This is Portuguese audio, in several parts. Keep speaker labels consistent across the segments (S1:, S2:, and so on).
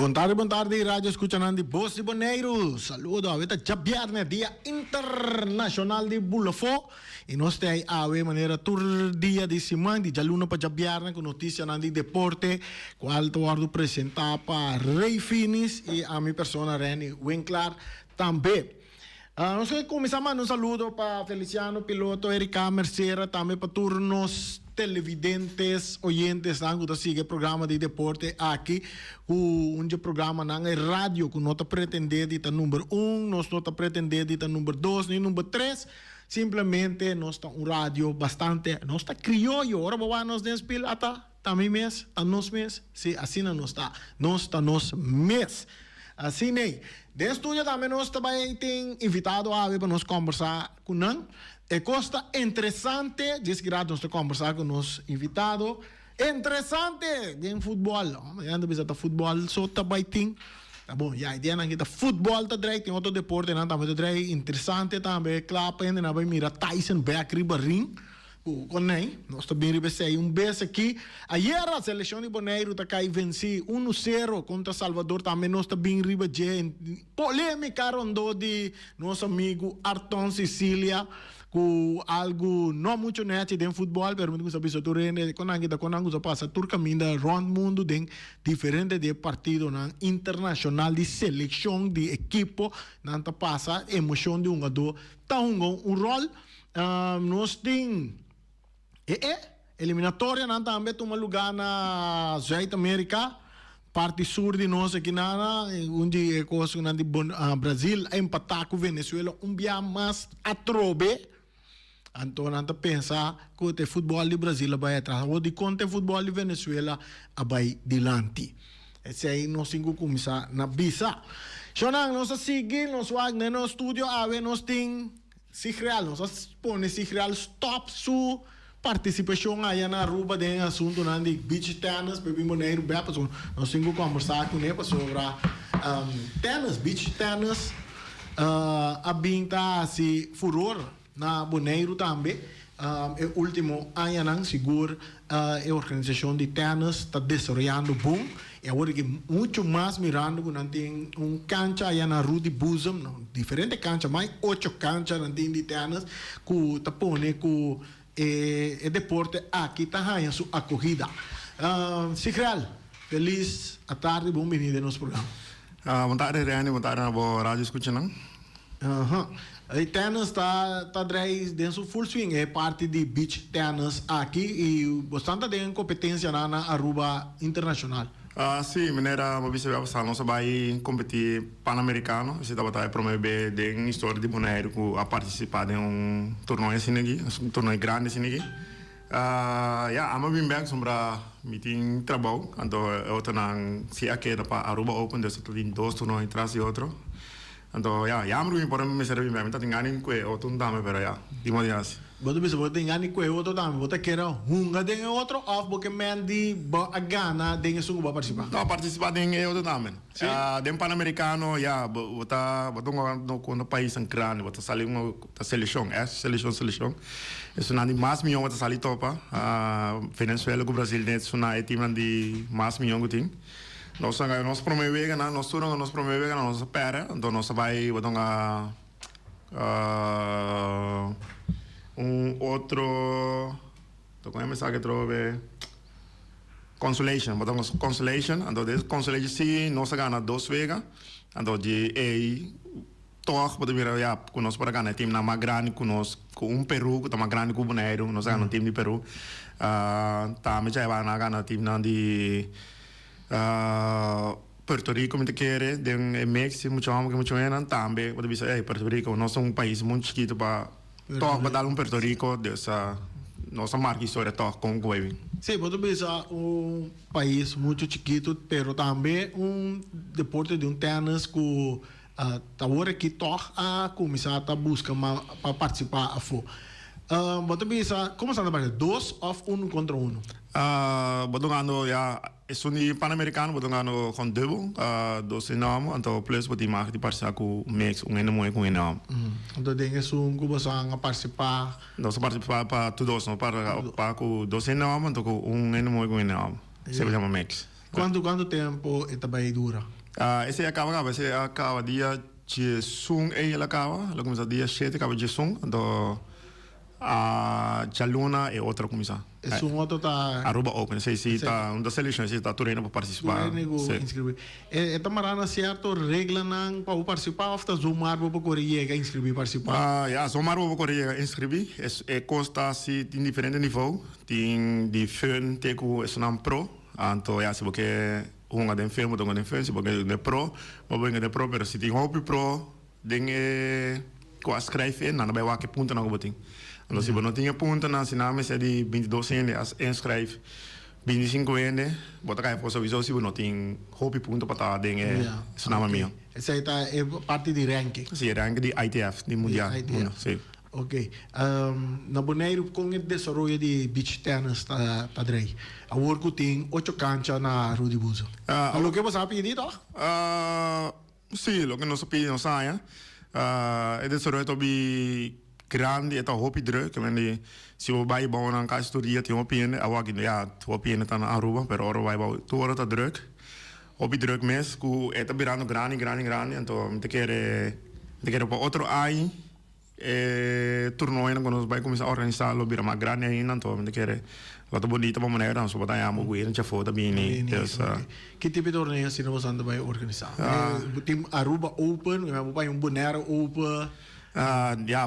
S1: Boa tarde, rádio escuchando de Voz de Bonaire. Saludo, ahorita ya viernes, Dia Internacional de Bulafo. E nós temos a maneira todo dia de semana, de jaluno para já viernes, com notícia de deporte, qual tu vou apresentar para Ray Finis e a minha persona, Reni Winkler, também. Nós começamos um saludo para Feliciano Piloto, Erika Mercera, também para turnos televidentes, oyentes, que sigue o programa de deporte aqui, um programa na rádio, que não está pretendendo estar número 1, nós não está pretendendo estar número 2, nem número 3, simplesmente nós está um rádio bastante, nós está criollo, ora vamos nos despil até também mês, a nós mês, se assim não está nós mês. Assim, né? De estúdio também nós também tem invitado a para nós conversar com nós. É costa interessante, diz que nós conversar com nós invitado. Interessante, de futebol. Anda visita futebol, só também tem. Tá bom, já ideia na kita futebol tá direito, tem outro deporte não também tá direito, interessante também, claro, ainda não vai mirar Tyson Beck Ribarim. Nós também recebemos beijo aqui. Ayer a seleção de Bonaire está cai venci 1-0 contra Salvador. Também nós também recebemos polêmica rondou de nosso amigo Arton Sicilia com algo não muito net de futebol, mas muito sabe se tu rende quando a passa tur caminho round mundo de diferente de partido na internacional de seleção de equipo, não tá passa emoção de jogador, tá um rol nós tem eliminatória não também toma lugar na Sul-América, parte sul de nós aqui na onde é coisa na de Brasil empatar com Venezuela dia mais atrobe. Então não pensa que o futebol de Brasil vai atrás, ou de conta futebol de Venezuela vai dilante. Esse aí nós temos que começar na bisa. Então nós seguimos, nós vamos no estúdio, nós temos Sigreal, nós põe Sigreal stop su participação aí na Aruba de assunto de beach tennis, bebê Bonaire, nós temos que conversar com ele sobre tennis, beach tennis, a binta se furor na Bonaire também. O último ano seguro a organização de tennis está desenvolvendo bom. E agora que muito mais mirando que tem cancha aí na Rua de Buzam, diferente cancha, mais 8 canchas de tennis que está pondo que é deporte aqui está aí a sua acolhida. Sigreal, feliz a tarde, bem-vindo no nosso programa.
S2: Boa tarde, Reni, boa tarde na rádio escutando.
S1: O tennis está dentro do full swing, é parte de beach tennis aqui e bastante tem competência na Aruba internacional.
S2: Sim, maneira uma vez nós vai competir pan-americano, se estava a promover de história de Bonaire a participar de torneio assim aqui, torneio grande assim aqui. I'm bem bem sobre meeting trabalho, então eu estou na se aqui para Aruba Open, então tem 2 torneios atrás e outro. Então, I'm doing por me servir bem, então tem ani que outro não dá me para dimos assim.
S1: Você bisa tem ani que outro dá, você quer hunga de outro off porque mendi a gana de isso para participar.
S2: Não, participar de outro também. De pan-americano, no país em grande, você sali uma seleção, seleção. Isso não é mais milhão você sali topa. Venezuela com Brasil dentro na é time de mais milhão que tem. Nós promovemos, nós promovemos, nós pera, então nós vai botar outro, como é que trove consolation, botamos consolation, então desse consolation sim, nós ganha 2 vezes, então de toch pode vir já com nós para ganhar time na mais grande com nós com Peru que tá mais grande que o Bonaire, nós ganhamos time de Peru, também já vai na ganhar time de Puerto Rico me quer de México muito menos também pode dizer Puerto Rico nós somos país muito chiquito para tocar dar Puerto Rico dessa nossa marca história tocar com o Waving.
S1: Sim, pode dizer país muito chiquito, pero também deporte de tênis que agora que toca a começar a buscar para participar a fo. Pode dizer como está na 2 of 1 contra 1.
S2: Botando é um pan-americano, botando com double, 2 enormes, então plus pode marcar de participar com o México, enorme com enorme.
S1: Então tem que que você a participar.
S2: Nós participar para todos, não para com 2 enormes, então com enorme com enorme. Se chama México.
S1: Quanto tempo esta vai dura?
S2: Esse acaba dia de sung ele acaba, lo começa dia 7 acaba de sung, então a Jaluna é outra começa.
S1: É um outro tá
S2: Aruba Open, sei se tá uma das seleções se tá turando para participar.
S1: inscrever. Esta marana certo regra não para participar ou está zoomar para correr inscrever participar.
S2: Zomaar we Korea inscrever. É custa se tem diferente nível. Tem de fun teku é um pro. Então se você den fun, moet den fun, se você de pro, maar de pro, pero se tem hobby pro, den qua schrijven, dan bij welke punten nog beting. En als je nog 10 punten, dan zijn namen ze die 22 ende als inschrijf. 25 ende, wat ik heb sowieso zien we nog 10 hobby punten para dingen, is namen meer.
S1: Essa é parte de ranking.
S2: Sim, ranking de ITF, die mundial. Sim.
S1: Ok. Na Bonaire, com o desenvolvimento de beach tennis, tá daí. A work tem 8 canchas na Rudy Buzo. O que você sabe disso?
S2: Sim, o que nós sabemos, nós sabemos. O desenvolvimento é grande, é hoop druk. Se você vai para uma casa de tem hoop in, hoop in tá na Aruba, pero ora vai para tudo tá druk. Hoop druk mesmo, que é virando grande, então te quero para outro aí. Torneio quando nós vai começar a organizar lo vira mais grande ainda então me quer lá tá bonito para maneira nós vamos dar uma boa já foda bem
S1: que tipo de torneio assim nós anda vai organizar tem Aruba Open vai Bonaire Open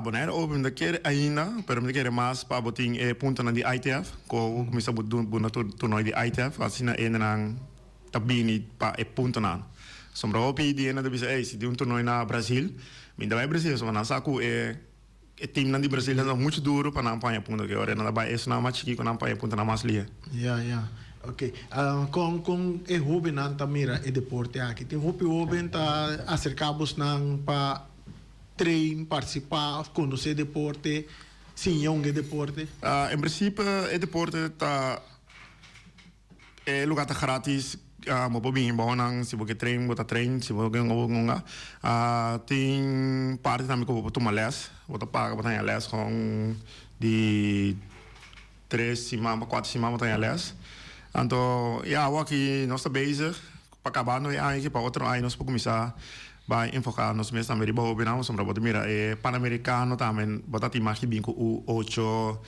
S2: Bonaire Open me quer ainda pero me quer mais para botar ponto na de ITF com começar a botar torneio de ITF assim ainda não tá bem para ponto na sombra o PD ainda deve ser se tem torneio na Brasil ainda vai Brasil só na saco o time de Brasil é muito duro para não apanhar ponto que agora não vai isso não mais chique não apanhar ponto na mais lia.
S1: Ok. Com o hobby não tá mira é deporte aqui tem hobby tá acercamos não para treinar participar conhecer deporte sim é deporte.
S2: Em princípio é deporte tá é lugar tá grátis. Mo bem bom não se você treina se você não tem parte também que eu vou tomar les vou pagar para les com de 3 semanas 4 semanas para les então eu aqui nós estamos bezig para acabar no ano para outro ano nós vamos começar vai enfocar nos meses também riba bem não sombra bota mira pan-americano também bota tem mais que bem com o 8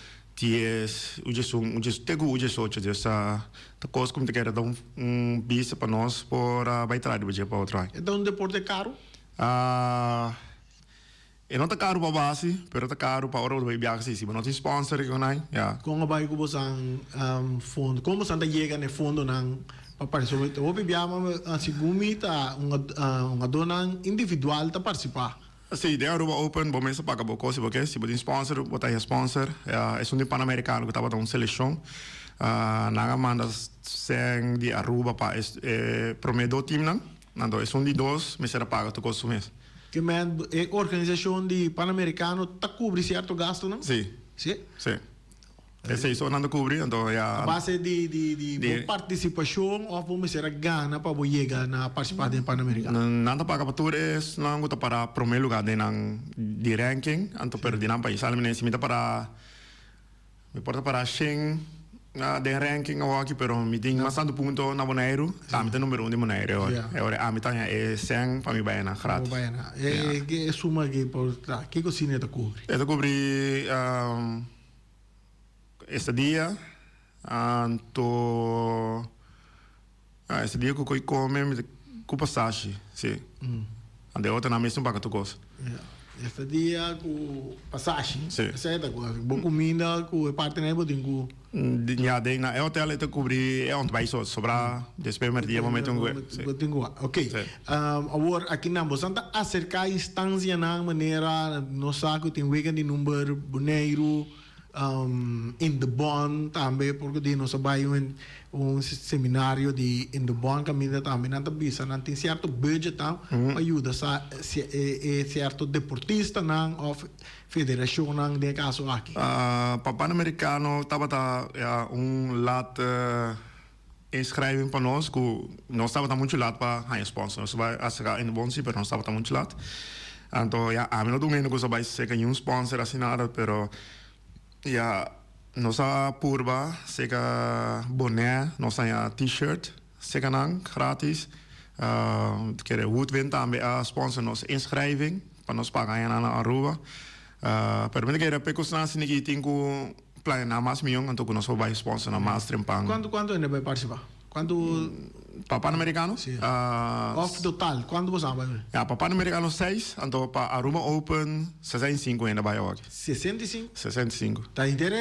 S2: 10, o Jesus, essa coisa como te quer dar bis para nós para vai trazer depois para outro.
S1: Então, deporte caro?
S2: Não tá caro para base, mas tá caro para hora vai viajar se não tem sponsor que não é.
S1: Como vai com você fundo? Como você chega no fundo não para participar? Eu viajar a segunda uma dona individual para participar.
S2: Sim, de Aruba Open, bom mês para acabar se você tem sponsor, botar sponsor, é pan-americano que estava dando seleção, naga manda sem de Aruba para prometo time não, então é de dois, mas será pago tu custo mês.
S1: Que man, a organização de pan-americano tá cobre certo gasto não?
S2: Sim.
S1: Sim.
S2: Esse isso não cobre, então
S1: a base de participação ou vamos ser gana para chegar na participar do pan-americano.
S2: Nada paga para todos, não gusta para primeiro lugar de ranking, então perdi não país, além se me para me porta para Sheng de ranking aqui, pero me tem mais tanto ponto na Bonaire, também tem número 1 de Bonaire, agora a mitad é 100 para me baiana grátis.
S1: Que suma que por que cocina te cobre?
S2: Te cobre este dia, esse dia que eu come com passagem, sim. Ande outra na mesma para tu gosta.
S1: Este dia com passagem,
S2: sim.
S1: Certo, com comida, com parte né, botem com.
S2: Na hotel te cobrir onde vai sobrar, depois me dia momento
S1: botem com. Ok. Agora aqui na Bosanta acercar a instância na maneira no saco tem weekend de número boneiro. In the Bond também porque nós vai seminário de in the Bond caminho também não bisa não tem certo budget para ajuda certo deportista não ou federação não de caso aqui
S2: para pan-americano estava lat inscreven para nós que nós estava muito lat para high sponsor nós vai acercar in the Bond sim mas nós estava muito lat então a mim não tem nenhum que vai ser um sponsor assinado pero nossa purba, seca boné, nossa t-shirt, sekanang, gratis. Kere Woodwind também a sponsor nos inschrijving, para nos pagar na Aruba. Pero me kere pecos na sinigi tingu plan na mas milhão, então nós vai sponsor na mas trempang.
S1: Quanto ainda vai participar? Quanto
S2: para Pan-Americano?
S1: sim. Of total, quanto você vai?
S2: Ja, para Pan-Americano 6, então para Aruba Open 65 ainda vai hoje.
S1: 65?
S2: 65.
S1: Tá inteira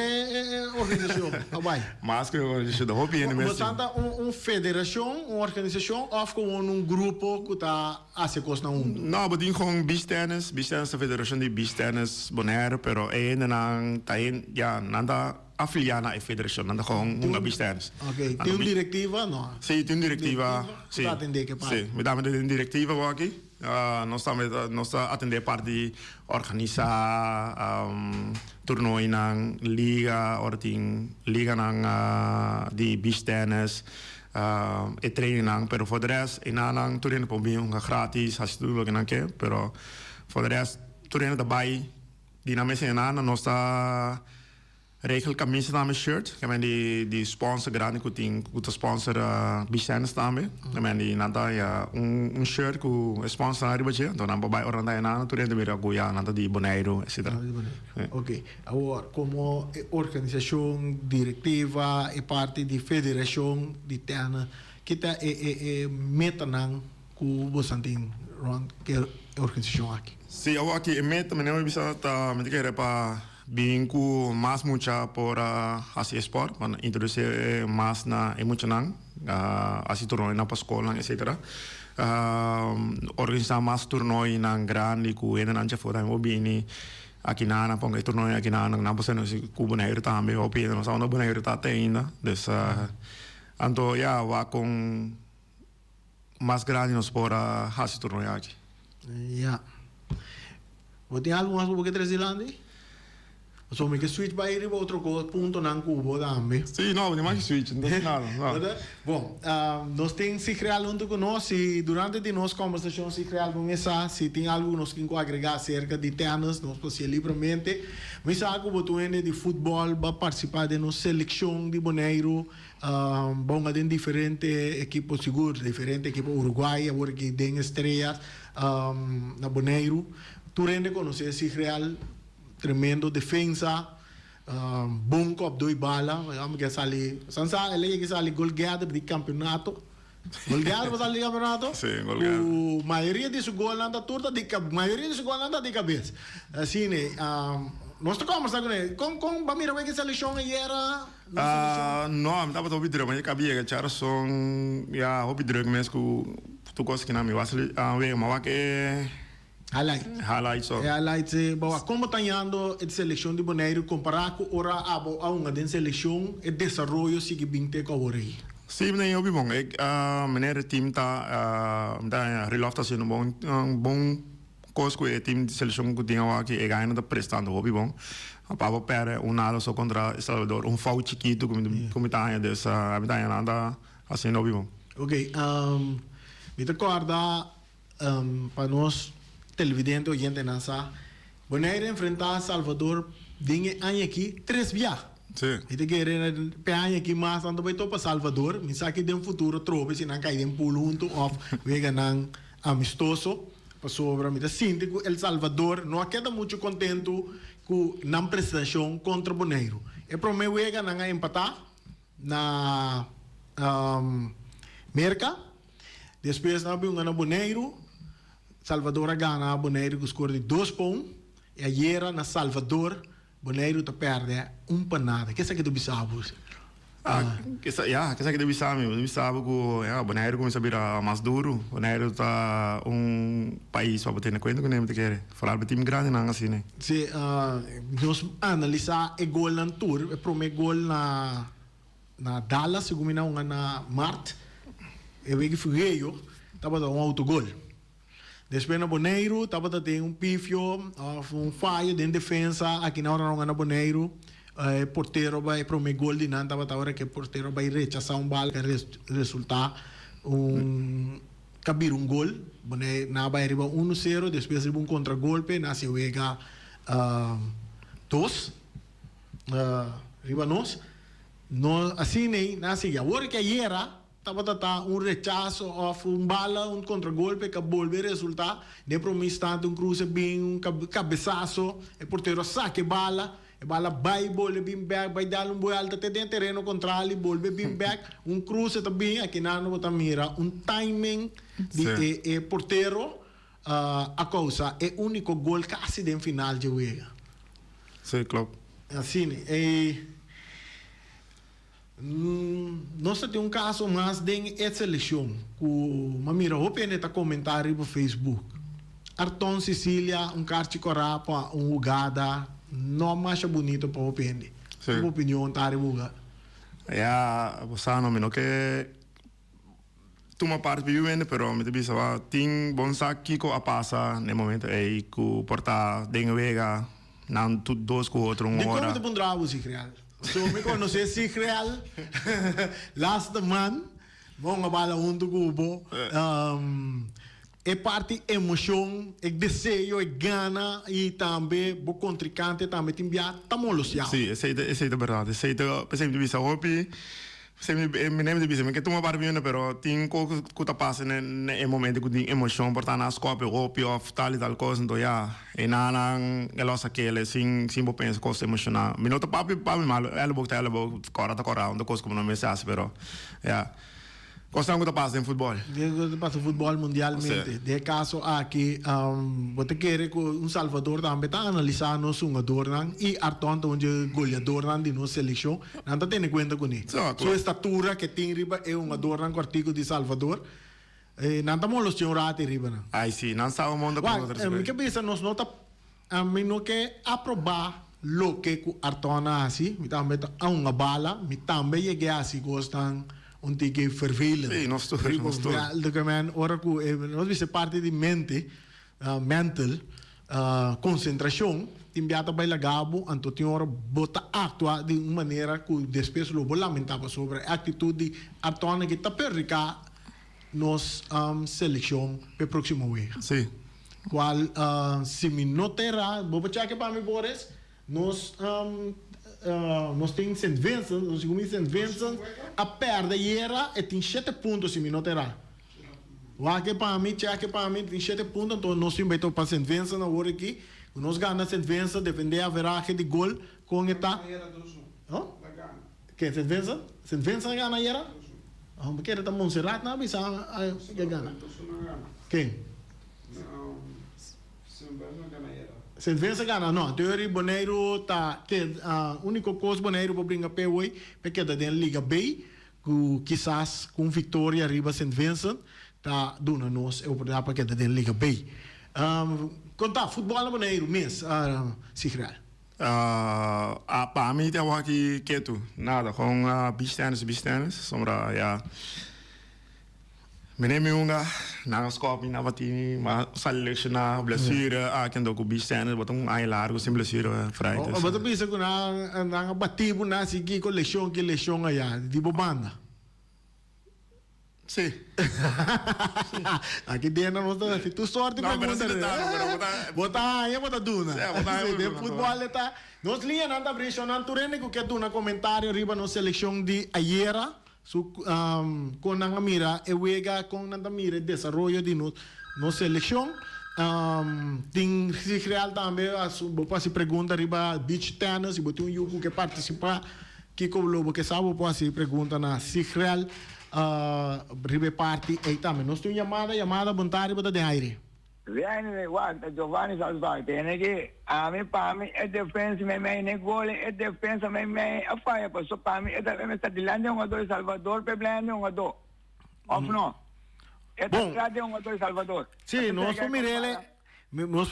S1: organização, vai.
S2: Mas que eu já dou bem mesmo.
S1: Você anda federação, uma organização, ou como grupo que está a se costa um?
S2: Não, eu tenho com beach tennis a federação de beach tennis Bonaire, pero ainda não tá já nada afiliada na federação, nada com uma beach tennis.
S1: Ok, tem uma diretiva, não?
S2: Sim, tem uma diretiva.
S1: Sim. Está atender que pai?
S2: Sim, me dá uma diretiva aqui. Nós estamos atender parte de organizar torneio na liga, ou tem liga na de beach tennis. E training, pero for the rest, inanang turin po biyong gratis, has tulo que não quer, pero for the rest, turin da bay, di namin sa inana, nos ta regel camisa namin shirt, kami di sponsor grande ko ting, kuto sponsor business namin, kami di nata ya un shirt ko sponsor na riba siya, to nang babay orang tayo na, turin da mira kuya, nata di Bonaire, etc.
S1: Ok, agora, como organização diretiva e parte de federação de terra, que está meta não com você tem que organização aqui?
S2: Sim, eu aqui meta, mas não bisa ta, me diga para bem mais mucha por assim sport, para introduzir mais na mucha não, assim torneio na escola, etc. Organizar mais torneio na grande, com ainda não já foi também bem aqui na ponga torneio aqui na não pode ser se com Bonaire também, ou pelo menos na Bonaire tá ainda, dessa então já vai com mais grande nos por assim torneio aqui.
S1: Ja. Wat tem algo mais que trazer lá, né? Só me que switch para ir para outro ponto na Cuba também.
S2: Sim, não, tem mais switch, não tem nada.
S1: Bom, nós temos se criar junto conosco e durante a nossa conversação se criar com essa, se tem algo que nós queremos agregar acerca de tennis, nós podemos ir livremente. Mas algo que de futebol, vai participar de nossa seleção de Bonaire, vão ter diferentes equipos seguros, diferentes equipos Uruguai, agora que tem estrelas na Bonaire. Tu rende conhecer se criar tremendo defesa, bom cop dois balas, vamos que sali, sansa ele que sali goleador de campeonato, goleador para sair campeonato.
S2: Sim, goleador.
S1: A maioria de gol anda torta de cabeça, maioria de gol anda de cabeça. Assim, né? Nós estamos conversando com ele, com Bamira vai que seleção era.
S2: Não, estava todo vidro, mas cabia que cara são já hobby drug mesmo que tu gosta que não me vai sair, mas que highlight só.
S1: Highlight, boa. Como está indo a seleção de Bonaire comparado com ora a uma de seleção e desenvolvimento sigue bem te com aí.
S2: Sim, nem eu vi bom. Meneer team tá relofta sendo bom coisa com o time de seleção que tinha aqui e ganha da prestando hobby bom. A Papa perde nada só contra El Salvador, foul chiquito como tá aí dessa, a tá nada assim hobby bom.
S1: Ok, me recorda para nós televidente oyente nasa Bonaire enfrentar Salvador dinhe ano aqui 3 via.
S2: Sim.
S1: E te querer pegar aqui mais ando vai para Salvador, me sabe que no futuro trope se não cair em pulo junto of vega nan amistoso para sobre me sinto que El Salvador não queda muito contento com na prestação contra Bonaire. É para mim vega nan empatar na Merca. Depois na Bonaire Salvador gana Bonaire com score de 2 pontos e ayer na Salvador Bonaire te perde panada. Que é que tu bisabo?
S2: Que essa que deve saber que Bonaire começa a virar mais duro. Bonaire tá país para ter na conta que nem te quer. Falar de time grande não assim, né?
S1: Se nós analisar o gol na tour, o primeiro gol na Dallas, segundo na Marte, eu vi que foi eu, tava autogol. Depois na Bonaire, estava tendo pifio, falha de defesa, aqui na hora não na Bonaire, porteiro vai para o gol de nada, estava que porteiro vai rechazar bala que resultar cabir gol, Bonaire na vai arriba 1-0, depois riba contragolpe, na se vega 2, riba nós, assim nem, na se agora que era tá um rechazo ou bala, contragolpe que volve a resultar. De promissão, cruze bem, cabeçaço, e porteiro saque bala. E bala vai, volve bem back, vai dar boi alto até dentro terreno contrário, volve bem back. Cruze também, aqui não botar mira, timing de porteiro, a causa é o único gol quase de final de jogo.
S2: Sim, claro.
S1: Assim, nós temos caso mais de seleção, que mira, o peneta comentário no Facebook. Arton Sicília, carte corapa, jogada, não mais bonito para o pende. Sua opinião, tá ribuga?
S2: Você não me que uma parte vivendo, pero me dice va ting bom saque que a passa no momento é que porta dengue vega não tudo dois com outro uma hora.
S1: De como te pundravo se real? So me conhece se real. Last man, vamos bala do cubo. É parte emoção, é desejo, é gana e também o contrincante também tem enviar tamolos já.
S2: Sim, essa é a verdade. Essa é a pessoa que bisa hopi. Me lembro de bisa, que tu uma parte vivendo, pero tem coisa que tá passando no momento que tem emoção, portanto na escola, hopi of tal e tal coisa, então já e na elosa que ele sim vou pensar coisa emocional. Me nota papi mal, ela cora tá cora, onde coisa como não me sabe, pero já. Cosa que está passando em futebol?
S1: Que passa futebol mundialmente. De caso aqui, você quer que Salvador também está analisando um jogador e Arton onde goleador de nossa seleção, não está tendo em conta com isso. Sua estatura que tem riba é jogador no artigo de Salvador. Não está muito los rati riba.
S2: Ai sim, não sabe o mundo como outras
S1: coisas. Que pensa nós não está a mim não quer aprovar lo que Arton assim, me também a uma bala, me também cheguei assim gostam que vervelend.
S2: Sim, nós todos.
S1: Ora que nós vemos parte de mente, mental, concentração, timbiata vai lagabo, então tem hora bota atua de uma maneira que depois logo lamentava sobre a atitude atona que está perrica nos seleção para o próximo week.
S2: Sim.
S1: Qual se me notera, vou checar para mim Boris, nós temos St. Vincent, nós temos St. Vincent, a perda era e tem 7 pontos se me noterá. O que para mim, tem 7 pontos, então nós temos para St. Vincent agora aqui, nós ganhamos St. Vincent, depende da veragem de gol com eta. Quem St. Vincent? St. Vincent ganha era? Porque era Montserrat, não bisa ganha. Quem? St. Vincent ganha, não. Teoria Boneiro tá que único coisa Boneiro para brincar pé hoje, porque da den Liga B, que quizás com vitória arriba St. Vincent, tá dona nós eu para porque da den Liga B. Conta futebol no Boneiro mês, se real.
S2: Para mim tem aqui quieto, nada com beach tennis, sombra já. Meneer Junga, na escola, na batini, mas selecionar blessure, quem do beach tennis, botar ai largo sem blessure, friday.
S1: Mas tu pensa que na batibo na sigi com lesão aí, de bobanda.
S2: Sim.
S1: Aqui dentro nós estamos assim, tu sorte pergunta. Bota duna. De futebol está. Nós linha nada pressionando turene que duna comentário riba no seleção de ayer. Com a mira, eu com a mira desenvolvimento de nossa seleção. Tem se real também, você se pergunta riba beach tennis, se você um yugo que participa, que como que sabe, você se pergunta na se real riba parte aí também. Nós temos chamada vontade para de aire.
S3: Giovanni Salvatore, che a me pami e defensa me ne gol e defensa me a fire pa so pami e da me sta dilando un ador Salvador per blando un ador. Of no. E da strada un ador Salvador.
S1: Sì, nostro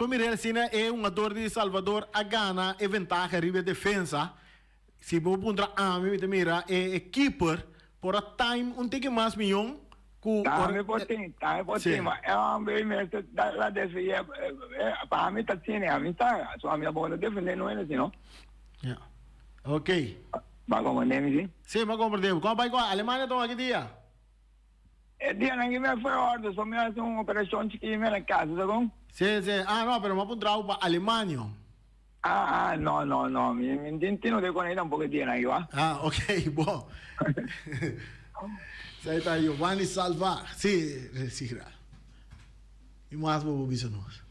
S1: Mirele sina è un ador di Salvador a Ghana e ventaja arriva defensa. Si può punta a me mira e keeper por a time un tique más millón.
S3: Tame potin, ma me la desvia para me tazzine a vita, so a mia buona defende non è no?
S1: Yeah. Ok.
S3: Ma come nemi sì?
S1: Sì, ma comprendo. Come vai qua? Alemania to che dia?
S3: E dia non mi fa ordine, so mi ha un'operazione che mi era a casa, so
S1: Sì, sì. Ah no, però ma punta pa Alemania.
S3: No, mi intentino de con ella un pochettino io,
S1: Ah, ok, buono. Sai está Giovanni Salvar. Sí, sí, claro. E mais vou ouvir nós.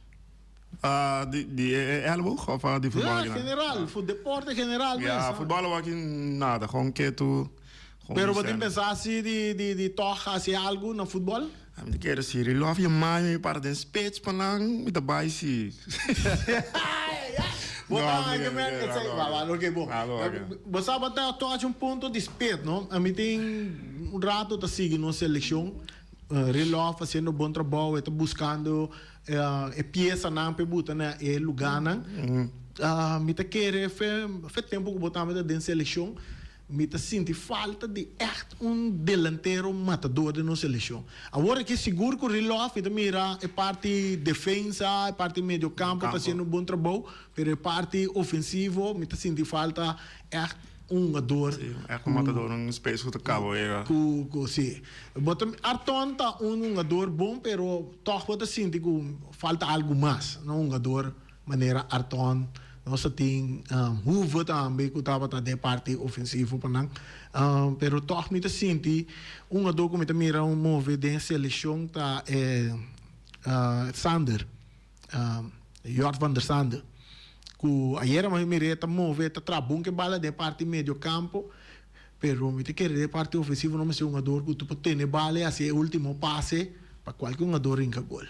S2: Die elleboog of die voetbal?
S1: Ja, general, voor deporte general.
S2: Ja,
S1: mas,
S2: voetballen was ik nada, gewoon keto.
S1: Pero você pensasse de tocar assim algo no futebol?
S2: Ik keer dus hier, love je man, je part in spits palang, met de baisi.
S1: Ok, bom. Você vai ter um ponto de respeito, não? A mim tem rato tá seguindo a seleção, reloj fazendo bom trabalho, está buscando peça não para botar na lugar não. Me tá querer faz tempo que botamos dentro da seleção. Me tá sentindo falta de delantero matador de nossa seleção. Agora que seguro que o reloj está mira é parte defesa, é parte meio campo, está sendo um bom trabalho, mas é parte ofensivo, me tá sentindo falta jogador.
S2: Sim, matador, space que acaba,
S1: sim. Arton tá jogador bom, pero toch você sente que falta algo mais, não jogador maneira Arton. Nós tem Hoover também que estava de parte ofensiva pero toch me senti jogador que me mira move de seleção tá Sander Jort van der Sander que ayer me mirei tá move tá trabum que bala de parte meio campo pero me te querer de parte ofensiva não me ser jogador que tu pode ter bala assim último passe para qualquer jogador em gol.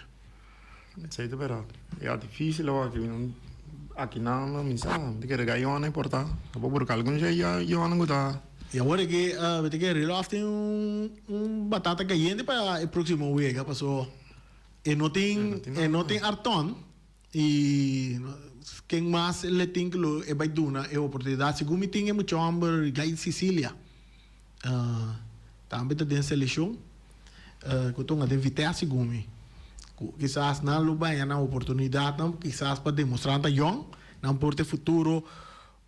S2: Sei tu pero é difícil aqui não me sabe de que regaio não importa vou por algum jeito eu não gosto
S1: e agora que te que relógio tem batata caliente para o próximo week passou e não tem Arton e quem mais le tem que é vai duna é oportunidade segundo me tem muito amber gai Sicília também tem seleção que estou a invitar segundo me quizás não lugar na oportunidade não quizás para demonstrar que young não pode ter futuro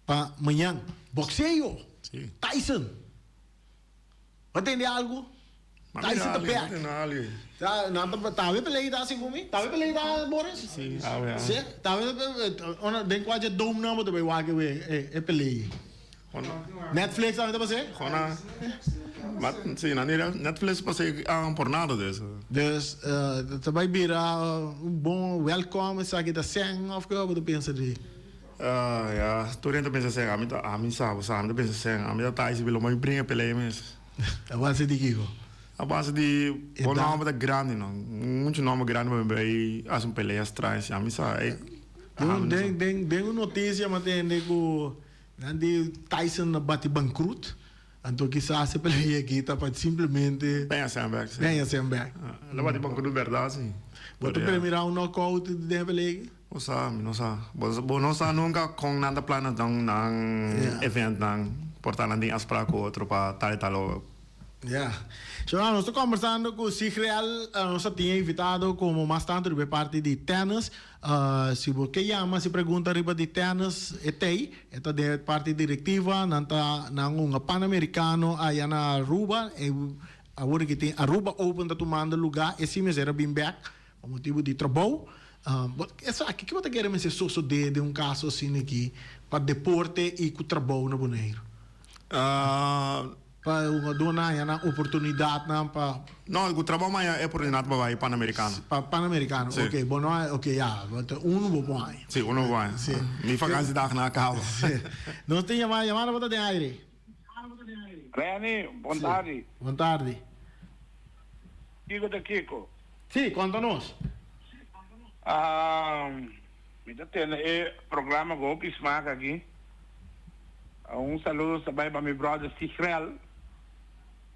S1: para amanhã boxeio
S2: sim.
S1: Tyson entende algo Tyson tá perto tá vendo pela idade assim comigo tá vendo pela idade Boris
S2: sim
S1: tá vendo ona den quase dom não também o que é pela Netflix sabe você
S2: mas sim na Netflix passei por nada disso
S1: dus também vira bom welcome sabe da sen of que você pensa de
S2: ja tu renta pensa assim a mim sabe pensa assim a mim tá isso pelo mais brinca pela mesmo
S1: a base de Kiko
S2: a base de o nome da grande não muito nome grande mas bem as peleas traz a mim sabe
S1: tem uma notícia mas tem que Tyson bate bankrupt então quizás se peleia aqui tá para simplesmente
S2: venha Sandberg não bate bankrupt verdade sim
S1: você primeiro um knockout de peleia
S2: não sabe não sabe nunca com nada plano nang evento nang portanto nem as para com outro para tal
S1: nós estamos conversando com o Sigreal, nós tínhamos invitado como bastante de parte de tênis. Se você chama, se pergunta de tênis, é de parte diretiva, não um pan-americano aí na Aruba, agora que tem Aruba Open, está tomando lugar, e sim, mas era bem back, por motivo de trabalho. Aqui que você quer ser sócio de um caso assim aqui, para deporte e com trabalho no Bonaire? Para uma dona na oportunidade não para
S2: não o trabalho mais é oportunidade para ir pan-americano
S1: pan-americano ok bom não é ok bom bom
S2: sim bom sim me faz candidato na cava
S1: não tem chamada para ter aire
S3: Reni boa tarde Kiko da Kiko
S1: sim conta-nos
S3: me tem programa que esmaga aqui saludo também para meu brother Sigreal.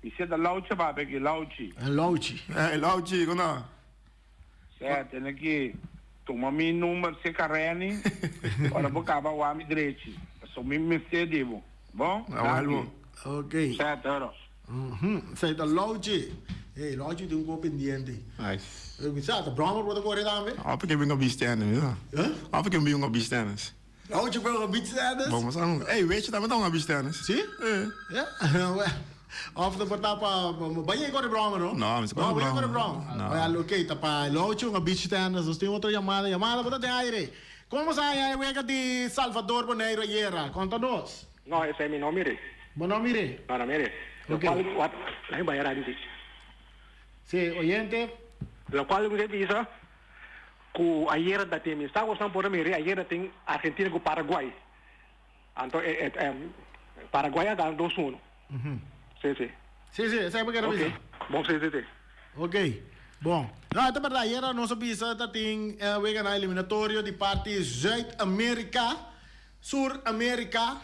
S3: E se da Lauchi, papai, que Lauchi.
S2: Lauchi, como
S3: certo, tem aqui. Toma meu número, se carrene. Ora, vou acabar o homem direito. Sou meu Mercedes, bom?
S1: Ok.
S3: Certo, ora.
S1: Certo, Lauchi. Lauchi tem um pendiente.
S2: Nice.
S1: Me sabe, Brahma, pode correr também?
S2: Porque vem com bistenas, porque vem com bistenas.
S1: Lauchi vem com bistenas?
S2: Vamos lá. Ei, weet je, também uma bistenas?
S1: Sim? Of de para banho agora Brahma, não?
S2: Não, mas agora
S1: Brahma. Olha, ok, tá para Lauchi, uma bistenas, nós temos outra chamada para ter aire. Como sai a wega de Salvador Bonaire ayer? Conta-nos.
S4: No, ese es mi nombre.
S1: Bom nome?
S4: Lo
S1: Ok.
S4: cual, la bayaran di.
S1: Sí, oyente.
S4: Lo cual me dice que ayer dating está gostando por mí, ayer dating Argentina con Paraguay. Entonces, Paraguay ha ganado 2-1. Sí, sí.
S1: Sí, sí, essa é porque era
S4: Ok.
S1: bisa.
S4: Bom, sí, sí, sí.
S1: Ok, bom. Não, até para aí era nossa bisa tá tem wega na eliminatório de parte Zuid-Amerika, Sur-Amerika,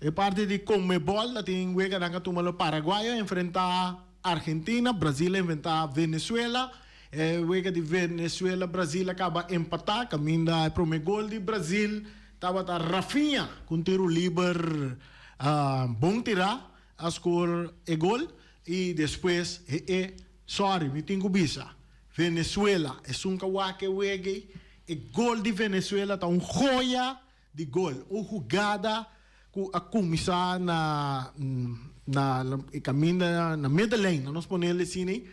S1: e parte de Conmebol, tá tem wega na turma do Paraguai enfrentar Argentina, Brasil enfrentar Venezuela. Wega de Venezuela, Brasil acaba empatar, caminha para o gol de Brasil, tava tá Rafinha com tiro livre, bom tirar, a score e gol. E depois, sorry, me tenho bisa. Venezuela, é um kawake wege. E gol de Venezuela tá joia de gol. Uma jogada que a começar na caminha na Medellín, nós ponemos assim,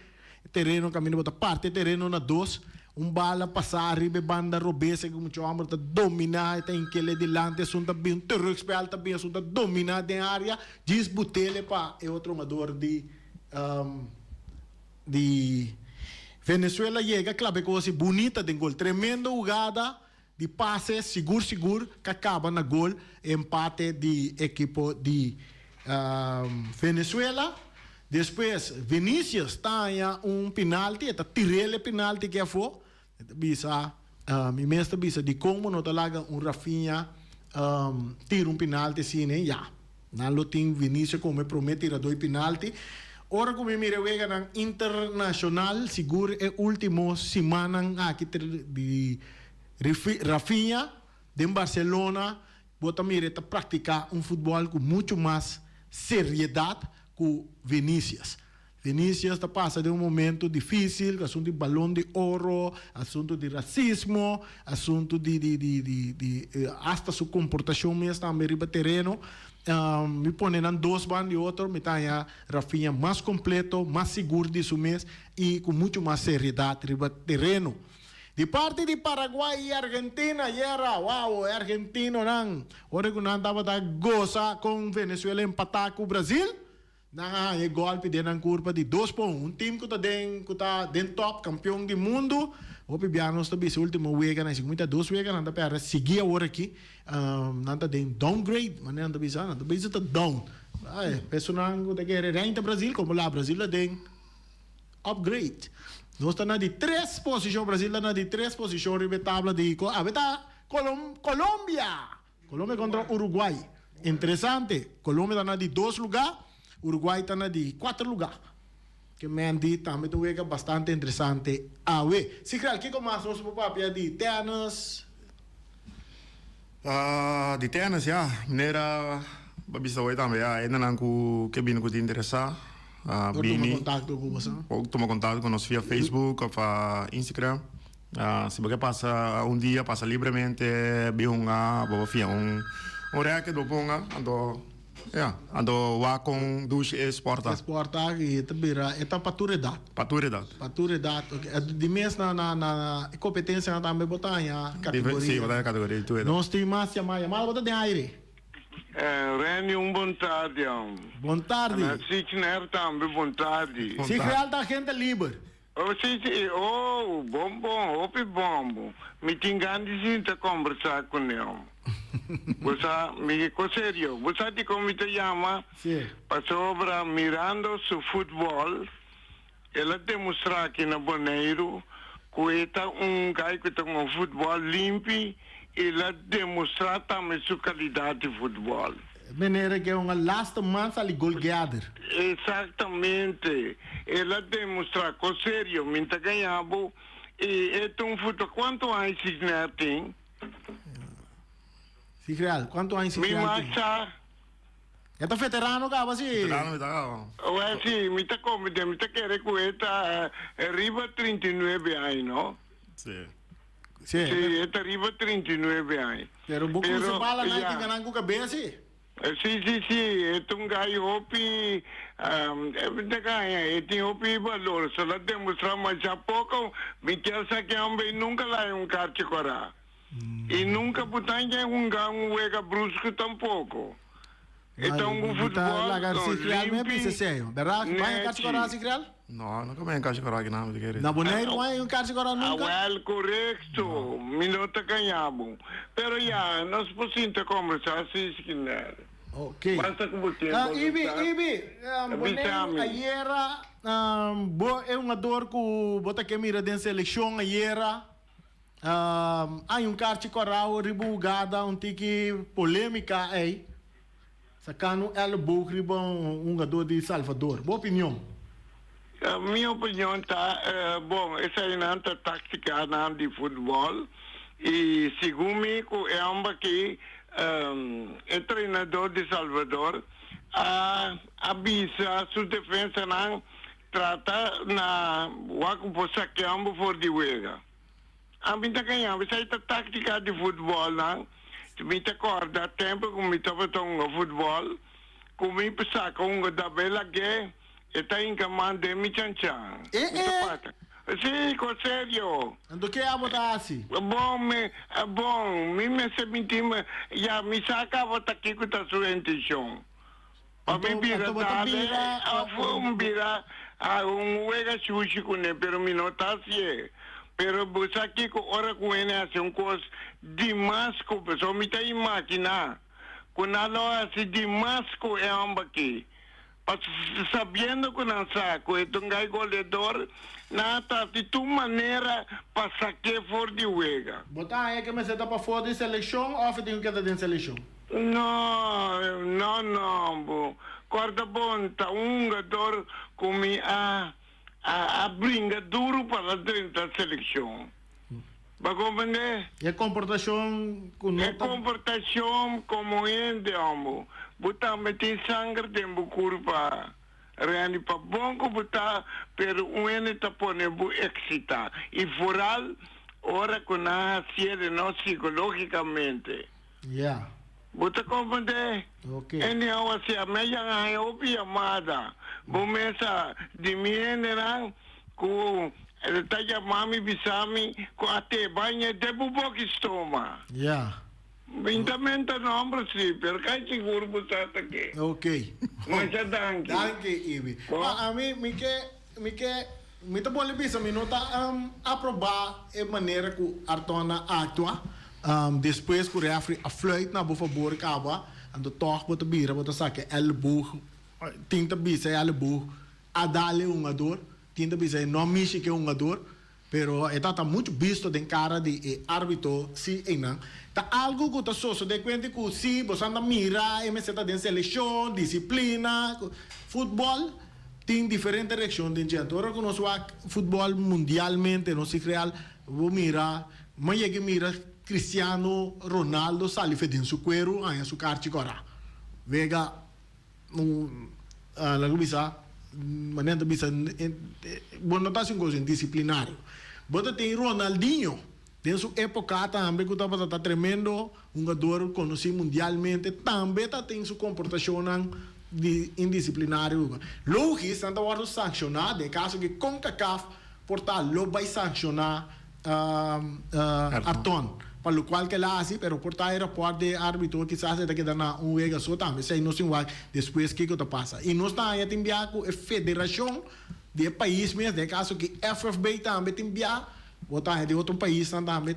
S1: terreno caminho para parte, terreno na dois. Bala passar, ribe banda robesa, como o homem está dominar, está em que ele delante, assunto bem, terrorespel também, assunto dominar da área, diz botele para é outro jogador de Venezuela chega, claro, coisa bonita de gol, tremenda jogada de passe, seguro, que acaba na gol, empate de equipo de Venezuela. Depois, Vinícius está penalti, está tirando penalti que foi, bisa, mesmo bisa de como não talaga Rafinha tira penalti sim, né, já. Não tem Vinícius como promete tirar 2 penalti. Ora como mira wega na internacional, seguro é último semana aqui de Rafinha de Barcelona, bota mira tá praticar futebol com muito mais seriedade com Vinícius. Vinícius está passando um momento difícil, assunto de balão de ouro, assunto de racismo, assunto de hasta sua comportação mesmo também riba terreno. Me põe em 2 bandos e outro, me tá Rafinha mais completo, mais seguro disso mesmo e com muito mais seriedade riba terreno. De parte de Paraguai e Argentina, era, uau, é argentino não. Ora que não estava a gozar com Venezuela empatar com o Brasil. Na golpe de na curva de 2 pontos. Time que está dentro top, campeão do mundo. O Pibiano está bem, último week, na segunda 2 weeks, não está para seguir agora aqui. Não está dentro downgrade, mas não está bem, não está bem, está down. Pessoal que quer renta Brasil, como lá Brasil tem upgrade. Nós estamos na de 3 posições, Brasil está na de 3 posições, ribe tabla de Colômbia. Colômbia contra Uruguai. Interessante. Colômbia está na de 2 lugares. Uruguai está na de 4 lugares. Que me han dit, também é bastante interessante. Se creio que como nós vamos para de tenis.
S2: De tenis, ja. Meneer Babisa hoy também, ainda não que bem que te interessa.
S1: Bini.
S2: Ook toma contato con nos via Facebook of Instagram. Se você passa dia, passa livremente, vê via react dopo ando wa com duche esporta.
S1: Esporta e tambira eta paturidade. Paturidade. De mês na competência também botar categoria.
S2: Sim, botar categoria tu.
S1: Nós temos chamada botar de aire.
S3: Reni, bom tarde.
S1: Bom tarde.
S3: Sichner também, bom tarde.
S1: Se real da gente livre.
S3: Sim, bom, opi bom. Me tingando de gente conversar com ele. Você me sério, você de como te chama?
S1: Sim.
S3: Sobre mirando su futebol, ela demonstra aqui na Boneiro que é cara que tem futebol limpo, ela demonstra também sua qualidade de futebol.
S1: Meneer que uma last month ali goleador.
S3: Exatamente. Ela demonstra com sério, me tá ganhando e é futebol. Quanto anos Signer tem?
S1: Se real, quanto anos se
S3: Me
S1: real?
S3: marcha.
S1: É veterano que assim.
S2: Veterano me tá.
S3: Ué, sim, me tá como, me tá querendo que está arriba 39 anos, não?
S2: Sim.
S1: Sim.
S3: Está arriba 39 anos.
S1: Pero buku se bala na que ganan ko cabeça.
S3: Sim, é gajo hopi, tem hopi valor, só lá demonstrar mais a pouco, me quer que nunca lá é carte corá. E nunca botar em um wega brusco tampouco.
S5: Então, o futebol,
S1: La Garcia Creal me
S5: limpi,
S1: pisa seyo. Verdad? Vai em Carchi Garcia Creal?
S2: No, no kami kasi karagi na mo
S1: Na Boneiro vai em Carchi Garcia
S5: ah,
S1: nunca?
S5: well, correcto. Minuto ganhamos. Pero ya, nós podemos conversar se esquinar.
S1: Ok.
S5: Basta que você
S1: Ibi, Boneiro,
S5: Avisame.
S1: ayer, é um ador que bota que mira dentro da seleção ayer. Há Carchi Coral ribugada, tique polêmica aí. Sacando El Bucriba, jogador de Salvador. Boa opinião.
S5: A minha opinião está, bom, essa é a tática de futebol e segundo é um que é treinador de Salvador avisa sua defesa não trata na waku posa que ambo for de wega. A minha ganha, essa é a tática de futebol não. Me acorda tempo que me estava tocando futebol, que me pensava com da bela que está em comando de Michanchan. Sim, com sério.
S1: Do que é botar assim?
S5: Bom, me senti, já me sacava aqui com a sua intenção. A me vira dale, vira, wega sushi com ele, pero me notasse. Pero você aqui com hora com ele assim coisa demais com pessoa me tá imaginar com a loja assim demais com é aqui. Sabendo que não saco é um gai goleador na tá de tu maneira para saque for de wega.
S1: Botar aí que me seta para fora de seleção ou tem que estar dentro de seleção?
S5: Não, corda bom tá jogador como a brinca duro para dentro da seleção. Vai compreender?
S1: E a comportação com
S5: É comportação como é de amo. Botar meter sangue dentro do corpo. Reani para bom que botar, pero um ene tá ponendo excitar. E foral, ora que na de nós psicologicamente.
S1: Yeah.
S5: Você compreende?
S1: Ok.
S5: Anyhow, assim, a minha é ouvir amada. Começa de mim, né? Com tá chamando bisami com até banha de bubok estoma.
S1: Yeah.
S5: Vindamento não precisa, pero cai seguro você aqui.
S1: Ok.
S5: Mas é danke.
S1: Danke, Ibi. A mim, me tá bom libisa, me nota aprovar a maneira que a Artona atua. Depois que o refri a fluit na boa favor acaba, ando toch bota bira, bota saque, el burro, tinta bisa el burro, a dale jogador, tinta bisa não mixe que jogador, pero está muito visto de cara de árbitro se não. Tá algo que tá só de conta que se você anda mira, MC tá de seleção, disciplina, futebol tem diferente reação de gente. Agora que nós futebol mundialmente, não se real, vou mirar, mas é que mira Cristiano Ronaldo sali fedin su cuero a su carci cora. Vega la bisa manenta bisa buona tasin cosa disciplinario. Bota tem Ronaldinho em sua época também que estava tremendo, jogador conhecido mundialmente, também tem sua comportação indisciplinário. Lógico, está agora sancionado, em caso que CONCACAF portal lo vai sancionar Arton. Para lo cual que la hace, pero por tal aeropuerto de árbitro quizás se te queda un juego só também, sei não sei igual depois que te passa. E nós está aí enviar com a federação de país mesmo, de caso que FFB também enviar, botar de outro país também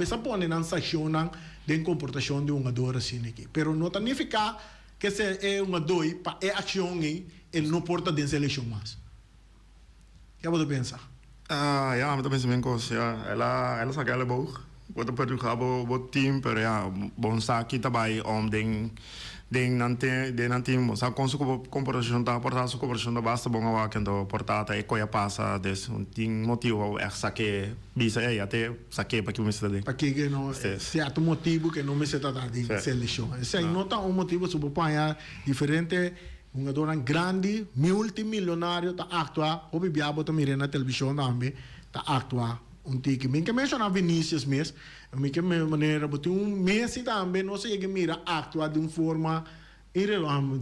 S1: se põe na sanção de comportação de um jogador assim aqui. Pero não significa que se é um jogador para a ação aí, ele não porta de seleção mais. O que você pensa?
S2: Ja, mas também se bem coisa, ela sabe ela boa. Bota per o team, pero ja, bom saque também nanti sa com sua comparação da portada sua comparação da basta bom a quando portada e coia passa des tem motivo é saque bisa até saque para que me se dê.
S1: Para que não certo motivo que não me se está dando em seleção. Se nota motivo sobre apanhar diferente jogador grande, multimilionário tá actuar, o bibiabo tá mirando na televisão também, tá actuar. Que menciona Vinícius mesmo, que maneira botar Messi também não sei que mira actuar de uma forma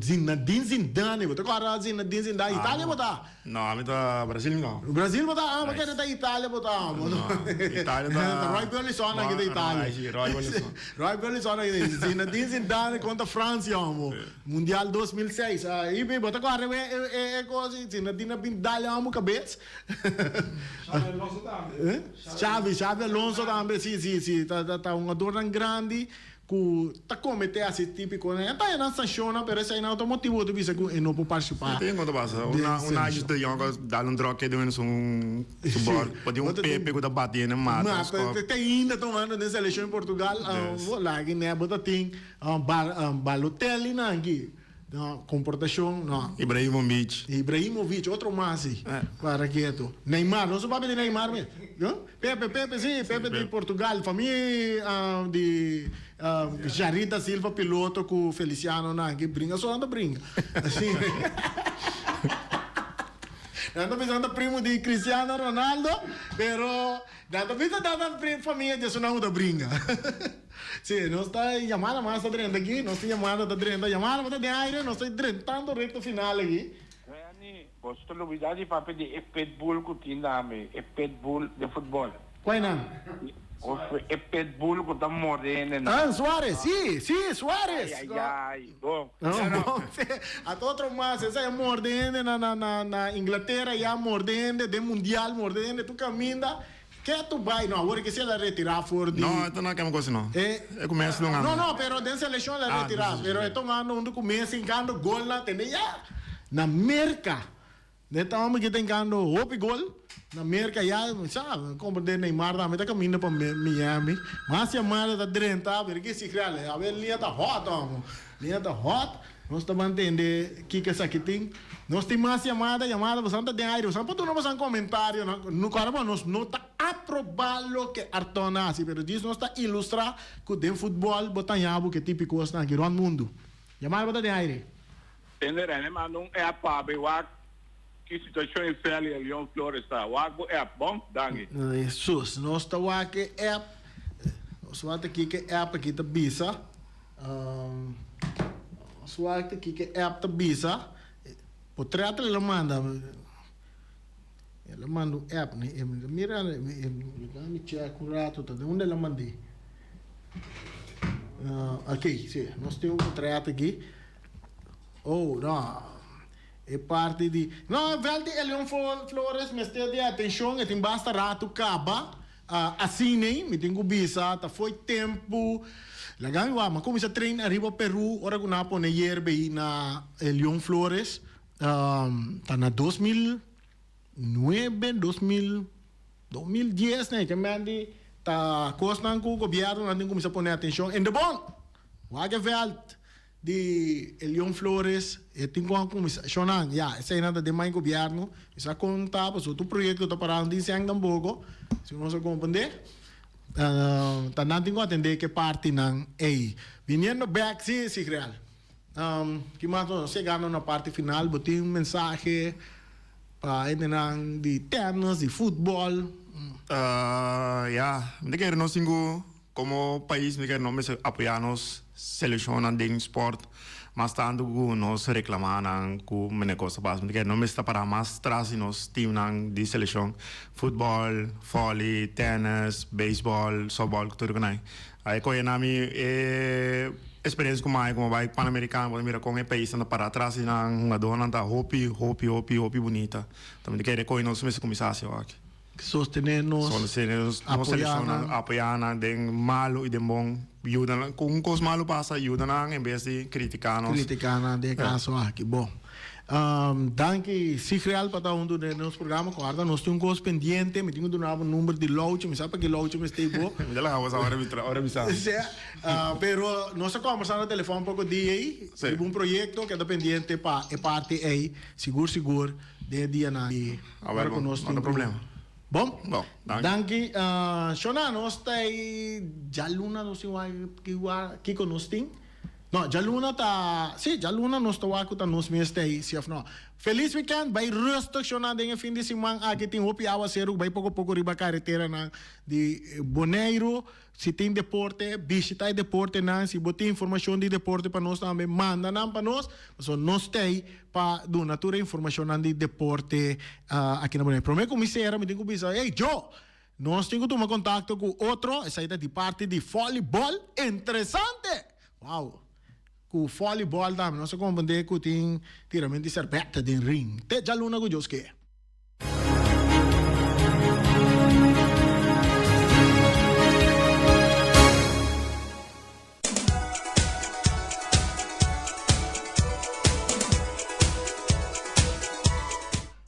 S1: Zinedine Zidane, você agora Zinedine Zidane, Itália botar?
S2: Não, a mim tá Brasil não.
S1: O Brasil botar, mas quer da Itália botar?
S2: Itália tá.
S1: Roy Berlusconi aqui da Itália.
S2: Roy Berlusconi.
S1: Roy Berlusconi aqui, Zinedine Zidane contra a França, amo. Mundial 2006. Aí bem, bota agora é coisa, Zinedine Zidane amo cabeça.
S4: Xabi Alonso também.
S1: Xabi Alonso também, sim, tá uma dor grande. Que tá cometendo esse típico, né? Tá na sanção, pero esse aí não é motivo de você que não pode participar.
S2: Tem quando passa, uma ajuda de yoga, dá troca de um subor, pode pepe que tá batendo, mata.
S1: Mas tem ainda tomando na seleção em Portugal, vou lá que né, bota tem Balotelli na aqui. Comportação, não. Ibrahimovic, outro mais, para quieto. Neymar, não sou papo de Neymar mesmo. Pepe, sim, Pepe de Portugal, família de Jarita Silva, piloto com Feliciano, não, que brinca, só anda brinca. Assim. Anda pensando primo de Cristiano Ronaldo, pero anda pensando primo família de Sonão da brinca. Sim, nós está chamando mais está dentro aqui, nós estamos chamando está dentro, chamando está de aire, nós estamos dentro reto final aqui.
S5: Você não vai dar para pedir pitbull que tem nome, pitbull de futebol.
S1: Qual é não?
S5: É pitbull que está mordendo.
S1: Suárez, sim, Suárez.
S5: Ai, bom.
S1: Não. A outro mais, essa é mordendo na Inglaterra, já mordendo, de mundial mordendo, tu caminha. Que tu vai, não, agora que se ela retirar for de...
S2: Não, então não é que é uma coisa não. É começo não.
S1: Não, pero de seleção ela retirar, pero é tomando um começo encando gol na tende já. Na Merca. Então, que tem encando hopi gol. Na Merca já, sabe, como de Neymar também tá caminhando para Miami. Mas a mala tá dentro, porque que se cria, a ver linha tá hot, linha tá hot. Nós estamos entendendo que essa aqui tem. Nós temos mais chamada, você não tem aire, você não pode fazer um comentário, no caramba, nós não está aprovado que Artona, assim, mas diz, nós está ilustrar que o futebol, botanhabo, que é típico, está aqui no mundo. Chamada, você tem aire.
S5: Entenderá, mas não é a paba, eu acho que situação é feliz, Leon Flores está, o acho é bom, Dangue.
S1: Jesus, nós estamos aqui, nós estamos aqui, que é aqui, tá bisa. Suarte aqui que é apta bisa, o trato ele manda o app, né? Mira, me check o rato, tá? Onde ela mandei? Aqui, sim, nós temos um trato aqui. Oh, não, é parte de, não, velho, Leon Flores, me está de atenção, tem basta rato acaba, assim nem, me tenho bisa, tá foi tempo. Lagang wa, mas a treinar arriba Peru, ora que na pone hierbe na Leon Flores, tá na 2009, 2010, né, que mandi tá costan com o governo, não tem como se pôr atenção. E de bom, o que velt de Leon Flores, tem como se chonan, já, essa é nada de mais governo, essa conta, pues outro projeto tá parando de sang tampoco, se não se compreender. Tanto que atender que parte ng A. Viniendo back, sí, real. Que mais chegando na parte final, botei mensagem para entender de ternos, de futebol.
S2: Me quero nós como país, me quero nós apoiar nos seleção de esporte. Mas tanto que nós reclamamos que o negócio básico, porque não está para mais atrás nos times de seleção, futebol, vôlei, tênis, beisebol, softball, tudo que não. Aí com a minha experiência como vai pan-americano, mira com o país anda para trás e uma dona anda hopi bonita. Também quero que nós mesmo começasse aqui.
S1: Sostenernos,
S2: apoiar de malo e de bom. Com um coisa malo passa, ajuda em vez de criticar-nos.
S1: De caso aqui, bom. Danke, se real para um dos nossos programas, guarda, nós temos coisa pendente, me tenho um número de lote, me sabe que lote me está bom.
S2: Já lá, hora me sabe.
S1: Pero nós conversamos no telefone um pouco de aí, de um projeto que é pendiente para a parte aí, seguro, de dia na.
S2: Agora conosco não tem problema.
S1: Bom, danke. Shona, nós está aí, já luna, nós temos aqui conosco, No, já luna tá... Sim, já luna nós estamos aqui, nós mesmos aí, se não. Feliz weekend, vai rustig zo na dingen fim de semana, aqui tem hopi awa seru, vai pouco riba carretera na de Bonaire, se tem deporte, visita deporte na, se botar informação de deporte para nós também, manda na para nós, so nós tem para do natura informação de deporte aqui na Bonaire. Prometo que me será, me digo bisa, hey Joe, nós temos que tomar contato com outro, essa aí de parte de voleibol, interessante, wow. Com voleibol também, nós compreendemos que tem tiramento de serpeta de ring. Te já luna com Deus que é.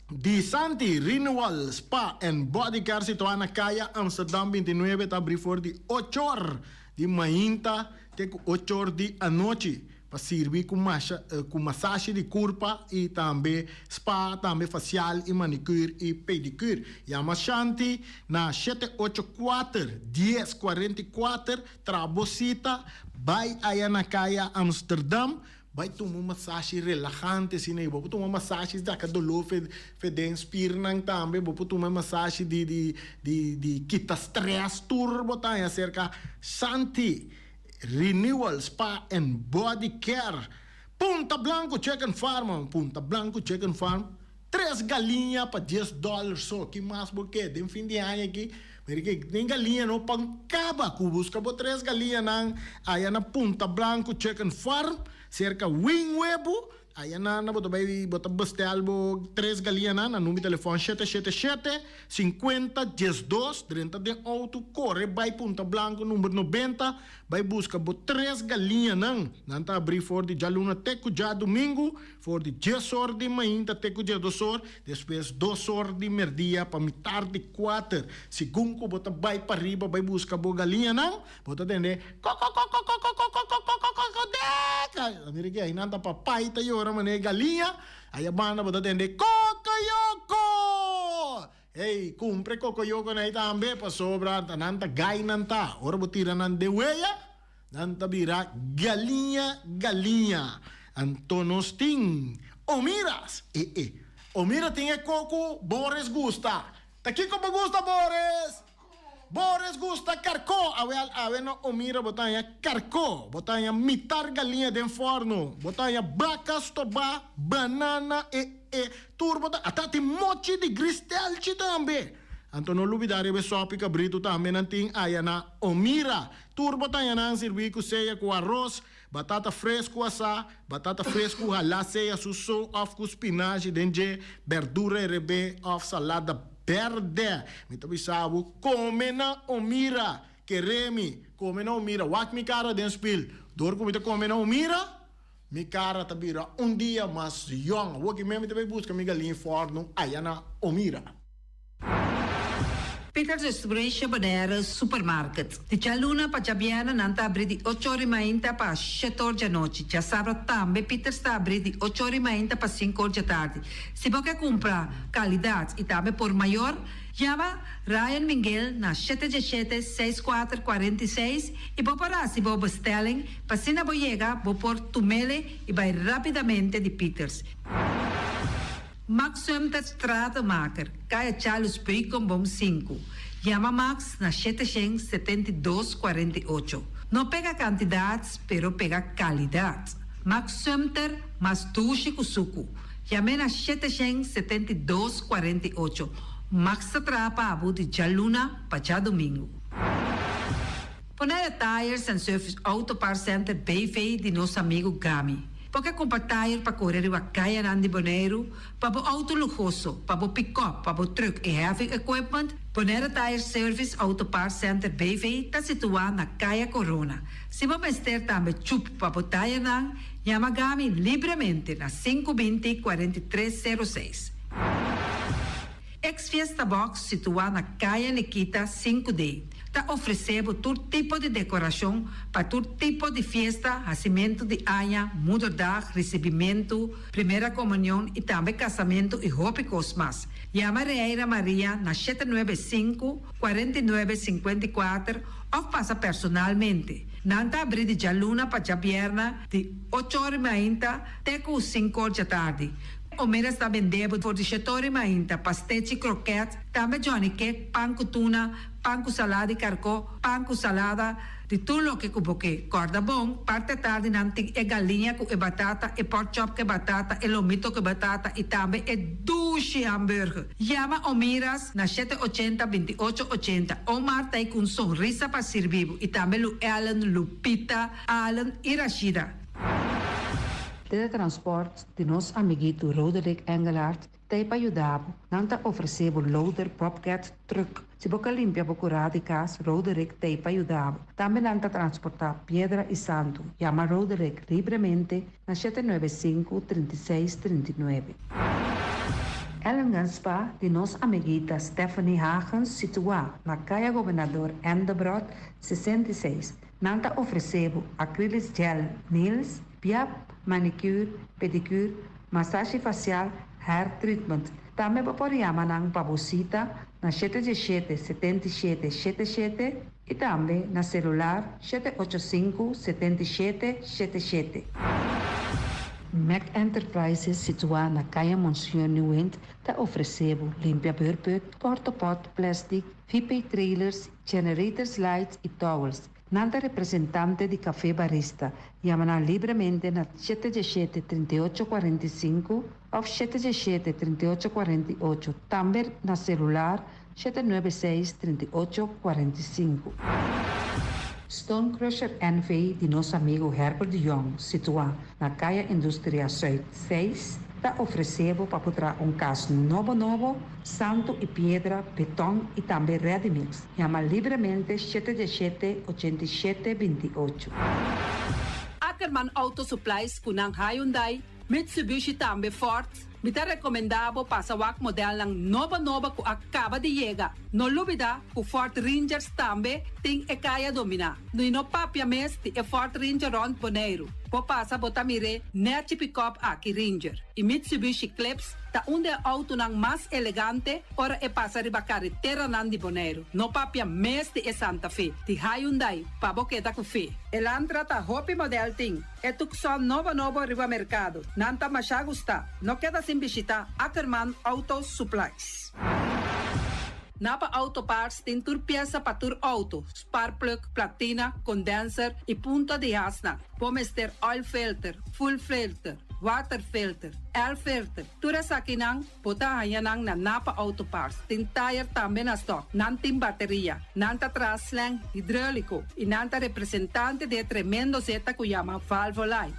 S1: Di Santi Renewal Spa and Body Care situado na Caia Amsterdam 29 de abril voor die 8 horas de manhã até 8 horas de noite para servir com massagem de corpo e também spa, também facial e manicure e pedicure. Chama Shanti na 784-1044 Trabocita, vai aí na Caia Amsterdam. Vai tomar uma massagem relaxante, assim, né? Vou tomar massagem da dolor, fedens, pirnang também, vou tomar massagem de quita stress, turbo, tá? Acerca Santi Renewal Spa and Body Care. Punta Blanco Chicken Farm, Punta Blanco Chicken Farm. 3 galinhas para $10 só, que mais porque tem fim de ano aqui. Porque tem galinha no pancaba, que busca por 3 galinhas aí na Punta Blanco Chicken Farm. Cerca wing webo aí na bota bestel 3 galinhas na número de telefone 777-50-12 30 de auto corre vai Punta Blanco número 90 vai busca por 3 galinhas não tá abrir for de jaluna teco já domingo for de 10 horas de manhã tá teco já 2 horas depois 2 horas de merdia para mitar de 4 segundo bota vai para riba vai busca por galinha não bota atender Amerika aí nada papai tá yora mané galinha aí a banda bota atender cocoyoco hey cumpre cocoyoco na também para sobra nanta gai nanta ora botira nan de weia nanta bira galinha Antonos ting Omiras Omira tinha coco Boris gusta tá aqui como gusta Boris gusta carcó. Awe no Omira botanya carcó. Botanya mitar galinha de forno. Botanya bacas toba, banana turbo. Até tem mochi de gristelci também. Então não olvidar be sopi cabrito também nanting ayana Omira. Turbo tanya nang servir com ceia com arroz, batata fresco asa, batata fresco halá ceia suso of com spinach, denje verdura rebe of salada verde. Me tabi sabu come na Omira, queremi, come na Omira. Wak mi cara den spil. Dor ko mita come na Omira. Mi cara tabira dia mais young. Wak me tabi busca mi galinha forno ayana Omira.
S6: Peter's Restoration Bonaire Supermarket. De Chaluna para Jabiana nanta abrir de 8 horas e meia para 7 horas da noite. Já sabe também Peter está abrir de 8 horas e meia para 5 horas da tarde. Se você quer comprar qualidade e também por maior, chama Ryan Miguel na 777-6446 e vou parar se vou bestelling para se na boiega vou por tumele e vai rapidamente de Peters. Max Sumter Stratenmaker, Kaya Charles Bricom Bom 5. Chama Max na 772-48. Não pega quantidades, pero pega qualidade. Max Sumter, mas tuxe kusuku. Chame na 772-48. Max Trapa Abu de Jaluna, para domingo. Bonaire Tires and Service Auto Parts Center BV de nosso amigo Gami. Porque comprar tire para correr a caia de Bonaire, para o auto luxuoso, para o pick-up, para o truck e heavy equipment, Bonaire Tire Service Auto Parts Center BV está situado na Caia Corona. Se você ter também chup para o tire, chama Gami livremente na 520-4306. Ex-Fiesta Box situado na Caia Nikita 5D. Tá oferecemos todo tipo de decoração para todo tipo de festa, nascimento de Anha, Moederdag, recebimento, primeira comunhão e também casamento e roupas mais. Llama Reira Maria na 795-4954 ou passa personalmente. Nanta abrir de jaluna para jabierna de 8h30 até 5h da tarde. O menos também debo por de 7h30 pastete croquete, também Johnny cake, pão com tuna, pão com salada e carcó, pão com salada, de tudo o que cuboque. Corda bom, parte tarde nanti é galinha com batata, e pork chop com batata, e lomito com batata, e também é duche hambúrguer. Llama o miras na 780-2880. O Marta aí com sorriso para servir, e também Lu Ellen, Lupita, Alan e Rashida.
S7: Teletransport de nosso amiguito Roderick Engelhardt tem para ajudar. Não está oferecendo loader, bobcat, truck. Se você limpia a curada de casa, Roderick tem para ajudar. Também não está transportar pedra e santo. Chama Roderick livremente na 795-3639. Ellen Ganspa de nossa amiguita Stephanie Hagens situada na Caia Governador Endebrot 66. Não está oferecendo acrylic gel, nails, piap, manicure, pedicure, massagem facial, hair treatment. Também pode chamar na Babosita na 77-77-77 e também na celular 785-7777. Mac Enterprises, situada na Caia Monsieur Nieuwend, está oferecendo limpia beurput, porta-pot, plastic, VP trailers, generators lights e towels. Nada representante de Café Barista. Llama livremente na 717-3845 ou 717-3848. Também na celular 796-3845. Stone Crusher NV de nosso amigo Herbert de Jong, situado na Caia Indústria Zuid 6, está oferecendo para botar caso novo, santo e pedra, betão e também ready mix. Chama livremente 717-8728.
S8: Ackerman Auto Supplies kunang Hyundai, Mitsubishi também Ford. Me tá recomendado para o modelo ng nova que acaba de chegar. No lubida, o Ford Rangers também tem e kaya domina. No papia mes de Ford Ranger Rond Bonaire. Po passa botamire net pick-up aqui Ranger. E Mitsubishi Clips tá auto ng mais elegante ora e passa riba carretera nan di Bonaire. No papia mes de Santa Fe. Di Hyundai, pa boqueta com fe. Elantra tá hopi model ting. E tukson novo riba mercado. Nanta masya gusta. No queda sin visita Ackerman Auto Supplies. Napa Auto Parts tem tur pieza para tur auto, spark plug, platina, condenser e punta de asna. Pomester oil filter, full filter, water filter, air filter. Tura sa kinang, puta hayanang na Napa Auto Parts. Tem tire também na stock, nanting bateria, nanta traslang hidráulico e nanta representante de tremendo zeta que chama Valvoline.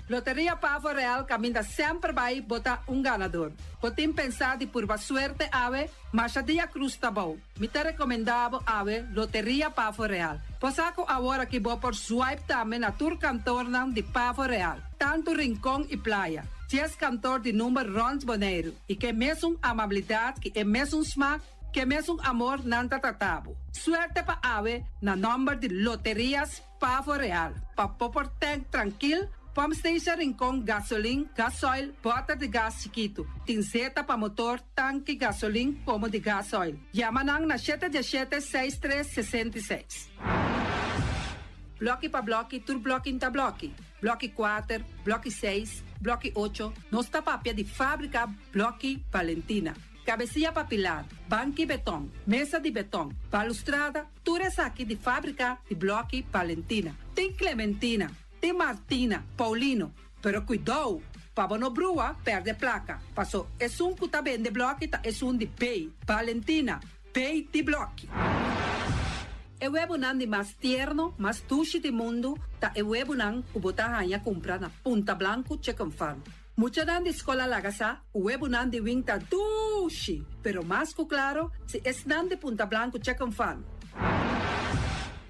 S8: Loteria Pavo Real caminha sempre vai botar ganador. Podem pensar de por suerte ave, mas a dia cruz tá bom. Me te recomendava ave Loteria Pavo Real. Posaco agora que vou por swipe também na tour cantor de Pavo Real. Tanto Rincón e Playa. 10 cantor de número Rond Bonaire. E que mesmo amabilidade, que é mesmo smack, que mesmo amor nanta tratabo. Suerte pa ave na number de Loterias Pavo Real. Pa popor tank tranquilo. Pump station Rincón, gasolina, gasoil, bota de gás chiquito. Tinzeta para motor, tanque, gasolina, como de gasoil. Yamanang na 717-6366. Bloque para bloque, tur bloque inta bloque. Bloque 4, bloque 6, bloque 8. Nossa papia de fábrica, bloque Valentina. Cabecilla papilar, banco betão, mesa de betão, balustrada, tudo aqui de fábrica de bloque Valentina. Tem Clementina. Tem Martina, Paulino, pero cuidado, para não brua, perde placa. Passou, é que tá bem de bloco, é de pay. Valentina, pay de bloco. É o webunan de mais tierno, mais tushi do mundo, tá é o webunan que botar a comprar na Punta Blanco Chicken Farm. Mucha dan de escola lagasa, o webunan de winta tushi, pero mais claro, se es nan de Punta Blanco Chicken Farm.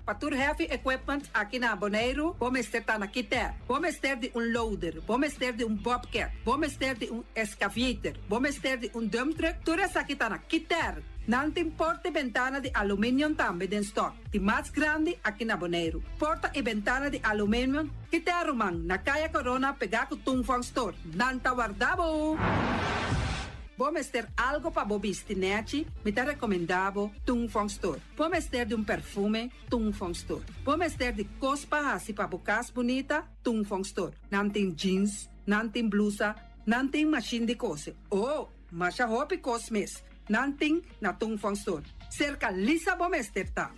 S8: patur heavy equipment aqui na Bonaire, vamos ter na Kiter, vamos ter de loader, vamos ter de bobcat, vamos ter de excavator, vamos ter de dump truck, tudo isso aqui na Kiter. Não tem porta e ventana de alumínio também em stock. De mais grande aqui na Bonaire. Porta e ventana de alumínio que te arrumam na Caia Corona pegar com Tungfang Store. Não tá guardado. Vamos ter algo para bobistinete, me te recomendavo Tungfang Store. Vamos ter de perfume, Tungfang Store. Vamos ter de cospa assim para bocas bonita, Tungfang Store. Não tem jeans, não tem blusa, não tem machine de coser. Oh, mas a roupa cosmes. Nanting na Tungfang Store. Cerca Lisa Bomester ta.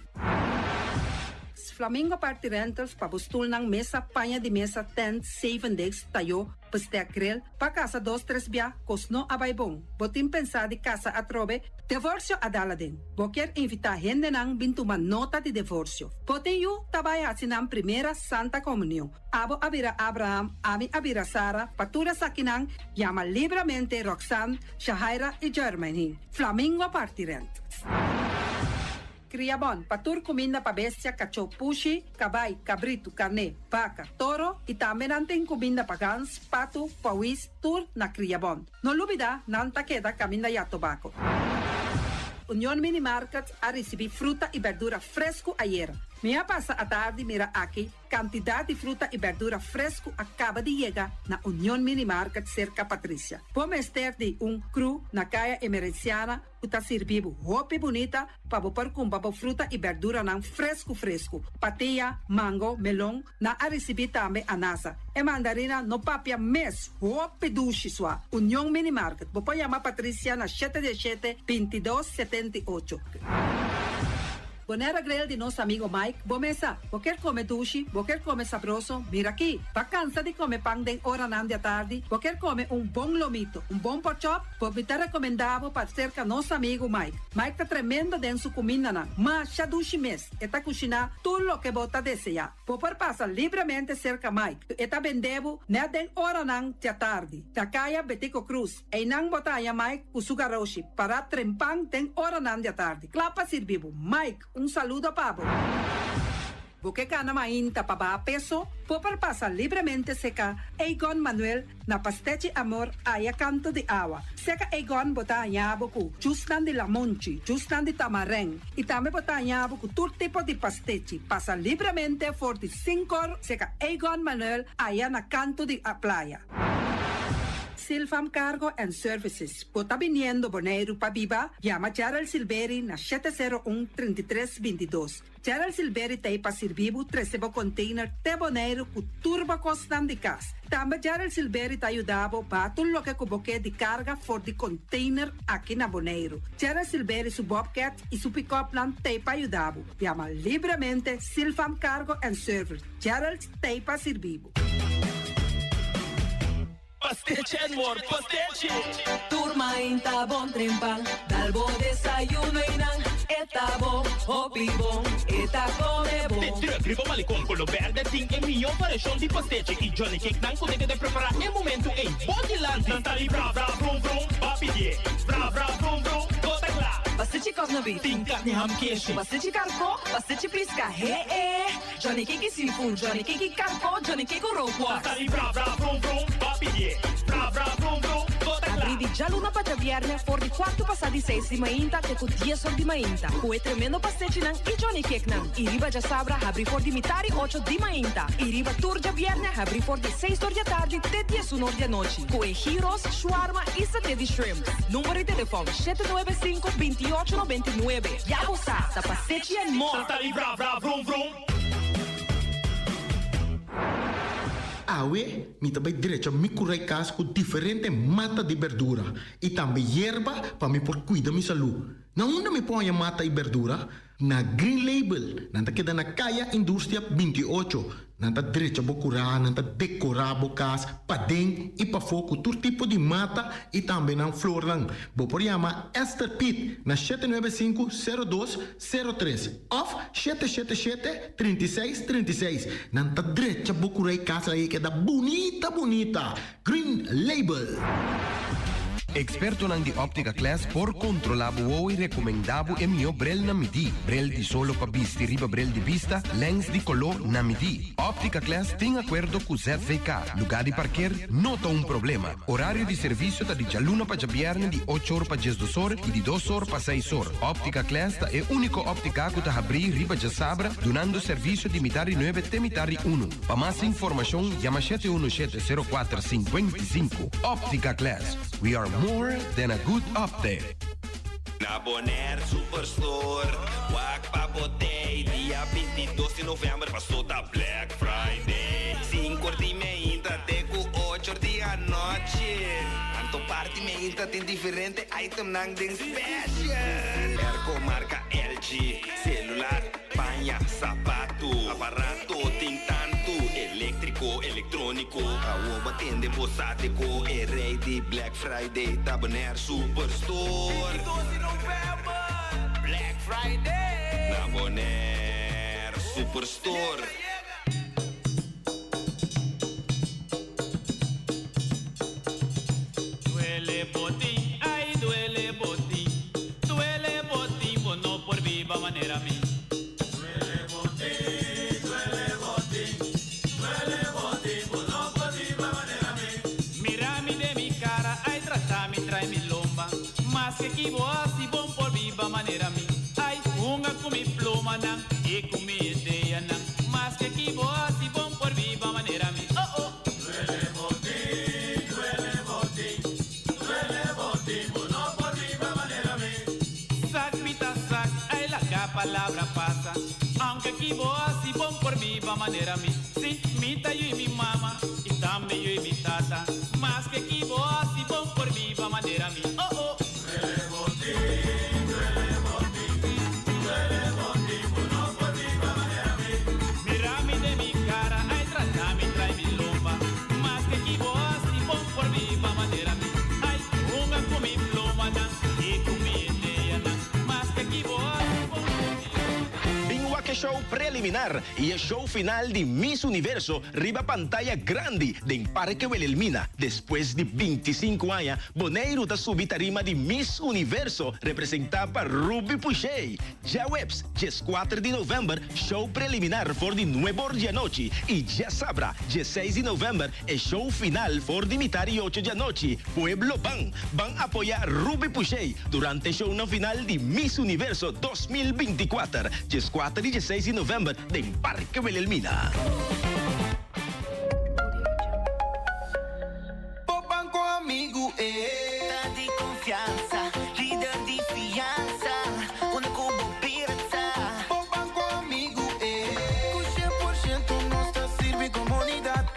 S8: Flamingo Party Rentals pabustul ng mesa, panha de mesa, tent, 7 days, tayo, paste grill, pa casa 2-3 bia, kosno abaybong. Botin pensa di casa atrobe, divorcio adala din. Boker invita gente nang bintuman nota de divorcio. Botin yu tabaya sinang primera Santa Comunión. Abo abira Abraham, ami abira Sara, patura sakinang, llama libremente Roxanne, Shahaira y Germany. Flamingo Party Rentals. Criabon, patur comida pa bestia, cacho pushi, cabay, cabrito, carne, vaca, toro, e também natin comida pa gans, pato, pawis, tur na Criabon. No lubida, nanta queda camina ya tobacco. Union Mini Market a receber fruta e verdura fresco ayer. Minha passa a tarde mira aqui, quantidade de fruta e verdura fresco acaba de chegar na Union Mini Market cerca Patrícia. Vamos ter de cru na caia emergenciana, que está servindo roupa bonita para pôr com fruta e verdura não fresco. Patia, mango, melão, na a receber também anasa. E mandarina no papia mês, roupa duche sua. Union Mini Market. Vou chamar Patrícia na 717-2278. Bonera Grill de nosso amigo Mike. Bomesa, vou quer comer duche, vou quer comer sabroso. Mira aqui, tá cansa de comer pão de hora não de tarde, vou quer comer bom lomito, bom pork chop, vou me ter recomendado para cerca nosso amigo Mike. Mike tá tremendo dentro sua comida não, mas já duche mês, e tá cozinhando tudo o que bota desejar. Vou passar livremente cerca Mike, e tá vendendo né de hora não de tarde. Da caia Betico Cruz, e não botar Mike com sugaroshi para trempang de hora não de tarde. Clapa servivo, Mike. Saludo, Pablo. Porque cana mainta para peso, por pasar livremente seca Egon Manuel na Pastechi Amor aya canto de agua. Seca Egon bota anyabo ku justan de lamonchi, justan de tamareng. E também bota anyabo ku todo tipo de pastechi. Pasa livremente 45 seca Egon Manuel aya na canto de a playa. Silfam Cargo and Services. Bota viniendo Bonaire pa Viva, llama Gerald Silveri na 701-3322. Gerald Silveri te pa servivo 13 container te Bonaire ku turbo costan de cas. Também Gerald Silveri te ayudavo pa tudo lo que cuboque de carga for de container aqui na Bonaire. Gerald Silveri su Bobcat e su pick-up plan te pa ayudavo. Llama libremente Silfam Cargo and Services. Gerald te pa servivo.
S9: Pastiche and more pastiche.
S10: Turma inta bon trempal, dalbo desayuno inang, eta bon, hopi bon, eta come bon.
S9: De truck, ribo malicom, color verde, ting e mio paration di pastiche. E Johnny Cake nan ko de preparar e momento em Bodyland. Nantali bra bra brum brum, papi die, bra bra brum brum, toda clara.
S10: Pastiche cosna beef,
S9: Ting carne ham queijo.
S10: pastiche carco, pastiche pisca, Johnny Cake seafood, Johnny Cake carco, Johnny Cake roquas.
S9: Nantali bra bra brum brum, papi die, bra bra brum brum, toda clara.
S10: Abri di già luna para viernes, for di 4 passati 6 di mainta, che con 10 di mainta. Cue tremendo pastiche nan e Johnny Cake nan. I riba già sabra, abri for di mitari 8 di mainta. I riba turgia viernes, abri for di 6 di tardi, te 10 di noci. Cue gyros, shawarma e satè di shrimp. Numero di telefono 795-2899. Ya lo sa, da pastiche and more.
S9: Nantali bra bra brum brum.
S1: Awe, mi também direito a me curar casco diferente mata de verdura e também erva para me por cuidar minha saúde. Na onde me põe a mata e verdura? Na Green Label, nanta queda na Caia Indústria 28. Nanta direito a curar, nanta decorar bocas, padem e para foco todo tipo de mata e também na flor lang. Vou por chamar Esther Pitt na 795-0203 of 777-3636. Nanta direito a curar casa aí que é da bonita. Green Label.
S11: Experto nang di Optica Class por controlabo e recomendabo e mio brel na midi. Brel di solo pa bisti riba brel di vista, lens di color na midi. Optica Class tem acordo com ZVK. Lugar de parquear, nota um problema. Horário de serviço tá de jaluna pa jabiarne de 8 horas pa 10 horas e de 2 horas pa 6 horas. Optica Class tá é único óptica que tá abrir riba de sabra, donando serviço de mitari 9 te mitari 1. Para mais informação, chama 717-0455. Optica Class. We are more than a good update.
S12: Na Bonaire Superstore, wak papotei. Dia 22 de novembro passou da Black Friday. 5 de meia até com 8 da noite. Anto parte meia tem diferente item nang ding special. Ergo marca LG, celular, panha, sapato, aparato, tem tanto elétrico, eletrônico. A oba tende bosático, é rei de Black Friday, tá Bonaire Superstore. 22 de novembro, Black Friday, na Bonaire Superstore.
S9: Duele botín, ay duele botín, bueno por viva manera mí. Duele botín, bueno por viva manera mí. Mira mi de mi cara, ay trata mi trae mi lomba, más que kibo así bon por viva manera mí. Ay unga con mi pluma nan, y con mi idea nan, más que kibo así bon por viva manera mí. Oh oh. Duele botín, bueno por viva manera mí. Sac pita sac, ay la palabra pasa, aunque kibo así bon por viva manera mí. Sí, mita yo y mi mamá, y también yo y mi tata, más que kibo así bon por viva manera mí. Oh oh. Duele botín, bueno por viva manera mí. Mira mi de mi cara, ay trata mi trae mi lomba, más que kibo así bon por viva manera mí. Ay, unga con mi pluma nan, y con mi idea nan, más que kibo así bon por viva.
S12: Bingo que show preliminar y el show final de Miss Universo riba pantalla grande de Parque Wilhelmina. Después de 25 años, Bonaire está subir tarima de Miss Universo representada por Ruby Puchey. Ya webs, 4 de novembro, show preliminar for de 9 horas de noche y ya sabrá, 6 de novembro, el show final for de mitad y 8 de noche. Pueblo van apoyar Ruby Puchey durante el show no final de Miss Universo 2024, 4 y 16 de novembro de Parque Wilhelmina.
S13: Banco amigo, tá de confiança, líder de fiança, onde como pirata. Banco amigo, com 100% nossa serve comunidade.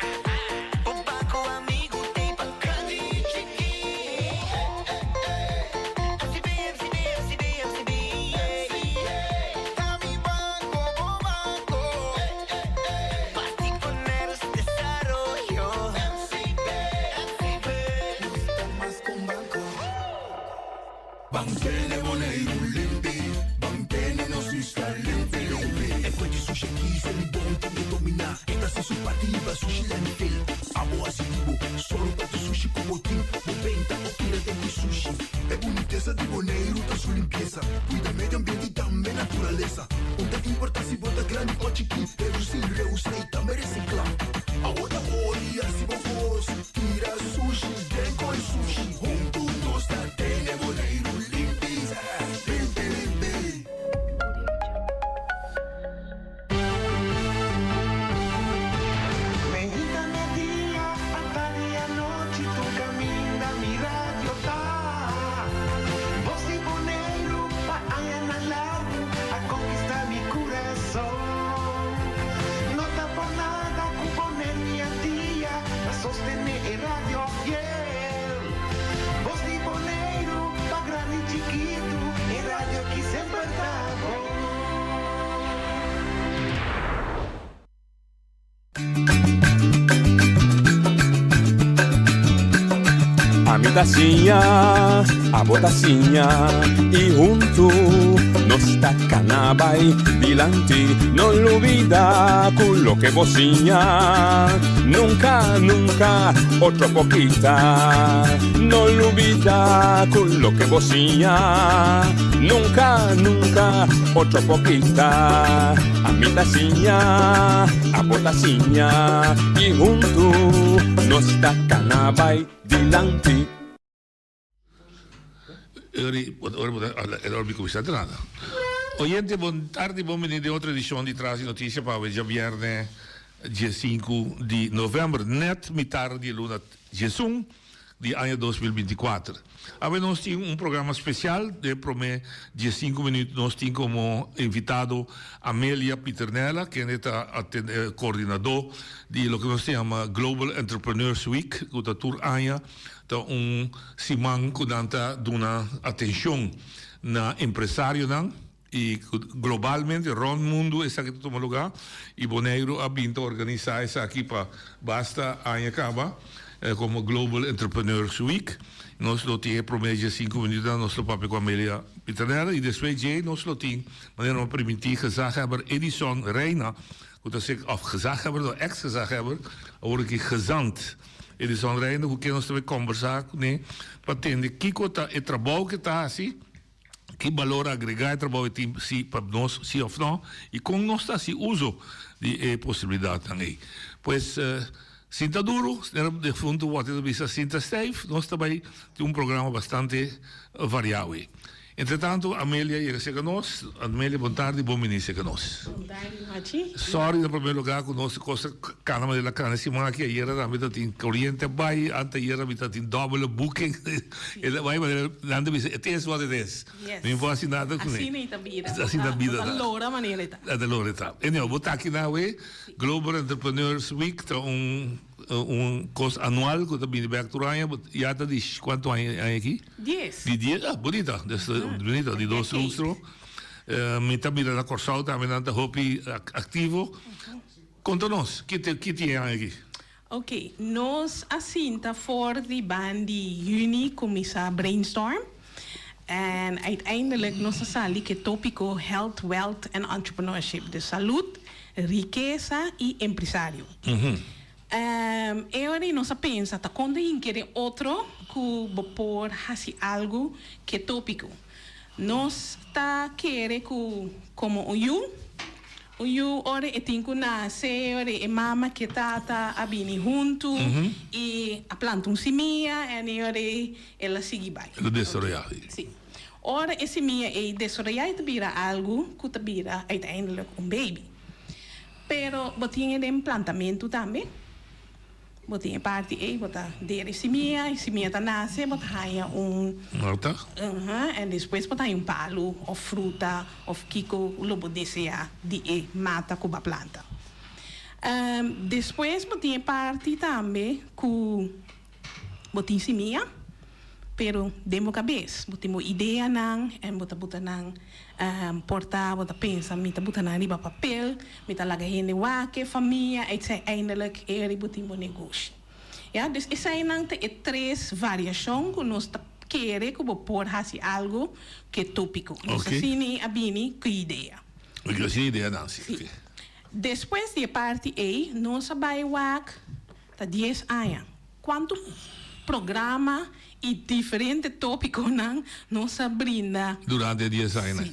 S13: Banco amigo tem bacana e chique. FCB, Tami Banco, Particoneros Desarrollo.
S14: Banquene Bonaire limpi, banquene nos está limpi. E poi di sushi chi se li bonti e domina. E da se su pativa sushi landfill. Amo asitivo, solo per sushi como team. Moventa o tira de sushi. E boniteza di Bonaire da su limpieza. Cuida medio ambiente e também naturaleza. Onde importa se bota grande ou chiqui. Reusa e também recicla. Agora olha se vos tira sushi, vem com sushi. Junto nós tá tene Bonaire.
S13: A conquistar mi corazón. No tapo nada con
S15: Amitacinha, a botacinha e junto nos tacanabay dilante. No olvida con lo que vocinha, nunca, nunca otro poquita. No olvida con lo que vocinha, nunca, nunca otro poquita. Amitacinha, a botacinha y junto nos tacanabay dilante.
S16: Ora mi comincia nada. Oyente, buon tardi, benvenuti a outra edição de Traz Notícia para hoje, viernes, dia 5 de novembro, net mi tarde, luna Jesum, de ano 2024. Agora nós temos programa especial de promê dia 5 minutos. Nós temos como invitado Amélia Piternella, que é coordenador de lo que nós chamamos Global Entrepreneurs Week, que é tour ano, então simão que dá atenção na empresário não. E globalmente, rond mundo, essa aqui toma lugar, e Bonaire ha vindo organizar essa aqui para basta acaba como Global Entrepreneurs Week. Nós lo temos promedio 5 minutos, nós lo papel com a Amélia Piternella, e depois nós lo temos, wanneer we permitir gezaghebber Edison Reina, of gezaghebber, ex-gezaghebber, hoor ik gezant. Edison Reina, hoe kunnen we também conversar, né? Para entender que é trabalho que está assim, que valor agregar trabalho si para nós, sim ou não, e como nós está se uso de possibilidade também. Pois, sinta duro, de fundo, o que vista sinta stijf, nós também temos programa bastante variado. Entretanto, Amélia chega a nós. Amélia, boa tarde, bom ministro a nós.
S17: Boa tarde, Mati.
S16: Sorry, no primeiro lugar, com nossa coisa, canama de la cana, semana que ayer a mitad tem corriente vai, ante ayer a mitad tem double booking. Ele vai, mas nada diz, it is what it is. Não vou assim nada com ele.
S17: Assim nem tá vida.
S16: Assim da vida.
S17: Da lora maneira tá.
S16: Da lora tá. E não, botar aqui na Global Entrepreneurs Week, tá coisa anual que também de Berturania, já tá diz quanto há aqui?
S17: 10.
S16: De 10, bonita, bonita, de 2 lustros. Me também na Corsal, também na Hopi ativo. Conta-nos, que tem aqui?
S17: Ok, nós assim tá fora de band de juni começar brainstorm. En uiteindelijk nós sali que tópico health, wealth and entrepreneurship, de saúde, riqueza e empresário. Eu não pensa, tá quando quer outro que por fazer algo que é tópico. Nós tá querer como o ora é tinco nasce, ora é mama que tá abini junto e a planta semia e ora ela sigue vai.
S16: Ela desarrollar.
S17: Sim. Ora esse semia é desarrollar te vira algo que te vira uiteindelijk baby. Pero botinha de implantamento também. Botinha parte bota dele semia tá nasce, bota raia
S16: Horta.
S17: E depois bota palo ou fruta ou kiko lobo deseja de mata com a planta. Depois botinha parte também com botinha semia, pero demo cabeça, botinha ideia não, bota não portar, bota pensa, mita bota na riba papel, mita laga hende wake, família, etc. Eindelijk botinha negócio. Ja, dus essa é 3 variações que nós queremos que por fazer algo que é tópico. Nós assim abini que ideia.
S16: Porque assim ideia não, sim.
S17: Depois de parte A, nós vai wak tá 10 anos. Quanto programa e diferente tópico não nós brinda
S16: durante 10 anos.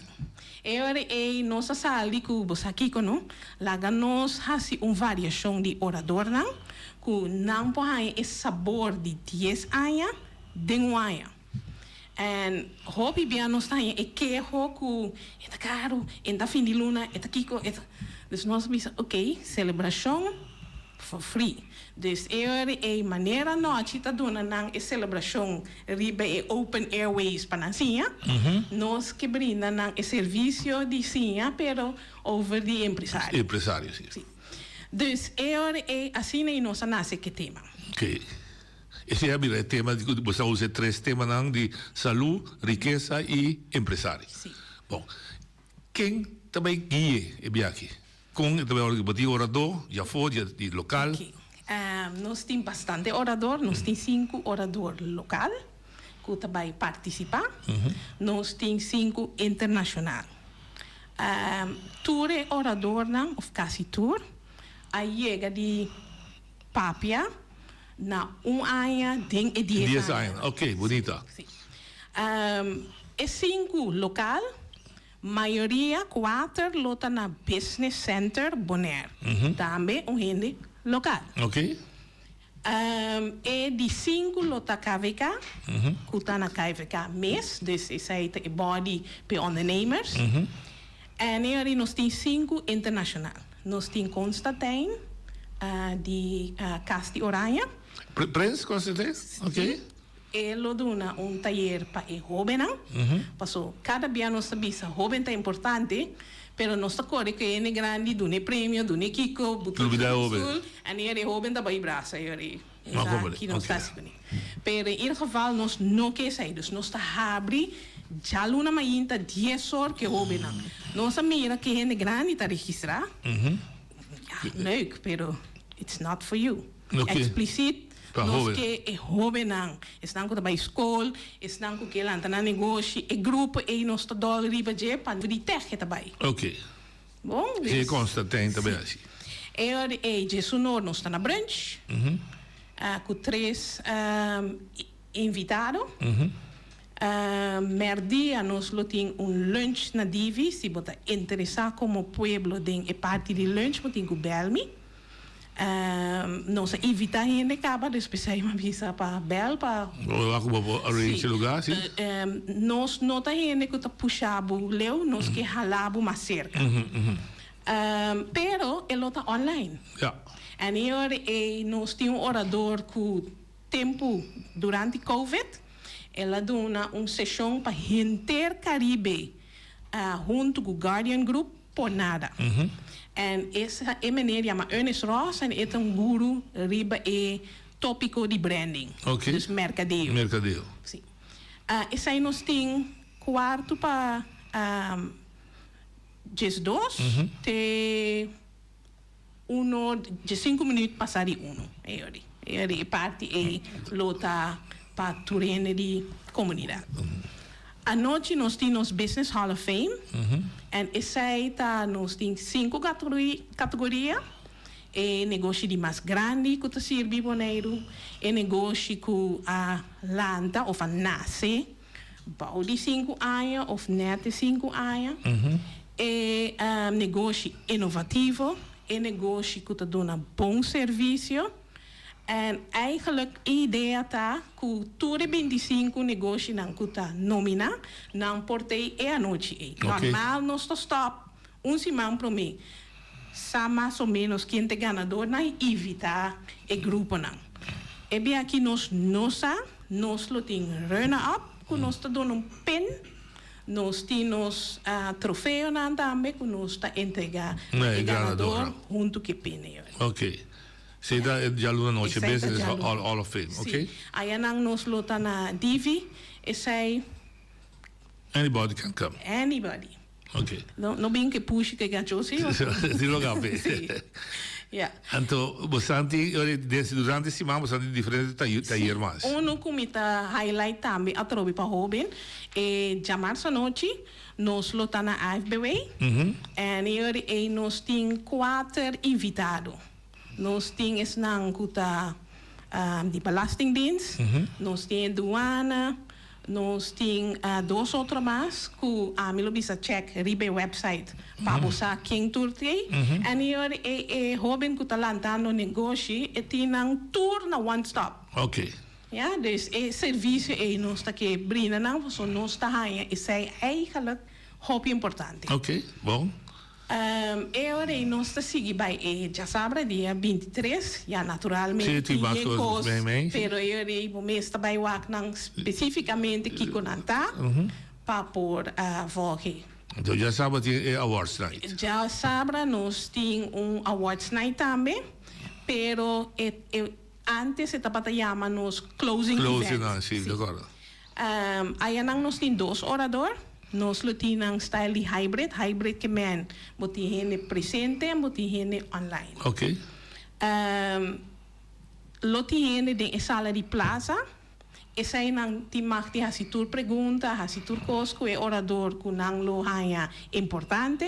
S17: Agora nós sali que você aqui não laga nós hasi variação de orador não que não pode esse sabor de 10 anos de ano. E hobby bem nós tá que hoku é caro, é fim de luna, é kiko, é dus nós bisa celebração for free. Dus maneira noite tá dona nang celebração riba open airways para nancinha. Nós que brinda nang serviço de sinha, pero over de empresário.
S16: Empresário, sim.
S17: Dus assim nem nós nasce que tema.
S16: Ok. Esse é o tema de você usa 3 temas nang de saúde, riqueza e empresário.
S17: Sim.
S16: Bom, quem também guia é bem aqui? Com também o orador, já foi de local.
S17: Okay. Nós temos bastante orador, nós temos 5 orador local que também participar. Nós temos 5 internacional. Tour orador não, ou quase tour, aí chega de Papia na área de 10 anos.
S16: Ok, bonita.
S17: É 5 local, maioria 4 lota na Business Center Bonaire. Também gente local.
S16: Ok.
S17: É de 5 lota KVK, que está na KVK mês, dus is het body para ondernemers. En nós temos 5 internacional. Nós temos Constantijn, de Casti Oranje.
S16: Prins Constantijn? Ok.
S17: Ele dona taller para jovens. Passou cada dia nós sabemos que jovem é importante, pero nós sabemos que é grande, dona prêmio, dona Kiko,
S16: Clube
S17: Sul, e ele jovem da braça, aqui não está assim. Pero em geval nós não quer sair, nós está abre já luna mainta 10 horas que jovem não. Nós mira que é grande está registrar. Leuk, pero it's not for you. Explícito. Nós que é jovem não, estão com a escola, estão com que lá na negócio, é grupo e nós está dando riba de para vir ter também.
S16: Ok.
S17: Bom,
S16: e Constantijn também assim.
S17: De Sonor nós está na brunch, com 3 invitados. Merdia nós temos lunch na Divi, se você interessar como pueblo tem parte de lunch, você tem que belmi. Nós invita a gente acaba de especial uma visa para bel para
S16: arrange lugar sim.
S17: Nós nota gente que tá puxado leu nós que halabo mais cerca. Pero ele está online. E agora nós temos orador que tempo durante Covid ela dona sessão para Inter Caribe junto com o Guardian Group por nada. En essa maneira chama Ernest Ross en é guru riba tópico de branding.
S16: Okay.
S17: Dus mercadeo.
S16: Mercadeo.
S17: Sim. Essa aí nós tem quarto para just 2 te de 5 minutos passar de 1. É parte lota para turene de comunidade. A noite nós temos Business Hall of Fame. E essa aí nós temos 5 categorias. É negócio de mais grande que está servindo Bonaire. É negócio que a lanta ou a nasce. Bouw de 5 anos ou net de 5 anos. É negócio inovativo. É negócio que está dando bom serviço. En eigenlijk ideia tá que tudo 25 negócio não custa nomina não portei a noite. Normal nós stop semana para mim. Sa mais ou menos quem é ganador não evitar o grupo não. E bem aqui nós lo tem runner up que nós tá dando pen. Nós temos troféu não também que nós tá entregar o ganador junto com pen.
S16: Ok. Sei da já luna noite business all of fame, okay?
S17: Aí nós lota na Divi, e sei
S16: anybody can come.
S17: Anybody.
S16: Okay.
S17: Não bem que puxe que gajo sim.
S16: Di lugar bem.
S17: Yeah.
S16: Então, bosanti durante esse mês bosanti diferente taller mais.
S17: Comita highlight também a trobe para jovem e chamar essa noite nós lota na AFBW. E nós tem 4 invitados. Nós temos de Belastingdienst, nós temos douane, nós temos 2 outros mais que a mim bisa check ribe website para você quem turte. E agora é jovem que está lançando negócio e tem tour na one stop.
S16: Ok.
S17: Ja, dus serviço é nós está que brinda não, só nós está aí e sei eigenlijk hobby importante.
S16: Ok, bom.
S17: Agora nós está seguindo já sabe dia 23, já naturalmente
S16: tem coisas bem,
S17: pero eu mês está vai especificamente que conanta para por volge.
S16: Então já sabe tem awards night.
S17: Já sabe nós tem awards night também, pero antes estava chamando nos closing event.
S16: Sim, agora.
S17: Aí nós tem 2 oradores. Nós temos style de hybrid que men, boti gente presente, boti gente online.
S16: Ok.
S17: Lotiene de sala de plaza. Esa é nang timak ti hasitur pergunta, hasitur cosco e orador kunang lo hanya importante.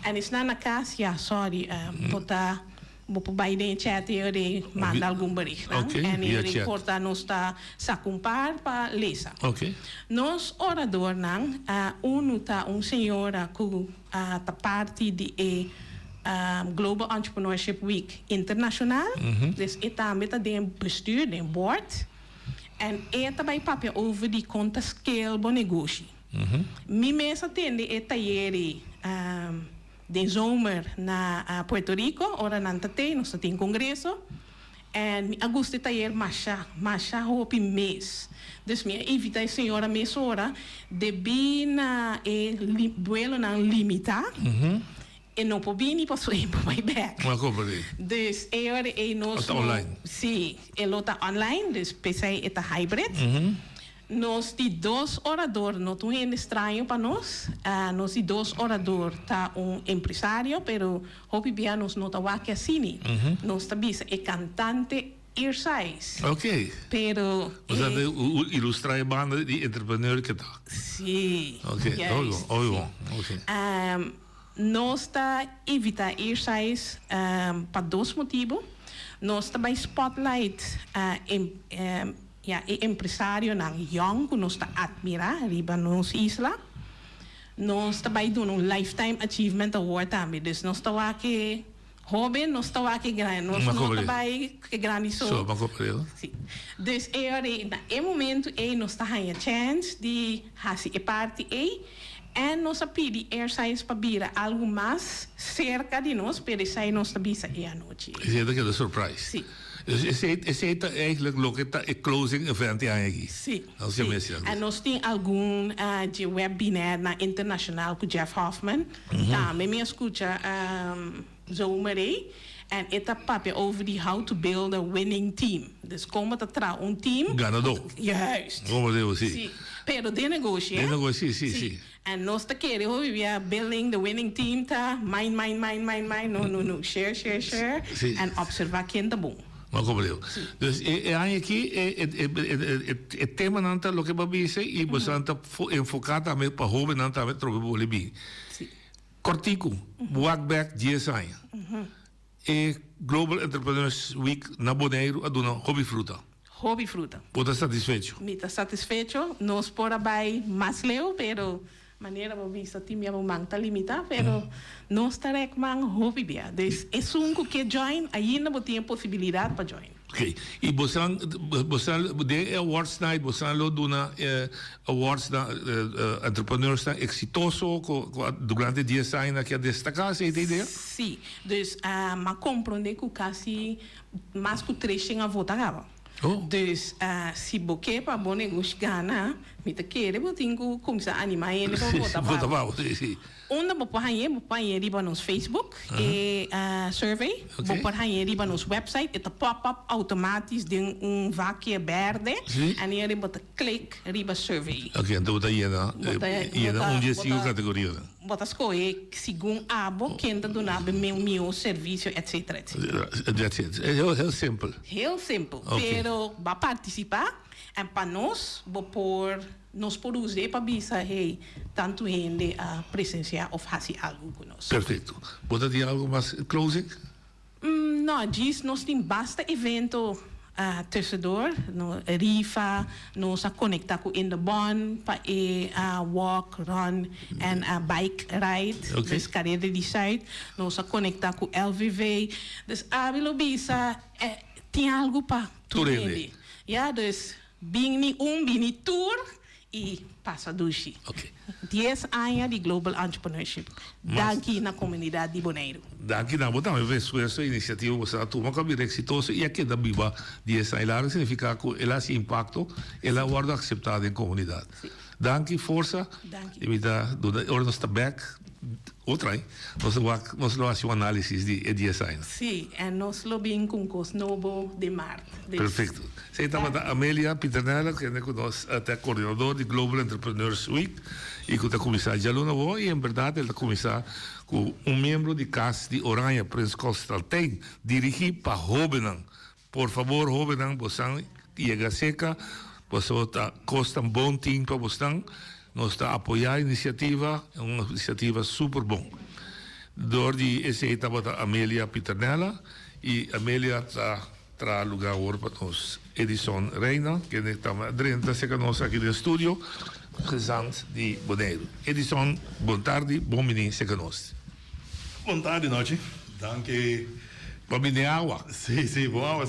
S17: En is na kasia, sorry, bota bopo bij de chat de manda algum bericht. En ele reporta nos ta sacumpar pa lesa. Nos orador nang unuta senhora ku ta parte de Global Entrepreneurship Week Internacional. Dus eta meta de bestuur, de board. En eta bij papia over die conta scale bon negocio. Mi mesa tende eta yeri de zomer na Puerto Rico, ora nantate, nos tem congresso. En mi agosto tayer masha hopi mês. Dus mi invita a senhora mesora de bina duelo na limita. E não pobini posso ir para my back. Dus nos
S16: online.
S17: Sim, ele está online, dus PC está hybrid. Nós de 2 oradores, não é estranho para nós. Nós de 2 oradores tá empresário, pero hopi bia nos não tá aqui assim. Nós tá bisa cantante Irsais.
S16: Ok.
S17: Pero
S16: ilustrar a banda de entrepreneur que tá.
S17: Sim.
S16: Ok. Ok.
S17: Nós está evitar Irsais para 2 motivos. Nós está by spotlight empresário na young, que nós está admirar riba nos isla. Nós está by doen lifetime achievement award também. Dus nós está aqui jovem, nós está aqui grande, nós não está by grande
S16: so.
S17: Sim. Dus na momento nós está a chance de fazer parte e nós pedi Irsais para vir algo mais cerca de nós, para sair nossa bisa à noite.
S16: Esse é daquele surprise.
S17: Sim.
S16: Esse é eigenlijk lo que tá closing event aqui.
S17: Sim.
S16: E
S17: nós temos algum de webinar na internacional com Jeff Hoffman. Também me escuta zomerei. En esta papia over die how to build a winning team. Dus como te tra team.
S16: Ganador.
S17: Juist.
S16: Como devo sim.
S17: Sí. Pero de negocio.
S16: De negocio, sim.
S17: En nós te querem we building the winning team ta mine. No. Share.
S16: Sí.
S17: En observar quem tá bom.
S16: Maar como devo. Dus aqui é tema nanta lo que babi se e você anta enfocado também para jovem nanta também trobe bolibi. Cortico, walk back 10 anos. E Global Entrepreneurs Week na Bonaire a dona hobby fruta.
S17: Hobby fruta.
S16: Você satisfeito?
S17: Me está satisfeito. Nós por aí mais leu, pero maneira de vista time é manta limita, pero nós estaremos com hobby bia. Dus é que join, ainda não tem possibilidade para join.
S16: Ok. E você de awards night, você lo dona awards na entrepreneurs na exitoso durante 10 anos que destacar, você tem ideia?
S17: Sim. Dus mas compreender que quase mais que 3 tinha votar. Dus se você para bom negócio ganhar, me te querer, eu tenho que começar a animar ele para votar. Onda bo pahanhe riba nos Facebook survey, bo pahanhe riba nos website, het pop-up automatisch ding vakje verde en hier riba te click riba survey.
S16: Oké, então tá aí dia sigo categoria.
S17: Bota escolher segundo abo quem tá donando meu serviço, etc.
S16: That's it. Heel simples.
S17: Heel simples. Pero va participar en para nós, bo por nos por usar para bisa tanto gente a presenciar ou fazer algo conosco.
S16: Perfeito. Pode ter algo mais closing?
S17: Não, diz nós tem basta evento terceiro, no rifa, nós a conectar com in the bond para walk, run and bike ride, dus carreira de site, nós a conectar com LVV, dus abilo bisa tem algo para tudo. Ja, dus bini tour e passa dushi. 10 anos de Global Entrepreneurship. Daqui na comunidade de Bonaire.
S16: Daqui na botar eu vejo essa iniciativa você a turma que é exitosa e aqui da biba 10 anos lá significa que ela se impacto ela guarda acceptada em comunidade. Daqui força. Imita ora nós está back outra aí. Nós fazemos análise de 10 anos.
S17: Sim, e nós lobbying com os novo de Marte.
S16: Perfeito. Você estava da Amélia Piternella, que é conosco até coordenador de Global Entrepreneurs Week e com a comissária Jaluna Wo e em verdade ela começar com membro de casa de Oranje Prins Constal tem dirigir para Hobenan por favor, joven, bosang llega seca, pues costa un bom tiempo, bosang, nos está apoyar iniciativa, uma iniciativa super bom. Door die is heet Amelia Piternella, e Amelia tra lugar hoor para nos Edison Reina, que está dentro se conosco aqui no estúdio, gezant di Bonaire. Edison, boa tarde, bom menino se conosco.
S18: Boa tarde, noite. Danke.
S16: Bom água.
S18: Sim, boa água.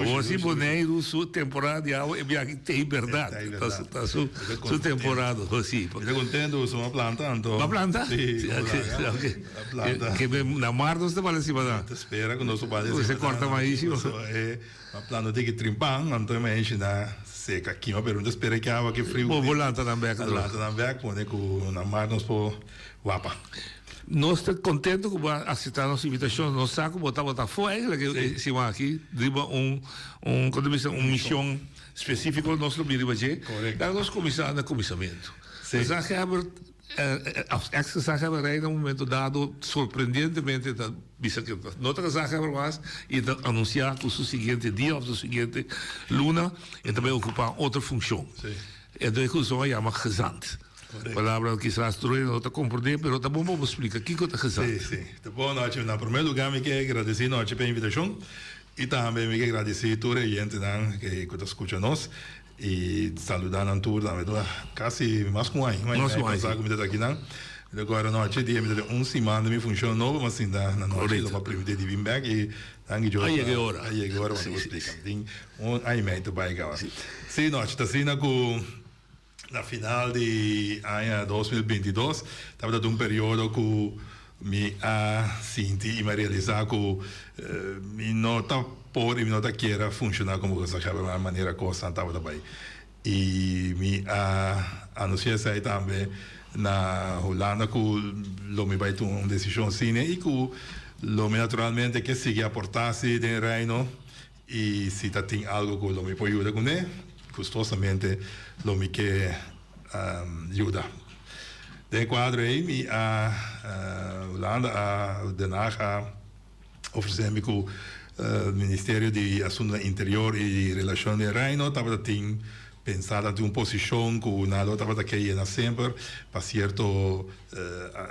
S16: Hoje Bonaire, sua temporada de água é bem tem verdade. Tá sua temporada, sim.
S18: Estou contente, sou uma planta, então.
S16: Uma planta?
S18: Sim,
S16: a planta. Que na mar não está valendo cima.
S18: Espera que nosso pai.
S16: Você corta mais isso.
S18: É uma planta tem que trimpar, então imagina seca aqui, uma pergunta espera que a água que frio.
S16: Vou volanta na beca.
S18: Volanta na beca, quando que na mar nós por guapa.
S16: Nós estamos contentes com aceitar nossa invitação. Nós sabemos botar fora, que se vai aqui, driba uma missão específica nós não vamos fazer. Daí nós começamos no começamento. Nós hebben ex-gezagheberij in een momento dado, surpreendentemente, outra gezagheber was, e anunciar que o seguinte dia ou o seguinte luna, e também ocupar outra função. Então, isso se chama gezant. Palavra que será destruída, não está compreender, mas está bom para explicar. O que é gezant?
S18: Sim. Boa noite. Na primeiro lugar, eu quero agradecer noite pela invitação e também eu quero agradecer a toda a gente que está escutando nós e saludar a todos, quase mais com um ano. Mas não é como está aqui, não. Agora, noite, dia, uma semana, minha função nova, mas ainda na noite, eu vou permitir de vir back e aí
S16: é hora.
S18: Aí é hora, vamos explicar. Aí me vai agora. Sim, noite, está sendo com na final de ano 2022, estava dando período que me senti e me realizar que me não está por e me não está queira funcionar como essa uma maneira coisa estava também. E me anunciei aí também na Holanda que lo me vai tomar uma decisão assim e que lo me naturalmente que siga aportar-se de reino e se tem algo que lo me pode ajudar com ele, custosamente lo me quer ajuda. De quadro aí, a Holanda, a Den Haag, ofereceu-me que o Ministério de Assuntos Interior e Relações de Reino estava pensado em uma posição que o Nado estava querendo sempre para certo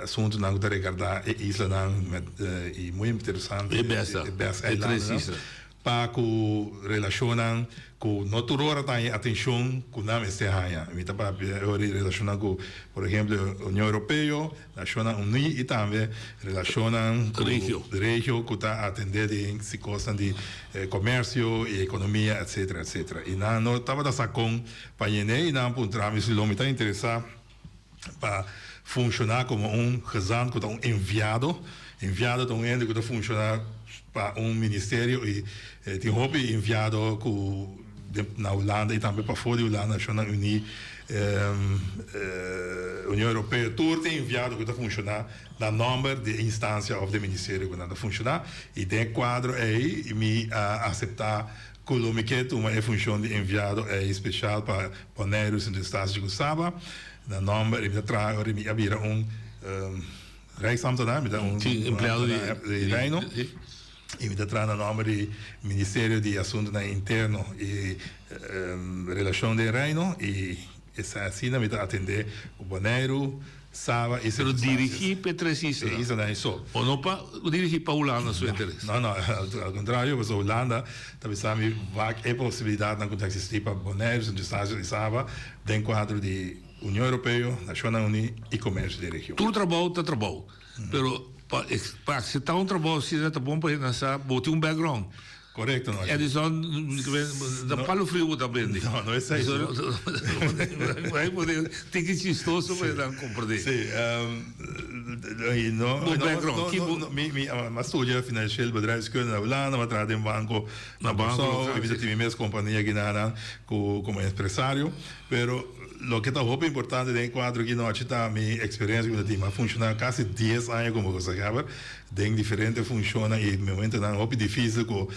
S18: assunto não está regardar a isla e muito interessante.
S16: É besta.
S18: Para que relacionam com naturora tem atenção com não se raia. Me tá para relacionar com, por exemplo, a União Europeia, Nações Unidas e também relacionam com o região que está atendendo em situação de comércio e economia, etc. E não estava da sacão para ele e não encontramos se o homem está interessado para funcionar como gezant, que é enviado de um ente que está funcionar para ministério e tem hobby enviado na Holanda e também para fora da Holanda, Nações Unidas, União Europeia, tudo tem enviado que está funcionar na número de instância do ministério que está funcionar e tem quadro aí me aceitar que o me quer uma função de enviado é especial para Boneiros e Estados de Gustavo, na número me traz me abrir Rijksambtenaar, met empleado de Reino. E me traz no nome do Ministério de Assuntos Internos e Relações de Reino e essa assina me atender o Bonaire, Sava e
S16: Pero dirigir Petrecista.
S18: Isso não é só.
S16: Ou não para dirigir para Holanda, seu interesse?
S18: Não, ao contrário, mas a Holanda talvez sabe que é possibilidade na contexto existir para Bonaire, de Estados de Sava, dentro do quadro de União Europeia, Nações Unidas e Comércio de Região.
S16: Tudo trabalho, pero para aceitar trabalho, se é bom para lançar, bote background.
S18: Correto, não é?
S16: Eles são da palo frio também.
S18: Não é isso.
S16: Vai poder ter que chistoso para não compreender.
S18: Sim, mas estudia financieel bedrijfskunde na Holanda, maar trabalha em banco, na banco, e visita minha mesma companhia que nada como empresário, pero lo que está muito importante dentro do quadro que nós está minha experiência com o time funciona quase 10 anos como você sabe, tem diferentes funções e no momento é muito difícil que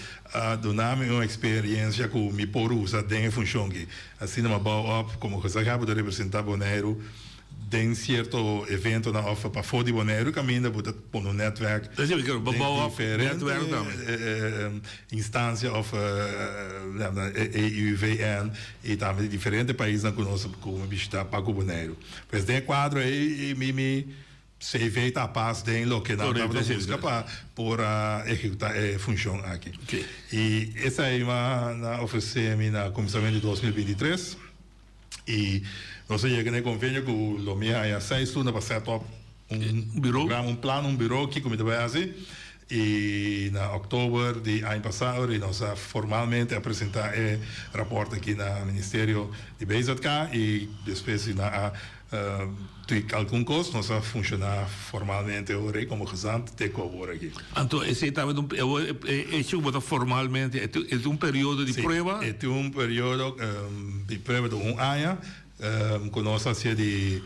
S18: donar-me uma experiência que me por usar dentro da função que assim não bom como você sabe de representar Bonaire den cierto evento na of para fora de Bonaire caminha por um netwerk.
S16: Dat is een bebouwen
S18: netwerk dan. Instância of EUVN e também diferentes países que nós como visitar para Bonaire. Pois tem quadro aí me CV tá paz den lo que não dá para buscar para por executar a função aqui. E essa aí na oferecemos na comissão de 2023 e nós chegamos no convênio com o Lomia há 6 turnos para set up programa, plano, bureau que como vai fazer e na outubro de ano passado e nós formalmente apresentar o rapporto aqui no Ministério de BZK e depois na algum custo nós vamos funcionar formalmente agora como gezant de cobor aqui.
S16: Então, esse é formalmente é um período de prova?
S18: É um período de prova de ano, com nós assim de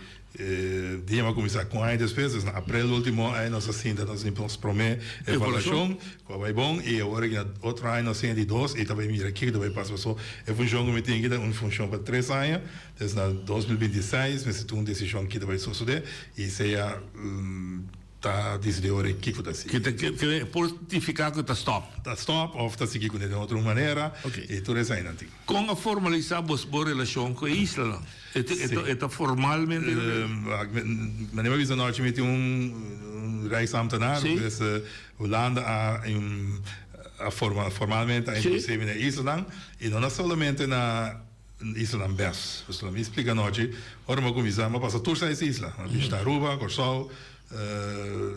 S18: digamos começar com as despesas na abril último aí nós assim nós promete evaluação qual vai bom e agora outro ano nós de 2 e também mira aqui que vai passar só é função que me tem que dar uma função para 3 anos desde 2026 mas é uma decisão que vai suceder e seja tá decidido agora que vai ser
S16: que portificar que tá stop
S18: ou tá seguir de outra maneira e tudo isso aí não tem
S16: com a formalizar boa relação com a isla é formalmente
S18: mas nem mais nós tivemos Rijksambtenaar dus Holanda formalmente inclusive na Island e não somente na Island Best. Então me explica noite, ora uma comissão, mas passa toda essa isla, visitar Aruba, Corsal,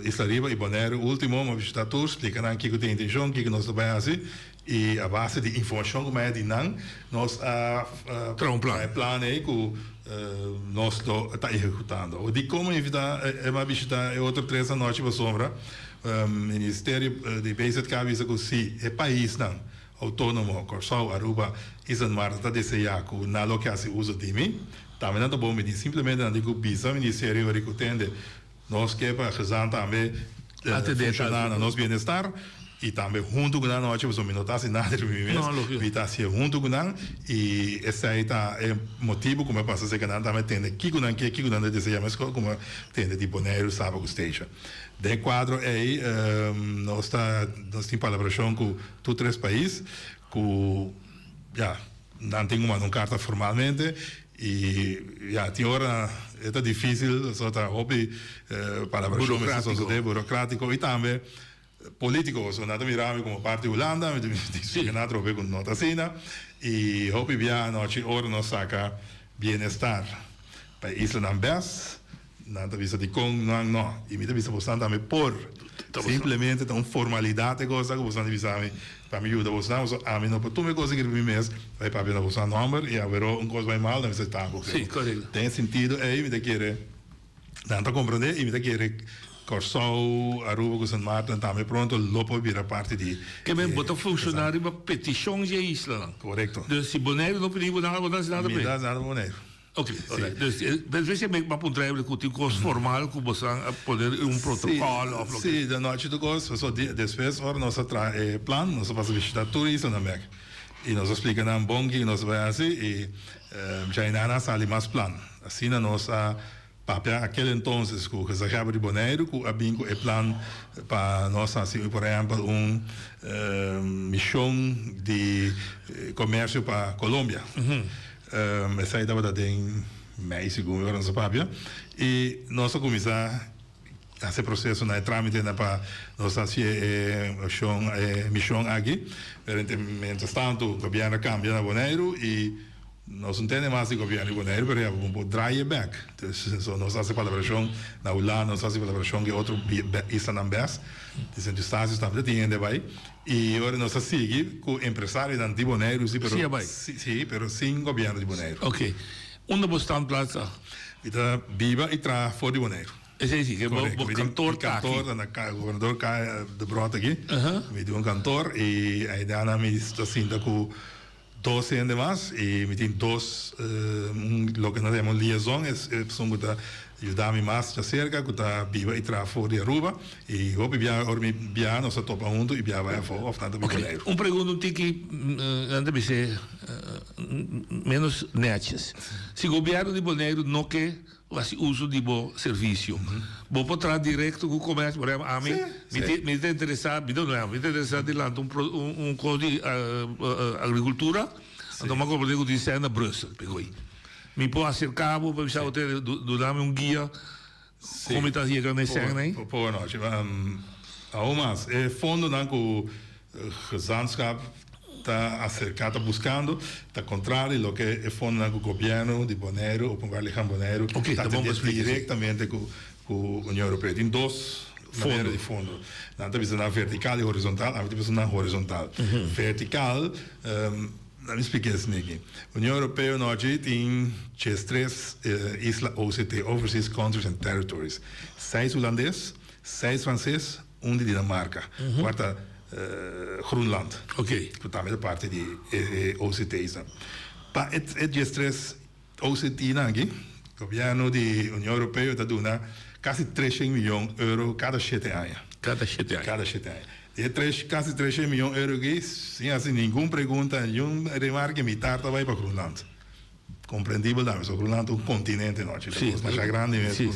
S18: Isla Riba e Bonaire, último uma visitar todos, explica não que tem intenção, que nós trabalhamos assim e a base de informação como é de não nós plano aí que nós está executando. O de como evitar uma visita é outra 3 da noite para sombra, Ministério de BZK avisa que se é país não autônomo, Corsal, Aruba, Isla Marta está deseando na locação uso de mim, também não é bom medir simplesmente não digo bisa Ministério que tem nós que para rezar também funcionar no nosso bem-estar e também junto com a noite você não está sem nada de mim mesmo está se junto com a e esse aí tá é motivo como passa ser que não também tem que não deseja mais como tem de Bonaire sábado esteja de quadro aí nós tem colaboração com todos 3 países com não tem uma carta formalmente e tem hora é difícil só tá hobby burocrático e também políticos, nada miramos como parte de Holanda, que nada a ver com nota cena e hobby via noite hora nos saca bem-estar para Isla Ambers nada visa de com não e me visa você também por simplesmente uma formalidade coisa que você avisa para me ajudar você a mim não para tu me coisa que me mês vai para ver você número e haver coisa vai mal não você está
S16: sim correto
S18: tem sentido aí me te querer não tá compreender e me te querer Corsal, Aruba, com São Martin, também pronto, lopo vira parte de...
S16: Que bem, botar funcionário para petição de isla.
S18: Correto.
S16: Dus se Bonaire não pediu nada, botar nada bem.
S18: Não nada Bonaire.
S16: Ok, dus vezes é meio para um trabalho que tem curso formal, que você poder protocolo.
S18: Sim, da noite do curso, só depois, ora nosso plano, nós vamos visitar turismo também. E nós explicamos bom que nós vai assim e já ainda sale mais plano. Assim na nossa para aquele entonces que o Zagreb de Bonaire que a bingo é plano para nós assim por exemplo missão de comércio para Colômbia essa aí estava em mês segundo agora não sabia e nós começar esse processo na trâmite para nós fazer missão aqui mientras tanto o governo cambia na Bonaire e nós não temos mais de governo de Bonaire, mas vamos dry back. Então, nós fazemos colaboração na Holanda, nós fazemos colaboração com outro Isla Ambers, os Estados também têm vai. E agora nós seguimos com empresários de Bonaire, sim, mas sem governo de Bonaire.
S16: Ok. Onde você está em plaza?
S18: Está viva e está fora de Bonaire.
S16: É isso, que o cantor está aqui.
S18: O governador cai de Brota aqui, me deu cantor e aí dá me está assim com 12 anos mais e me tem 2 lo que nós chamamos liaison são que ajudar-me mais de cerca que está viva e traz fora de Aruba e hoje via nós topa junto e via vai fora of nada
S16: pergunta que antes de ser menos netjes. Se o governo de Bonaire não quer faz uso de bom serviço, vou botar direto com o comércio, por exemplo, a mim me interessado, me interessado de lá um código de agricultura, então uma coisa que disse na Bruxelas, pegou aí. Me pode acercar, vou pensar até dar-me guia como está chegando nesse ano, né?
S18: Boa noite. Mas é fundo não que o gezantschap está acercado, buscando, está contrário do que é fundo não que o governo de Bonaire, o Governo de Bonaire, está diretamente com a União Europeia. Tem duas maneiras de fundo. Não está visando na vertical e horizontal, não está visando na horizontal. Vertical, não me expliquei isso aqui. A União Europeia hoje tem 3 islas OCT, Overseas Countries and Territories. 6 holandês, 6 francês, 1 de Dinamarca. Quarta, Groenland.
S16: Ok.
S18: Que também é parte de OCT. Para esses 3 OCT aqui, o governo da União Europeia está dando quase 300 milhões de euros cada 7 anos.
S16: Cada 7 anos.
S18: De quase 300 milhões de euros aqui, sem assim, nenhuma pergunta, nenhuma remarca, militar vai para Groenland. Compreendível, não, o Groenland é um continente, não, mas já grande mesmo,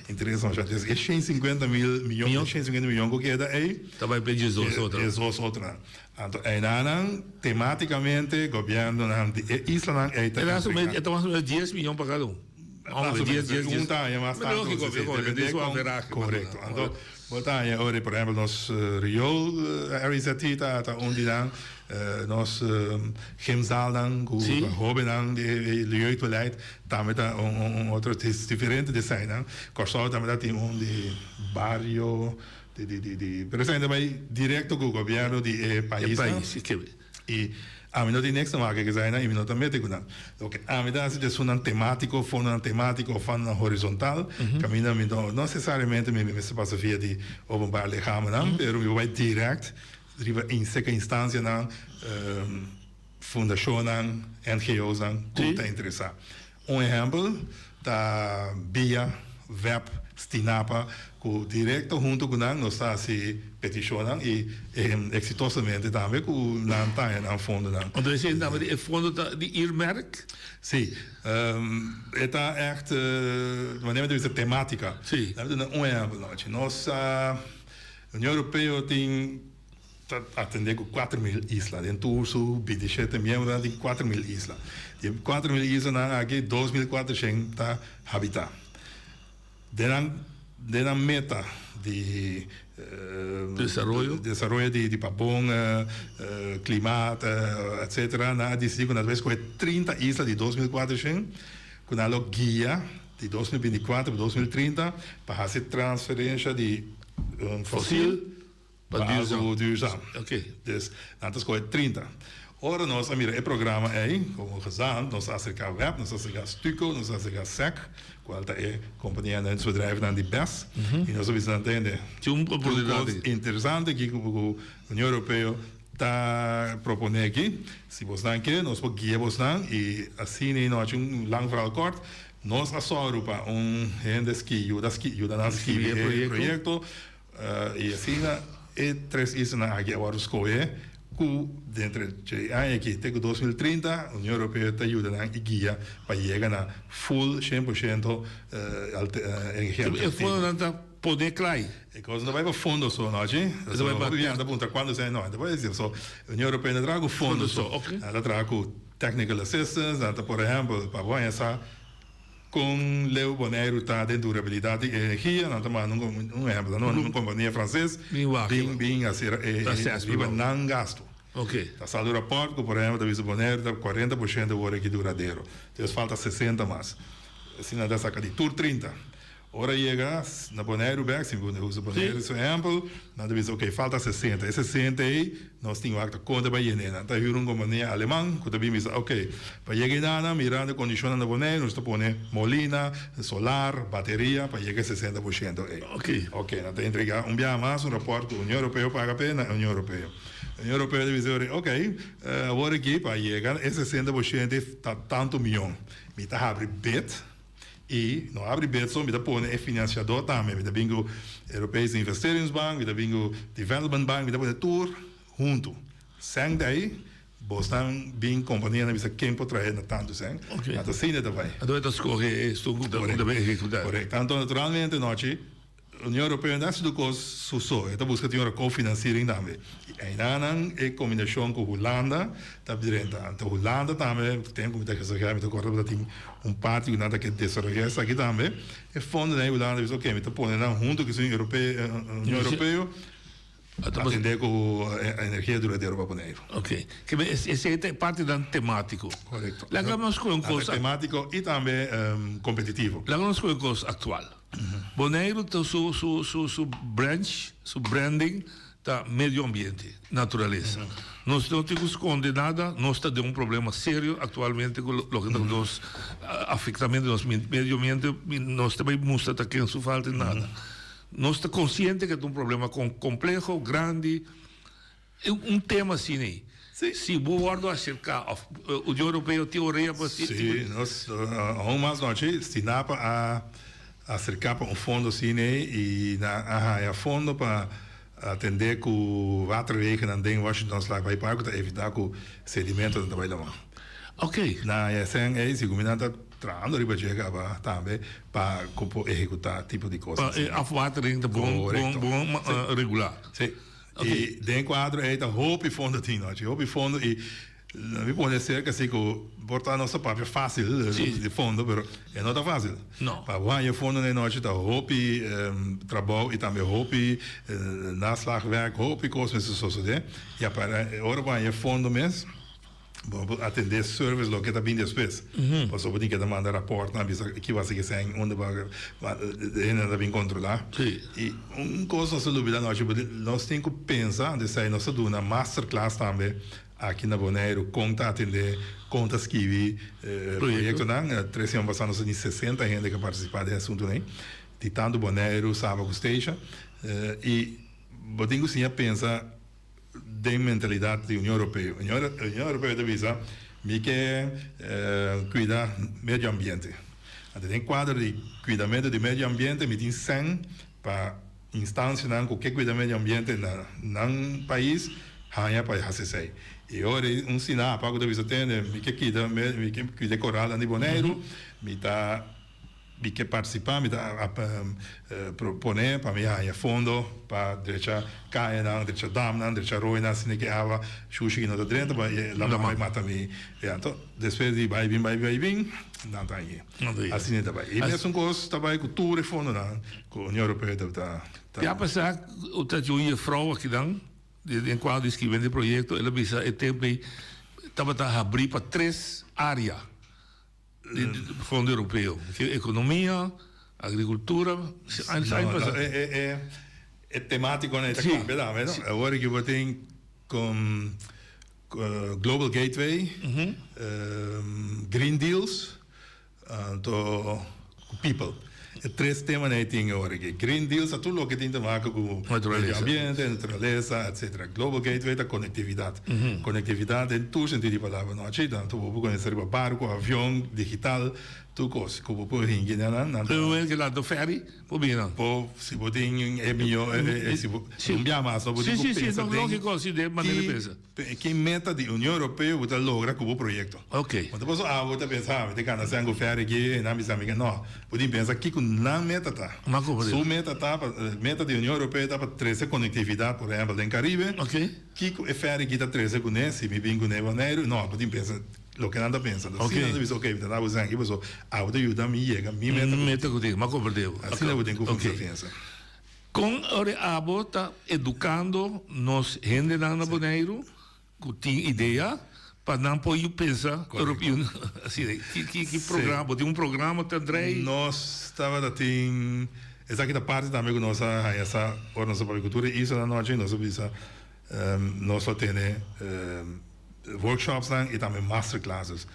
S18: interessa, mas já diz, é 150 milhões, 150 milhões que queda aí,
S16: também pedir os outros.
S18: Então, aí, tematicamente, o governo de Isla,
S16: é mais ou menos 10 milhões para cada um.
S18: Pergunta é mais tanto, correto. Então, botar agora, por exemplo, nós Rio, RZT, está onde dan, nós Gemzaal dan, o Robin dan, de jeugdbeleid, também está outro diferente design, dan. Corsal também tem de barrio, pero isso ainda vai direto com o governo de país. E a mim não tem nexo mais que sai na e não também tem que não. Ok, a mim dá se de um temático, fundo temático, fundo horizontal. Caminho não necessariamente me se passa via de openbaar lichamen não, pero eu vai direto, em segunda instância não, fundação não, NGOs não, tudo é interessante. Exemplo da Bia Web Stinapa, que direto junto com nós está se peticionando e exitosamente também com não está na fundo não.
S16: Então você ainda é fundo de Irmerk?
S18: Sim, está echt de maneira de temática.
S16: Sim.
S18: Exemplo nós a União Europeia tem atender com 4.000 islas. Dentro do Urso, BD7 membros tem 4.000 islas. E 4.000 islas aqui 2.400 habitat. De meta de desenvolvimento de papão, clima, etc. Na distrito, nós vamos 30 islas de 2.400, com a guia de 2024 para 2030, para fazer transferência de fóssil para algo duurzaam.
S16: Ok.
S18: Dus, dat is gewoon 30. Ora, nós, é programa aí, como gezegd, nós acerca web, nós acerca Stuco, nós acerca SEC, qual é a companhia de bedrijven dan die BES. E nós vamos entender. Interessante que a União Europeia está propondo aqui, se você não quer, nós podemos guiar você e assim, nós temos lang verhaal kort, nós assoro para gente que ajuda nas projeto, e assim, e 3 islas aqui agora escolher, que dentro de aqui, até 2030, a União Europeia está ajudando a guia para chegar na full 100% energia alternativa.
S16: E fundo não está poder claro.
S18: E coisa não vai para fundo só, não é? Não vai para pergunta quando você não, depois dizer só, a União Europeia não traz o fundo só, ela traz o technical assistance, ela por exemplo, para conhecer com Leo Bonaire está de durabilidade e energia, não estamos um exemplo, uma companhia francesa, bem a ser não gasto.
S16: Ok.
S18: Está saindo o rapport, por exemplo, da Visa Bonaire, 40% de hora que duradeiro. Então falta 60 mais. Assim, nada saca de tur 30. Ora chega na Bonaire, o Beck, se usa Bonaire, por exemplo, nada diz, ok, falta 60. E 60 aí, nós temos a conta para ir, né? Está aí uma companhia alemã, que também diz, ok, para chegar na mirando condições na Bonaire, nós estamos pondo molina, solar, bateria, para chegar a 60% aí.
S16: Ok.
S18: Ok, nós temos entregar dia mais, rapport que a União Europeia paga a pena, a União Europeia. A União Europeia deve dizer, ok, agora aqui, para chegar a 60% está tanto milhão. Me está abrindo bet, e não abre bet só, me dá pôr é financiador também, me dá bingo Europese Investeringsbank, me dá bingo Development Bank, me dá pôr tudo junto. Sem daí, Bostan bem companhia na visa quem pode trazer na tanto sen.
S16: Ok.
S18: Até sim também.
S16: Então eu escolhi isso da executar.
S18: Correto. Então naturalmente nós a União Europeia não é só coisa só, ela busca ter uma cofinanciering também. E aí é combinação com a Holanda, tá direto. Então Holanda também tem como que se chama, então tem parte que nada que desenvolver isso aqui também. E fundo da Holanda diz ok, então põe na junto com a União Europeia atender com a energia duradoura para Bonaire.
S16: Ok. Que esse é parte da temático.
S18: Correto.
S16: Lá vamos com coisa
S18: temático e também competitivo.
S16: Lá vamos com coisa atual. Bonaire tem su branch, su branding da meio ambiente, natureza. Nós não temos que esconder nada, nós temos problema sério atualmente com o que nos afetamento do meio ambiente, nós também mostramos que não falta nada. Nós estamos conscientes que é problema complexo, grande, é tema assim. Se o guardo acerca, a União Europeia teoria para
S18: sim, nós mais noite estinapa a acercar para fundo assim e a fundo para atender com o waterwegen en ding Washington slag bij park te evitar com sedimento da baila.
S16: Ok.
S18: Na esen é se combinata trando riba chega para também para como executar tipo de coisas.
S16: Afwatering de bom regular.
S18: Sim. E dentro quadro é da hope fundo tinha, hope fundo e vi pode ser que assim que botar nossa papel fácil de fundo, mas não tá fácil.
S16: Não.
S18: Para o fundo na noite tá hope trabalho e também hope naslagwerk, hope coisas sociedade. E para agora vai fundo mesmo. Atender service lo que está bem depois. Posso poder que mandar rapport na bisa que vai ser sem onde vai ainda bem controlar. E coisa se dúvida nós temos que pensar de sair nossa duna masterclass também aqui na Bonaire conta atender conta escrever projeto não 3 anos passados de 60 gente que participar desse assunto né de tanto Bonaire sábado station e podemos sim pensar de mentalidade da União Europeia. A União Europeia devisa que cuidar do meio ambiente. Então, tem quadro de cuidamento do meio ambiente, me tem 100 para instância que cuida do meio ambiente no país, hanya para fazer. E agora, sinal para que devisa ter, me que cuida coral de Bonaire, me tá me que participar, me dá proponer para mim hanya fundo para deixar cair não, deixar dam não, deixar roina assim que água xuxa que não está dentro, para lá vai matar me. Então, depois de vai vir, não tá aí. Assim tá vai. E mesmo coisa tá vai cultura e fundo não, com a União Europeia tá.
S16: Já passar o tadinho frau aqui não, em quadro escrevendo projeto, ela bisa é tempo estava a abrir para 3 áreas. Do Fundo Europeu, que é economia, agricultura,
S18: é temático né, agora que eu tenho com Global Gateway, Green Deals, People. 3 temas né tem agora que Green Deals é tudo o que tem a ver com o meio ambiente, natureza, etc. Global Gateway é conectividade. Conectividade em todo sentido de palavra, não é? Então, vou conhecer o barco, avião, digital, tudo coisa. Como por ringue, não.
S16: Eu que lá do ferry, por bem não.
S18: Por se botem é melhor, se não biar mais, não botem.
S16: Sim, não lógico se de maneira pensa.
S18: Que meta da União Europeia você logra com o projeto.
S16: Ok.
S18: Quando você você pensar, de cada sangue ferry aqui, na minha amiga, não. Pode pensar que na meta tá. Sua meta tá, meta da União Europeia tá para trazer conectividade, por exemplo, no Caribe.
S16: Ok.
S18: Que é ferry que tá trazer com esse, me vem com o Bonaire, não, pode pensar lo que nada pensa.
S16: Ok.
S18: Assim, não ok, tá usando aqui, pessoal, ajuda me chega, me
S16: meta contigo, mas compreendeu.
S18: Assim não tem como confiança.
S16: Com a bota educando nos gente na Bonaire, que tem ideia para não poder pensar europeu assim que programa tem programa tendrei
S18: nós estava tem essa aqui da parte também com nossa essa nossa agricultura isso na noite nós visa nós só tem workshops lá e também masterclasses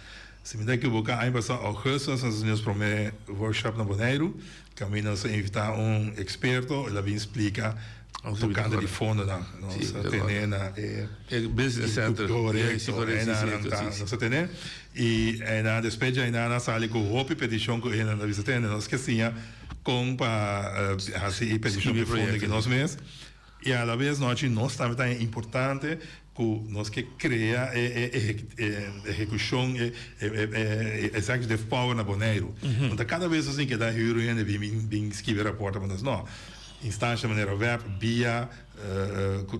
S18: se me dá que vou cá aí passar agosto nós nos primeiro workshop na Bonaire que a mim nós invitar experto ele vai explicar tocando de fundo da nossa tenena
S16: business center
S18: nossa tenena e na despeja ainda na sala com hope petição que ainda na visita nós que sim com para assim petição de fundo que nós mesmos e a la vez nós também é importante que nós que cria execução executive power na Bonaire. Então cada vez assim que dá hero e bem escrever rapporto para nós não. Instância de maneira web via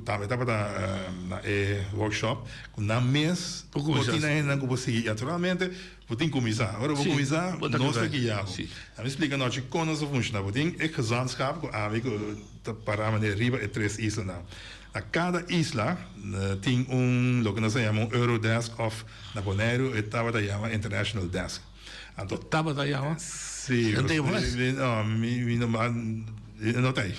S18: também estava na workshop na mês rotina ainda que você naturalmente você começar agora vou começar nós aqui já me explica nós como nós funciona você é gezantschap com amigo para maneira riba e 3 islas não a cada isla tem lo que nós chamamos Eurodesk of na Bonaire e estava da chama International Desk então
S16: estava da chama
S18: sim não tem.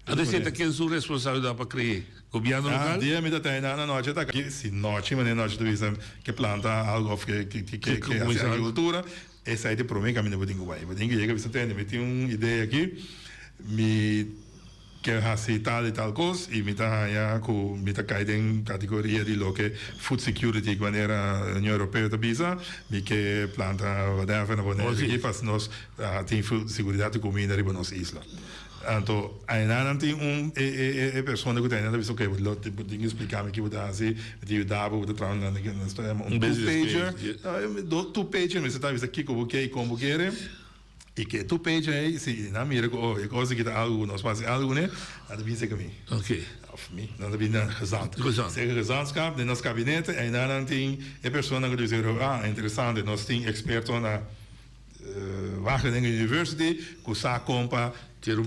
S16: Adesso quem é sua responsabilidade para criar? Governo local?
S18: Dia me tem na noite está aqui se noite mas noite tu visa que planta algo que agricultura essa é de promessa que me não tenho vai tenho que você tem me tem uma ideia aqui me que assim tal e tal coisa e me tá já com me tá caído em categoria de lo que food security quando era União Europeia da bisa me que planta whatever na Bonaire e faz nós tem segurança de comida riba nossa isla então ainda não tem pessoa que tem nada visto que eu tenho que explicar me que vou assim de dar vou trabalhar na two pager mas está visto aqui como que como quer e que tu page aí se na mira que coisa que algo nós faz algo né nada bem que mim
S16: ok
S18: of me nada bem seja gezantschap de nosso gabinete ainda não tem pessoa que diz interessante nós tem experto na Wageningen University que sabe compa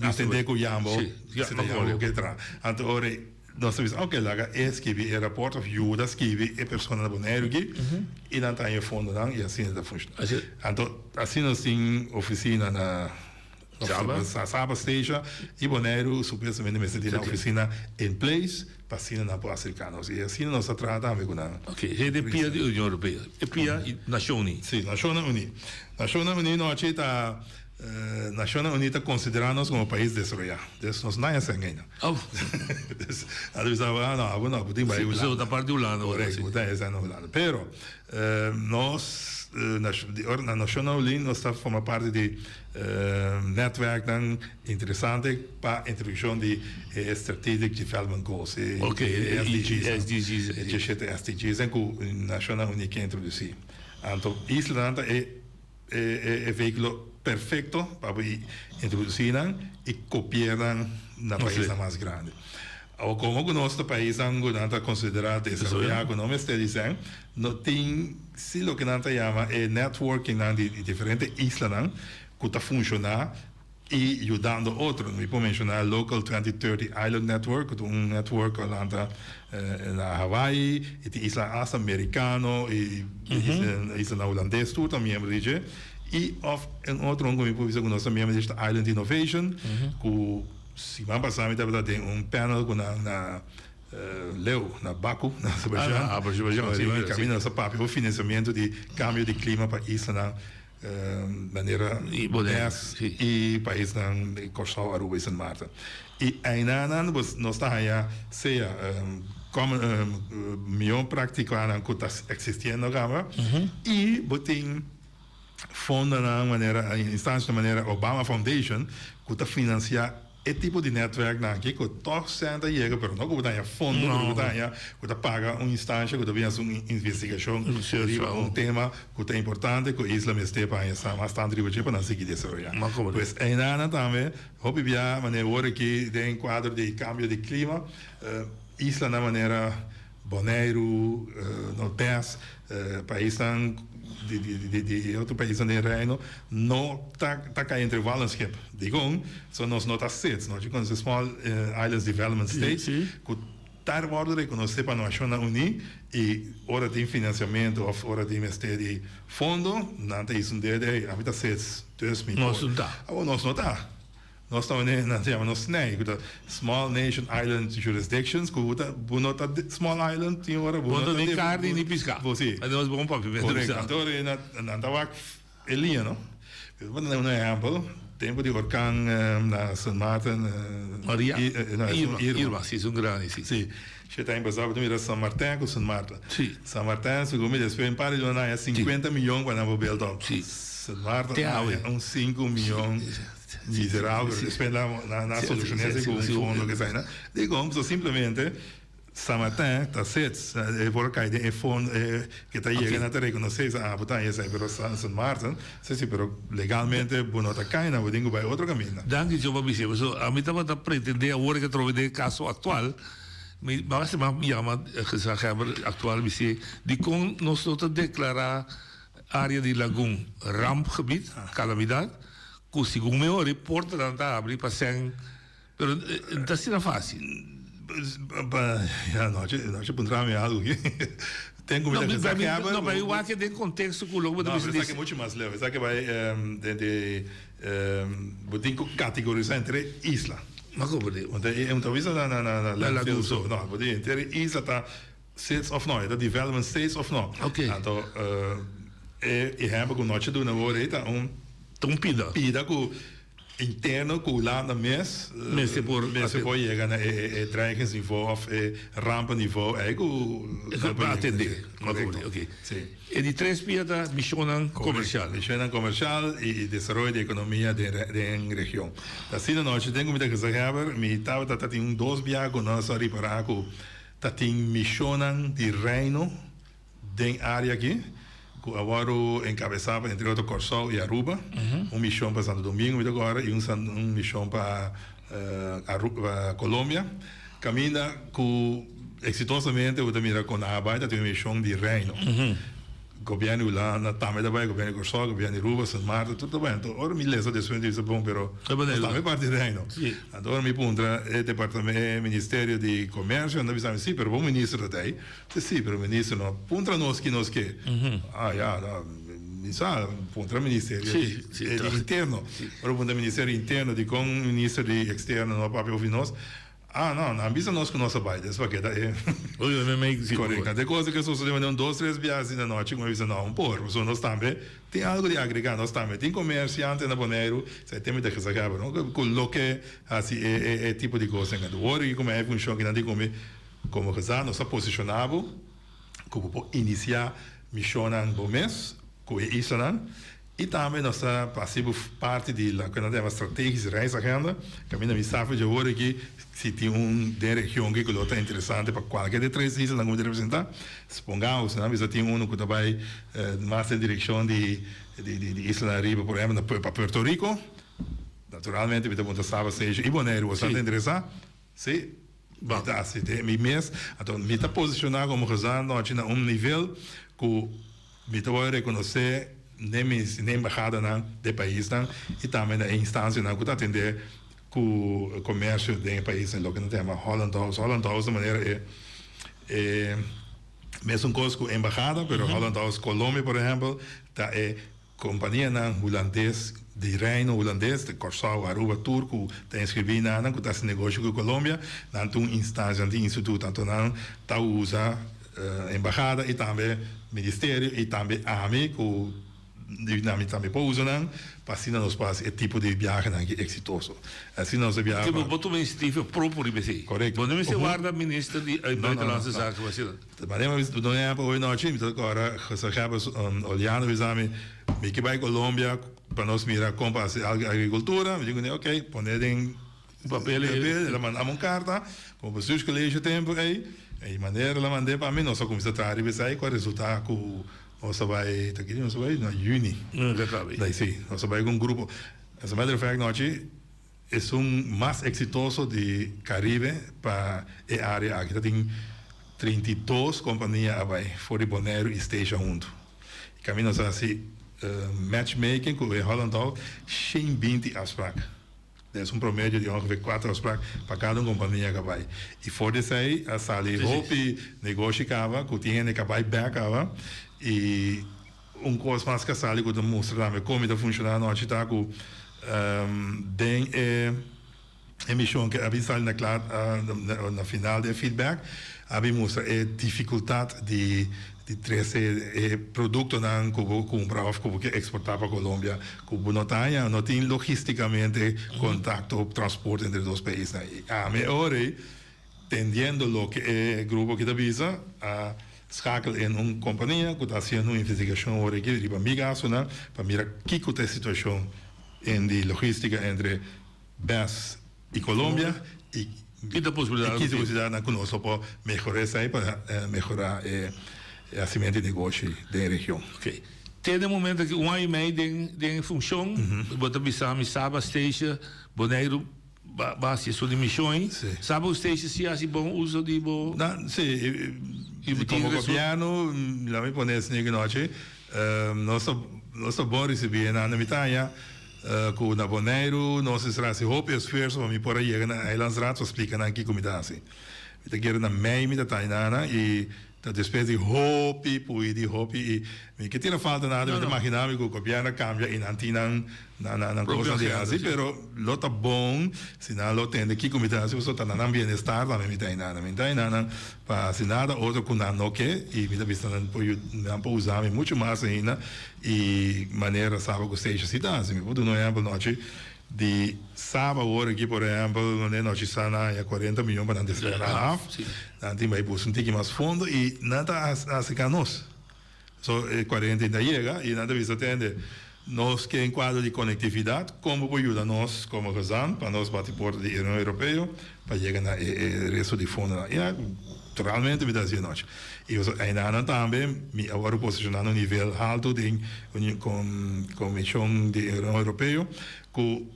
S18: atender com Jambo que tra então nós sabemos ok lá escrever report of you da escrever pessoa na Bonaire aqui e não tem fundo não e assim está funcionando então assim nós tem oficina na Saba Station e Bonaire supostamente me senti na oficina in place para assim na africanos e assim nós tratamos com
S16: ok é de pia da União Europeia é pia Nações Unidas
S18: sim Nações Unidas nós está Nações Unidas consideramos como país desarrollado. Isso não é assim ainda. Às vezes não podemos vai
S16: usar da parte do lado.
S18: Correto, está essa Holanda. Pero nós na Nações Unidas nós está forma parte de netwerk dan interessante para introdução de strategic development goals. SDGs en que Nações Unidas quer introduzir. Então, Islândia é veículo perfeito para introduzir e copiar na país mais grande. Ou como o nosso país é considerado desenvolvido, como nós estamos dizendo, não tem, se o que nós chamamos é networking de diferentes islas que está funcionando e ajudando outros. Nós podemos mencionar o Local 2030 Island Network, network na Hawaii, e isla americano e isla holandês, tudo também é e outro como eu que nós também é Island Innovation, que semana passada tem panel na Leu, na Baku, na Azerbaijão, caminho nessa papo, o financiamento de câmbio de clima para isso na maneira e país na Corsal, Aruba e São Marta. E ainda nós estamos aí seja como melhor prática que está existindo agora e botem fundo na maneira instância de maneira Obama Foundation que está financiar esse tipo de network aqui que todos senta e chega pero não que está fundo que está paga uma instância que está uma investigação sobre tema que está importante que a isla esteja para bastante riba para não seguir desenvolver pois ainda também houve a maneira agora que tem enquadro de cambio de clima isla na maneira Bonaire Nordeste país de outro país no reino não está caindo entre Wallenskip digo são nós não está certos nós temos small islands development states que está reconhecido para a Nações Unidas e hora tem financiamento ou hora tem de fundo não tem isso de habita certos 2 milhões nós não está nós estamos na SNEI, Small Nation Island Jurisdictions, que é Small Island, tem hora
S16: não tem carne nem pescar.
S18: Sim.
S16: Mas nós vamos para viver.
S18: Então, na Tawak, Elia, não? Vamos dar um exemplo. Tempo de Orcan na São Martin.
S16: Irma, sim, um grande, sim.
S18: Sim. Você está embaixado de São Martin com São Martin. Sim. São Martin, segundo me despejo, para de donar 50 milhões para o Beldon. Sim. São Martin, 5 milhões. miserável, espera na solucionar esse com fundo que sai, né? Digo, só simplesmente Samatã, tá certo, por cá de fundo que tá chegando até reconhecer a botar esse pero San Martin, se pero legalmente bueno tá caindo, vou digo vai outro caminho.
S16: Danke, Joe Babisi. A mim estava a pretender agora que trove de caso atual, mas se me chama atual Babisi, de com nós todos declarar área de lagoon rampgebied, calamidade, que segundo meu reporte não está abrir para sem, pero não está fácil.
S18: Ja, noche encontrarme algo aqui. Tem comida que sabe
S16: não, mas eu acho que tem contexto que o logo
S18: não, mas é muito mais leve. Sabe que vai tem que categorizar entre isla.
S16: Mas como é?
S18: Então isso na lagoa. Não, pode entre isla tá states of no, tá development states of no.
S16: Ok.
S18: Então e hebben com noite do na hora tá pida com interno com lá na mes se por chegar na dreigingsniveau of rampenniveau
S16: para atender. Ok. E de três piadas missão comercial.
S18: Missão comercial e desenvolvimento da economia da região. Assim nós temos muita coisa que fazer. Me estava tem dois viagens nós a reparar com tem missão de reino da área aqui. Agora encabeçava entre outros Corsol e Aruba, missão para Santo Domingo agora e missão para Colômbia. Caminha com exitosamente o mira com a Abaita tem uma missão de reino. Governo lá na também também governo Corsol, governo Aruba, São Marta, tudo bem. Então, ora me lesa desse momento bom, pero também parte de reino. Agora me punta o departamento Ministério de Comércio, não dizemos sim, pero bom ministro daí. Sim, pero ministro não punta nós que sa punta Ministério interno. Ora punta Ministério interno de com ministro de externo no papel finos. Não avisa nós com nossa baita, isso aqui é. Correto. Tem coisa que só se demandam 2, 3 viagens na noite, uma avisa não, so nós também tem algo de agregar, nós também tem comerciante na Bonaire, se tem muita coisa que não, coloque assim é tipo de coisa que agora como é função que não tem como rezar, nós posicionamos como para iniciar missão no mês, com isso não. E também nossa passiva parte da estratégia de reis agenda, caminho me sabe de agora que se tem de região que é interessante para qualquer de 3 islas não como representar, supongamos, né, se tem que vai mais em direção de Isla Riba, por exemplo, para Puerto Rico, naturalmente me pergunta sabe seja e Bonaire bastante interessante, sim, se tem mês, então me está posicionar como rezando a nível que me vai reconhecer na embaixada do país e também na instância que atender com o comércio do país em local tem uma Holland-House de maneira mesmo coisa com a embaixada, pero Holland-House Colômbia, por exemplo, tá companhia holandês de reino holandês de Corsol, Aruba, Turco, tem inscrito na que está negócio com a Colômbia, na instância de instituto, então tá usa embaixada e também ministério e também AMI com dinâmica também pousa não, para assim nos passa esse tipo de viagem que é exitoso. Assim nós viajamos.
S16: Tipo, botou uma iniciativa própria IBC.
S18: Correto.
S16: Quando você guarda ministro de buitenlandse zaken, was je dat?
S18: Maar nee, we doen even hoor nou chim, dat agora gezegd hebben, olhando we samen, me que vai Colômbia, para nós mirar como a agricultura, we digo, ok, poner em papel, ela mandamos carta, como vocês que leem o tempo aí, e maneira ela mandei para mim, nós só começamos a trabalhar e vai com o resultado com nós vai, tá aqui, nós vai na Juni. Daí sim, nós vai com um grupo. As a matter of fact, nós é mais exitoso de Caribe para a área aqui. Tem 32 companhias vai fora de Bonaire e esteja junto. E caminhamos assim, matchmaking com o Holland-House, 120 afspraken. Dat is een promedio de ongeveer 4 afspraken para cada companhia que vai. E fora disso aí, a sali roupa negócio que vai, que tinha que vai back e coisa mais que a sali que mostra também como está funcionando, nós está com tem emissão que avisa na final do feedback, a mostra a dificuldade de trazer produto não comprar ou que exportar para a Colômbia, que não tem logisticamente contato ou transporte entre os países. A melhor tendendo o que é grupo que avisa a schakel em uma companhia que está fazendo uma investigação agora aqui para migar para mirar que é a situação en la logística entre BES y Colombia y
S16: la posibilidad
S18: de conocer para mejorar esa para mejorar el crecimiento de negocio de la región.
S16: Okay. Tiene momento que año y medio de función, bota bisami Saba Station, Bonaire base sua missão. Sabe usted se hace bom uso de bo?
S18: Sí, como governo, lá me pone esse negócio, nós bom receber na mitad com na Bonaire, nós será se hope esforço para me por aí na Eilandsraad, so explica aqui como está assim. Me quero na mei me tá inana e depois de hopi, poi di hopi e mi che tira falta nada, mi immaginavo che il governo cambia in antinan na cosa di asi, però lo ta bon, se na lo tende chi come ta, se so ta nan bienestar, la mi ta inana, pa se nada otro con anno che e mi da vista nan po usare molto más ainda e maniera sabe che stage si dà, se mi può un esempio noce di sábado ora aqui por exemplo onde nós estamos a 40 milhões para antes de lá antes vai buscar um mais fundo e nada a secar nós só 40 ainda chega e nada visa atende nós que em quadro de conectividade como pode ajudar nós como razão para nós bater por de União Europeia para chegar na resto de fundo lá realmente me dá assim nós e ainda também me agora posicionar no nível alto de Comissão de União Europeia com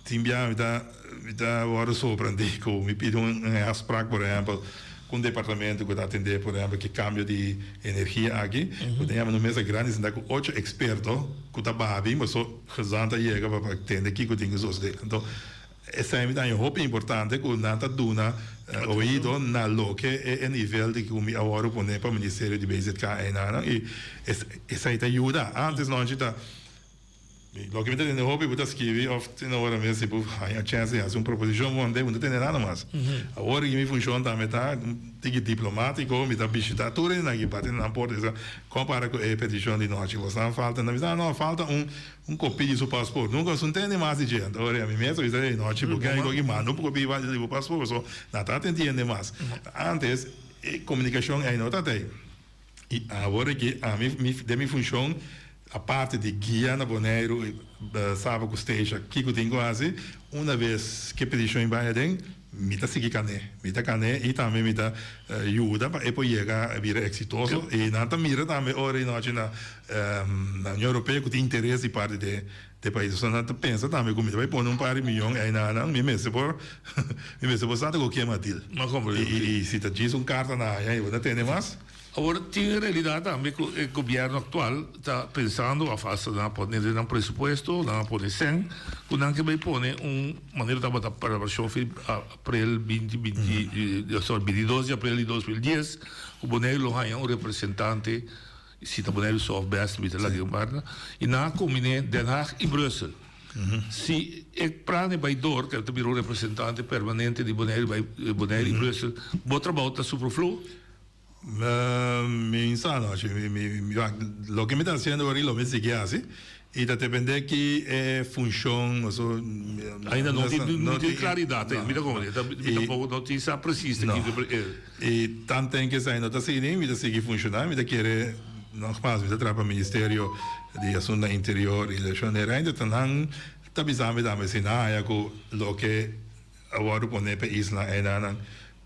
S18: timbia me dá agora surpreender com me pediu afspraak por exemplo com o departamento que está atender por exemplo que cambio de energia aqui temos no mesa grande ainda com 8 expertos que está babi mas só rezanta chega para atender aqui que tem os outros então essa é uma hope importante que nada duna ouído na loque é nível de que o meu agora pone para o Ministério de BZK e essa ajuda antes não está lo que me tem hope para escrever oft na hora mesmo se a chance de fazer uma proposição onde não tem nada mais agora que me funciona também tá tem diplomático me dá visitar tudo na que bater na porta compara com a petição de nós você não falta na verdade não falta copia de seu passaporte nunca não tem mais de gente agora a mim mesmo isso aí nós porque eu que mando copia de passaporte só não tá entendendo mais antes comunicação aí não tá tem e agora que a mim de minha função a parte de guia na Bonaire, sabe que esteja aqui que tem quase, uma vez que petição vai dentro, me dá seguir cané e também me dá ajuda para depois chegar a vir exitoso e nada mira também ora nós na União Europeia que tem interesse de parte de países, só nada pensa também como vai pôr par de milhões aí não me mesmo por sabe o que é matil e se tá diz carta na aí você tem mais.
S16: Agora, tem realidade também que o governo atual está pensando a fazer um presupuesto, na poner 100, quando que vai pôr maneira de botar para a versão abril 22 de abril de 2010, o Bonaire lo há representante, se o Bonaire só best mit lá de governo, e na combine Den Haag e Brussel. Se o plano vai door, que é o representante permanente de Bonaire e Brussel, bota volta superfluo.
S18: Mi insano, lo que me está haciendo ahora lo me sigue así y depende que función
S16: ainda não tem claridade mira como tampouco não tem essa precisa
S18: e tanto tem que sair não está seguindo me seguir funcionar me querer nós mais me trabalha Ministério de Assuntos Interior e Eleição ainda tá bizarro da medicina é com lo que agora pone para isla ainda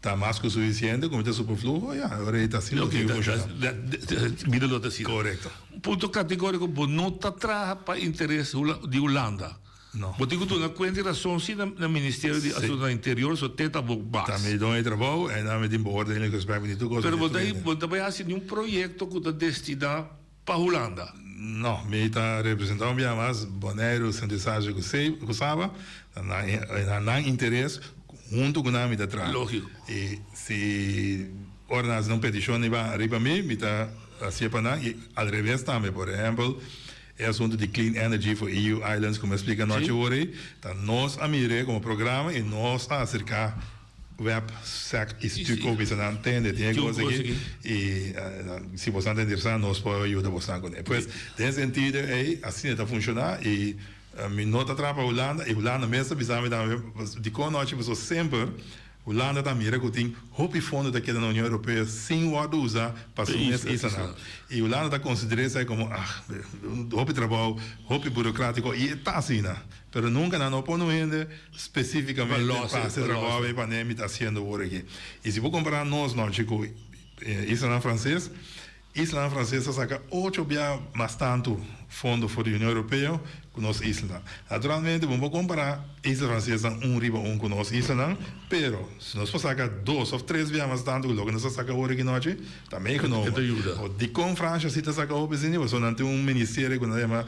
S18: está mais que suficiente, como está superfluo, agora está assim.
S16: Mira lo assim.
S18: Correto.
S16: Ponto categórico, não está atrás para interesse de Holanda.
S18: Não.
S16: Porque tu não conhece razão se no Ministério de Assuntos Interior só tenta bom.
S18: Também dão trabalho, e não me tem bordo em respeito de tudo.
S16: Mas você vai fazer um projeto que está destinado para Holanda.
S18: Não, me está representando bem mais Bonaire, Santissage, que sabe, não interesse junto com a minha atrás.
S16: Lógico.
S18: E se ordenas não peticionam vai arriba a mim, me está assim para nós. E ao revés também, por exemplo, é assunto de Clean Energy for EU Islands, como explica nós hoje, tá nós a mirar como programa e nós a acercar websec estuco que se não entende, tem coisa aqui e se você não entender nós podemos ajudar você com ele. Pois, nesse sentido, assim está funcionar e me nota para a Holanda, e Holanda mesmo, precisamos de como nós sempre Holanda também mira que tem hopi fundo daqui da União Europeia sem o usar para subir isso não. E Holanda está considerando isso como hopi trabalho, hopi burocrático e está assim, né? Pero nunca não põe ainda especificamente para esse trabalho e para nem está sendo agora aqui. E se vou comparar nós, não, chico, Islândia francês, Islândia francesa saca 8 vezes mais tanto fundo para a União Europeia que nossa Islândia. Naturalmente, vamos comparar Islândia francesa riba com nossa Islândia, pero se nós sacar 2 ou 3 vezes mais tanto que logo nós saca agora aqui noite, também que não. De com França se está saca o vizinho, só não tem ministério que nós chama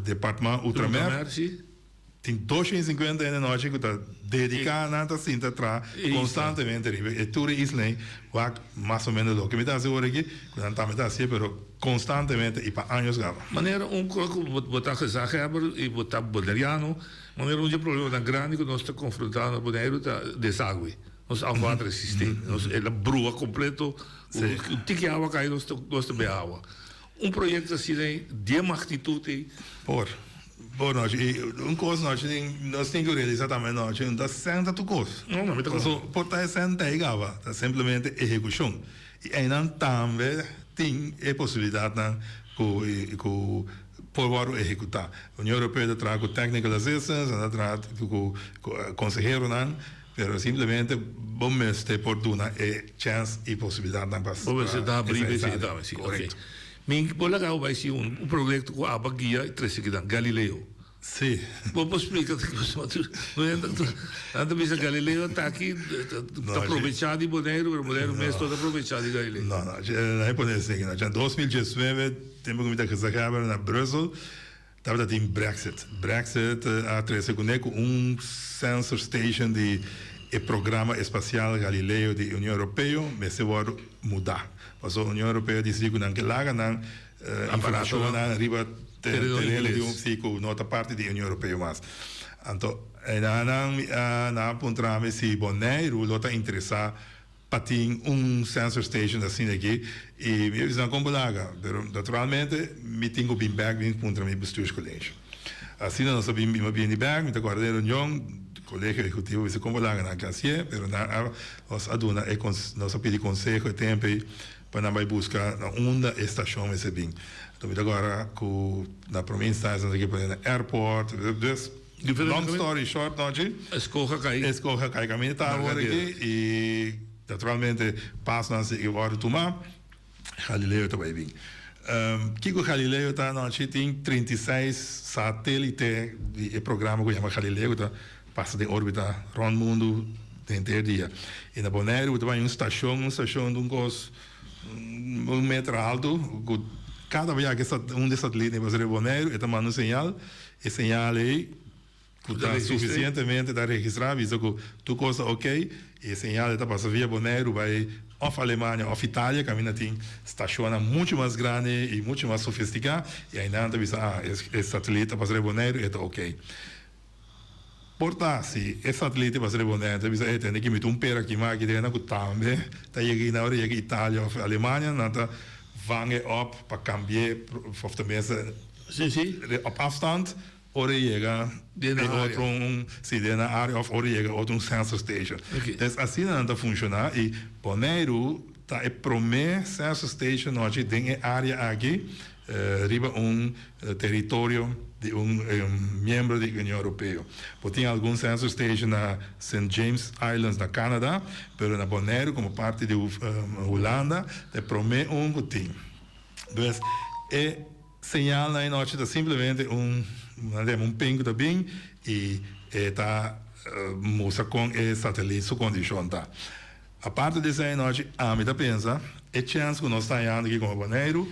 S18: Departamento Ultramer. Tem 250 anos noite que está dedicado a cinta atrás constantemente e tudo isso nem vai mais ou menos o que me dá agora aqui não está me dá assim, mas constantemente e para anos gava.
S16: Maneira coisa botar Zagreb e botar Boleriano, maneira problema tão grande que nós estamos confrontando com o deságua. Nós alvadra sistema, nós ela brua completo, o tique água cai nós também água. Projeto assim de magnitude
S18: Bom, coisa nós temos que realizar também nós não está sendo tudo coisa.
S16: Não, me
S18: toca. Por estar sendo agora, está simplesmente execução. E ainda também tem a possibilidade que por executar. A União Europeia traz com technical assistance, traz com consejero não, pero simplesmente vamos ter por dar chance e possibilidade para.
S16: Vamos dar abrir esse correto. Min polagal vai ser projeto com a guia 3 Galileu.
S18: Sim.
S16: Vamos explicar que você Galileu está aqui, está aproveitado de Bonaire, o Bonaire mesmo está aproveitado de Galileu.
S18: Não é por isso que em 2019 temos que me Zagreb na Brussel, estava tem Brexit a 3 com sensor station de programa espacial Galileu da União Europeia, mas se vai mudar. Mas a União Europeia diz que não que lá não informação não arriba terreno de fico outra parte da União Europeia mas então na apontar se Bonaire o está interessado para ter sensor station assim aqui e me visão como laga, naturalmente me tenho bem back em contra meu bestuurscollege. Assim nós sabemos bem back, me está guardando reunião colégio executivo se como lá na classe, pero nós aduna e nós pedimos conselho e tempo para não buscar uma estação esse bem. Então agora com na província nós aqui para airport, long story short, nós escolha cai caminho tá agora aqui e naturalmente passa nós e agora tomar Galileu também bem. Kiko Galileu está nós tem 36 satélites de programa que chama Galileu tá passa de órbita rond mundo inteiro dia. E na Bonaire também uma estação de metro alto, cada vez que desses satélites vai ser Bonaire, está mandando sinal, e sinal aí está suficientemente para registrar, visto que tudo coisa ok, e sinal está passando via Bonaire, vai ou Alemanha ou Itália, que ainda tem estação muito mais grande e muito mais sofisticada, e ainda esse satélite para ser Bonaire, está ok. Portanto, esse satélite vai ser bonito, você tem que meter pera aqui mais que dentro, que também está chegando na hora que Itália ou Alemanha, não está vange op para cambiar, of tenminste op afstand, ora chega de na área of ora chega outro sensor station. Dus assim não está funcionando e Bonaire está a primeira sensor station hoje tem a área aqui, riba território de membro da União Europeia. Tem alguns sensor station na St. James Islands, na Canadá, mas na Bonaire, como parte de Holanda, é promete que tem. Então, é sinal na noite é simplesmente pingo também e está mostra com o satélite sua condição tá. A parte dessa noite, a mim pensa, é chance que nós estamos aqui como Bonaire.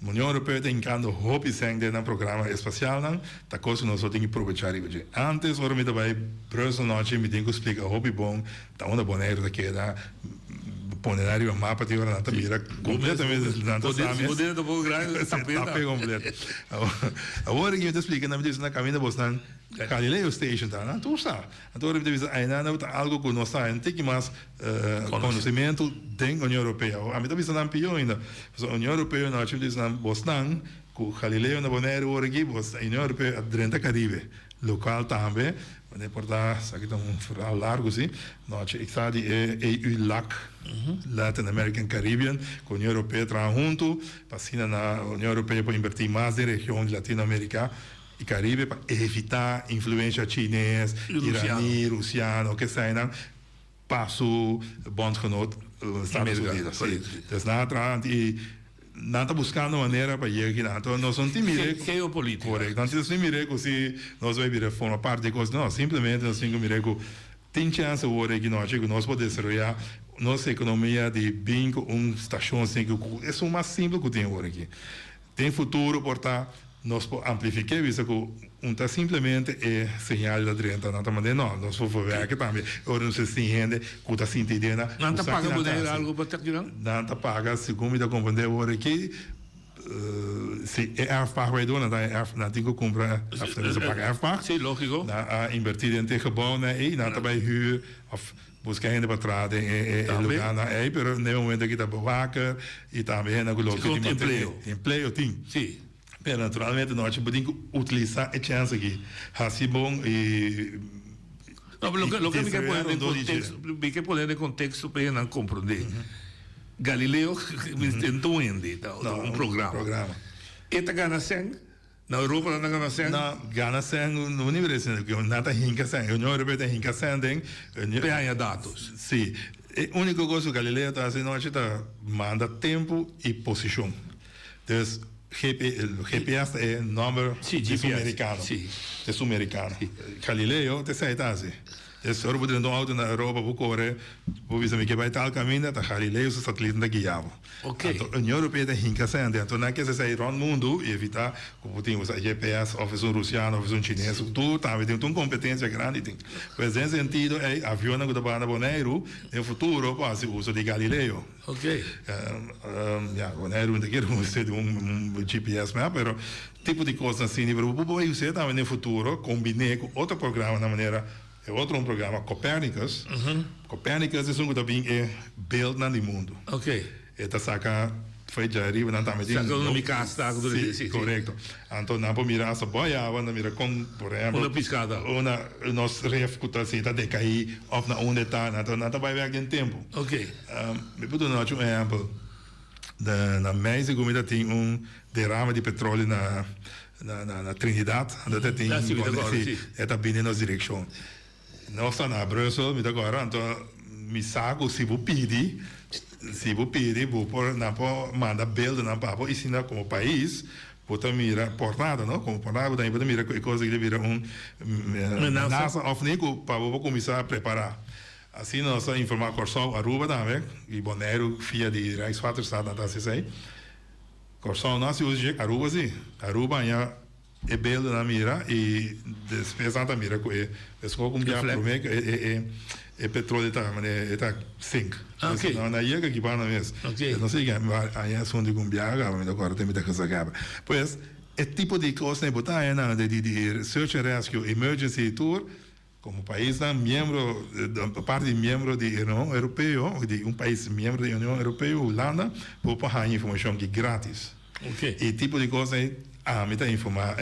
S18: A União Europeia tem encantado hobby sangue no programa espacial, tá coisa nós só tem que aproveitar isso. Antes, agora me vai Brussel noite me tem que explicar hobby bom, tá onde Bonaire daqui da ponerário mapa de hora na mira completamente não sabe. O dedo do grande tá completo. Agora que eu te explico na vida na caminho bostan Galileo Station tá, não? Tu sabe. Agora me diz ainda não algo que nós sabemos, tem que mais conhecimento da União Europeia. A mim também não pior ainda. A União Europeia não diz na Boston, com Galileo na Bonaire agora aqui, a União Europeia dentro do Caribe, local também, wanneer porta, zeg ik dan een verhaal largo zie. Nou, ik sta die EU-LAC, Latin American Caribbean, con União Europeia tra junto, passina na União Europeia para invertir mais de região de Latinoamérica e Caribe para evitar influência chinesa, iraní, russiano, que zijn passo bondgenoot Estados Unidos. Dus na tá buscando maneira para chegar na nós não tem mire
S16: geopolítica
S18: correto não tem mire se nós vai vir forma parte de coisa não simplesmente nós temos mire tem chance agora que nós podemos desarrollar nossa economia de bem com estação assim que é o mais simples que tem agora aqui tem futuro portar nós amplificar isso que tá simplesmente é sinal da direita não tá mandando não nós vamos ver que também agora não se entende que tá sentindo
S16: não tá paga poder algo para ter
S18: não tá paga segundo da compreender agora aqui se é erfpacht vai donar na tem que comprar after paga erfpacht
S16: sim lógico
S18: na invertir em ter gebouw e na tá bij huur of buscar ainda para trás em lugar na pero no momento que tá bewaker e também na coloca de emprego tem
S16: sim.
S18: Pero naturalmente nós podemos utilizar a chance aqui. Assim bom e
S16: não, lo que poner em contexto para não compreender. Galileu entende um programa. Eta gana sen na Europa não gana sen.
S18: Na gana sen no universidade que nada hinca sen. A União Europeia hinca sen tem.
S16: Tem dados.
S18: Sim. A única coisa que Galileu está fazendo nós está manda tempo e posição. Então GPS é número sul-americano. É sul-americano. Galileo, te sai assim. Se eu puder andar auto na Europa, vou correr, vou ver se que vai tal caminho, tá Galileo o satélite da guiava.
S16: Ok.
S18: A União Europeia tem hinca sendo, então não é que você sair no mundo e evitar como tem o GPS, ou um russiano, ou chinês, tudo também tem uma competência grande. Pois nesse sentido, é avião que está para Bonaire, no futuro pode uso de Galileo.
S16: Ok.
S18: Bonaire não quer usar GPS, mas tipo de coisa assim, mas pode usar também no futuro, combinar com outro programa na maneira é outro programa, Copernicus. Copernicus é um também beeld naar die mundo.
S16: Ok.
S18: Eta saca foi já arriba na também.
S16: Saca uma micasta do
S18: sim, correto. Então não pode mirar essa boia, não mira com por exemplo.
S16: Uma piscada.
S18: Nós refuta se tá decair ou na onde tá, então não tá vai ver aquele tempo.
S16: Ok.
S18: Me puto não um exemplo. Na México ainda tem derrame de petróleo na Trinidad, ainda tem está bem na direção. Nós estamos na Brussel, me agora, então me saco se vou pedir, vou por na manda build na papo e ensinar como país, pode mirar portada, não? Como portada, daí pode mirar coisa que vira NASA of Nico para vou começar a preparar. Assim nós informar Corsol Aruba também, e Bonaire via de Rijkswaterstaat na taça aí. Corsol nós usa Aruba sim, Aruba já é belo na mira e despesa da mira com é como já promete é petróleo tá mas é zinc.
S16: Ok.
S18: Não na ilha que vai na vez.
S16: Ok.
S18: Não sei que aí é som de gumbiaga, mas agora tem muita coisa acaba. Pois é tipo de coisa né botar de search and rescue emergency tour como país membro parte membro da União Europeia, de país membro da União Europeia, Holanda, vou passar informação que grátis.
S16: Ok.
S18: E tipo de coisa me está informar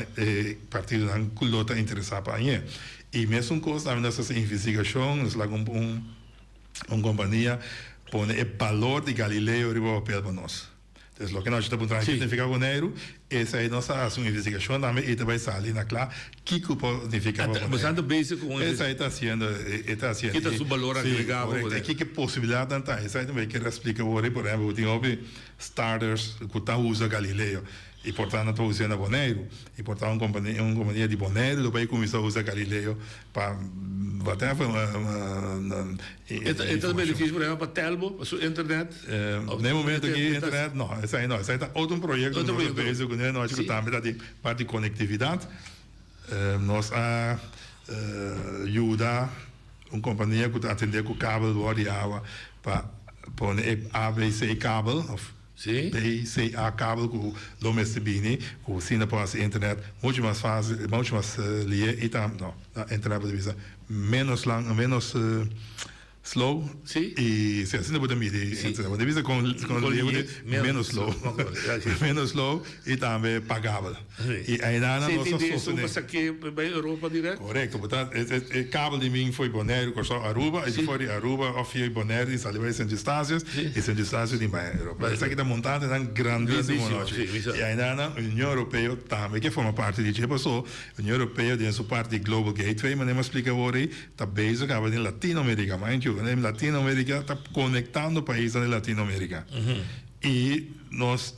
S18: partido da cultura interessada para aí. E mesmo coisa nessa investigação, nós lá com uma companhia põe o valor de Galileu para nós. Então, o que nós estamos trazendo significa Bonaire, essa é nossa investigação também e vai sair na clara que significa Bonaire.
S16: Mas anda basic com
S18: essa está sendo
S16: que está o valor agregado.
S18: Que possibilidade não está? Essa também quero explicar agora, por exemplo, tem starters que está usando Galileu. E portanto estou usando Bonaire e portanto uma companhia de Bonaire do país começou a usar Galileu para bater
S16: então benefício por exemplo para Telmo para sua internet
S18: no momento que internet não essa é outro projeto que nós fez com nós que também da parte de conectividade nós ajuda uma companhia que atender com cabo de água para pôr ABC cabo
S16: Sim.
S18: PCA cabo com domesticini, com sina para a internet, muito mais fácil, muito mais lié e tam, não, a internet pode ser menos lang, menos slow.
S16: Sí.
S18: Y si así no puede medir, debe ser con menos slow. Menos slow y también pagable. Y ahí nada
S16: Sim,
S18: nós
S16: entendi. Isso
S18: sostenemos.
S16: passa aqui para a Europa direto?
S18: Correto, portanto, o cabo de mim foi Bonaire, com só Aruba, e depois de Aruba, eu fui Bonaire, e sali vai São Estácios, e São Estácios de Europa. Isso aqui está montado, é grandíssimo. E aí, a União Europeia também, que forma parte de tipo, a União Europeia, tem sua parte de Global Gateway, mas não explica agora, está bem, acaba em Latinoamérica, mas em Latinoamérica está conectando países na Latinoamérica. E nós,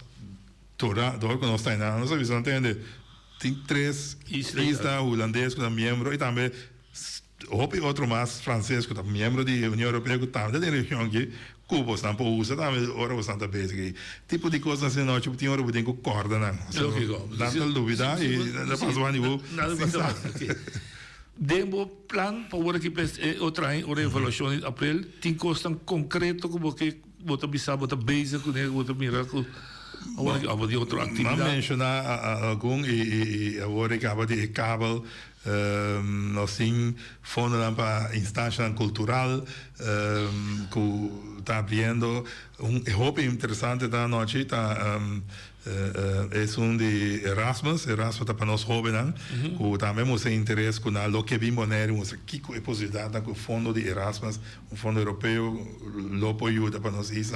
S18: toda que nós estamos na nossa visão, entende? Tem 3 islas holandesas que são membros e também outro mais francês que é membro da União Europeia que também da região que Cuba está por uso também ora você está bem aqui tipo de coisas assim não tipo tem hora que concorda não dá dúvida e da passou a nível
S16: nada passou Dembo plan para o que outra avaliação em abril tem coisa concreto como que bota bisa bota base com ele bota miracle agora de outra atividade
S18: não mencionar algum e agora acaba de cabo nós sim fundo para instância cultural que está abrindo roupa interessante da noite tá é de Erasmus está para nós jovens que também temos interesse com o que vem Bonaire que é possibilidade com o fundo de Erasmus fundo europeu lo ajuda para nós isso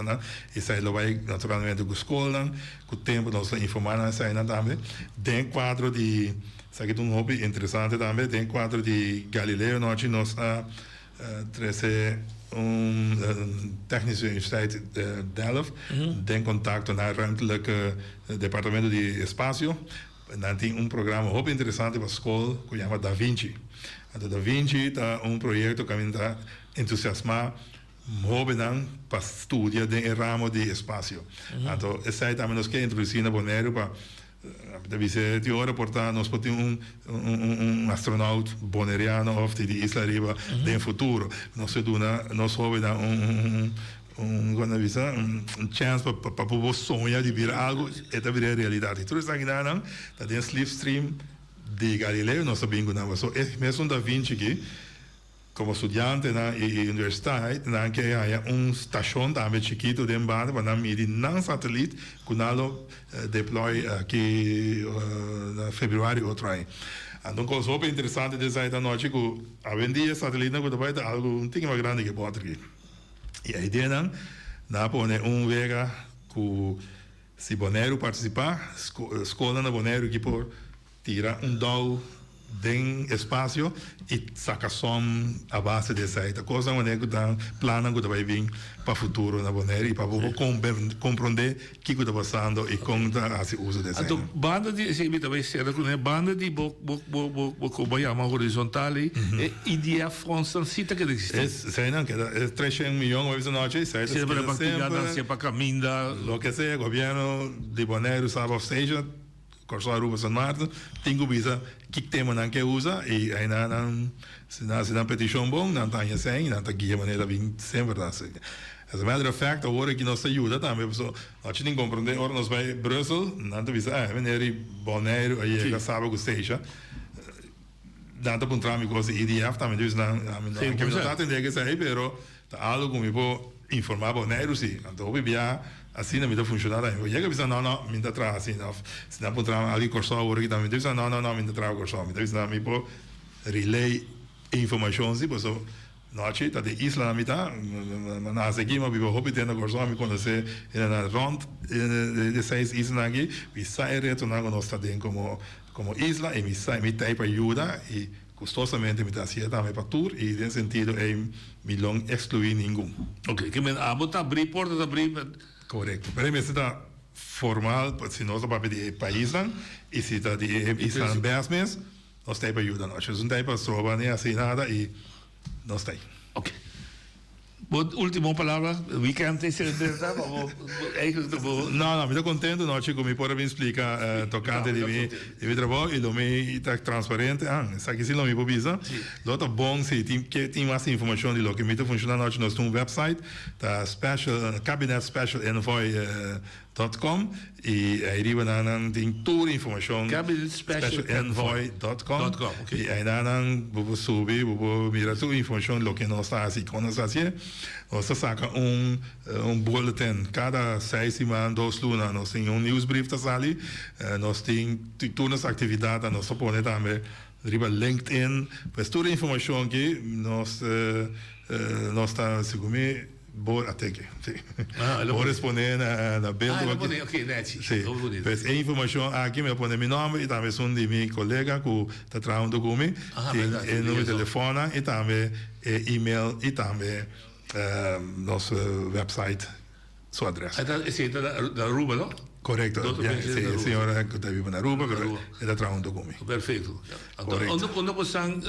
S18: e sai lo vai naturalmente com a escola com o tempo nós informar sai também tem quadro de sabe que um hobby interessante também tem quadro de Galileu nós trazer Technische Universiteit Delft tem contato na ruimtelijke departamento de espaço dan tem programa hobby interessante para a escola que chama Da Vinci. Da Vinci é projeto que está entusiasmado hobby para estudar o ramo de espaço. Então, essa é também nós que introduzir na Bonaire para deve ser de hora portanto nós podemos astronauta bonaireano ou de Isla Riba no futuro nós houve chance para poder sonhar de vir algo e de virar realidade tudo isso aqui está tem slipstream de Galileu nós sabemos que é mesmo Da Vinci aqui como estudante na universidade, que há estação também chiquito de embate para medir não satélite que nós deploy aqui em fevereiro outro ano. Então, coisa super interessante dessa da noite que a vendia satélite que vai dar algo um pouquinho mais grande que pode aqui. E a ideia na pone vega que se Bonaire participar, escola na Bonaire que por tirar dado tem espaço e sacação a base dessa coisa maneira que dá plano que vai vir para o futuro na Bonaire e para compreender o que está passando e como se usa dessa.
S16: Então banda de se me também será com banda de como chama horizontal e ideia francesa que existe.
S18: Sei não que é 300 milhões de noite sei
S16: se para partilhar se para caminhar
S18: lo que seja governo de Bonaire sabe ou seja Corso Aruba San Martin, tenho visa que tema não que usa e aí se não petição bom não tá assim não tá guia maneira bem sempre assim. As a matter of fact agora que nós ajuda também pessoal nós nem compreender agora nós vai Brussel não tá visa maneira Bonaire aí que sabe que seja não tá pontrami coisa IDF também diz não que não tá entendendo que sai pero tá algo como vou informar Bonaire sim então via assim não me dá funcionar aí já que bisa não me dá atrás assim não se não encontrar ali corso agora que também diz não me dá atrás corso me diz não me pô relay informação sim pois noite tá de isla na mitad na seguimos vivo hobby tendo corso me conhecer na rond de 6 islas aqui e sai retornar com nós também como isla e me sai me dá para ajuda e custosamente me dá sia também para tour e nesse sentido é milhão excluir nenhum.
S16: Ok, que me botar abrir porta abrir
S18: correto. Para mim está formal, se nós vamos para o país e se está de Island Basmes, nós temos ajuda nós. Não tem para trovar nem assim nada e nós temos.
S16: Ok. Última palavra, weekend é verdade?
S18: Não, me estou contente, não, Chico, me pode me explicar tocante de meu trabalho e do meu está transparente. Isso aqui sim não me precisa. Outro bom, se tem mais informação de lo que me está funcionando, nós temos um website, tá Cabinet Special Envoy .com y ahí van a tener toda información
S16: specialenvoy.com.
S18: Y ahí van a subir, mira toda información lo que nos está haciendo. Nos saca un boletín cada 6 semanas, 2 lunas, nos tiene un newsbrief que sale, nos tiene todas las actividades, nos pone también arriba LinkedIn, pues toda la información que nos está según Por ataque, sí. Por responder na beelden.
S16: Ok, netjes.
S18: Sí. Pues información aquí me pone mi nombre y también son de mi colega que está trabajando conmigo. El número de teléfono y también email y también nuestro website, su adres.
S16: Es de Aruba, ¿no?
S18: Correcto, sí, señora que vive en Aruba, pero está trabajando conmigo.
S16: Perfecto. ¿Dónde están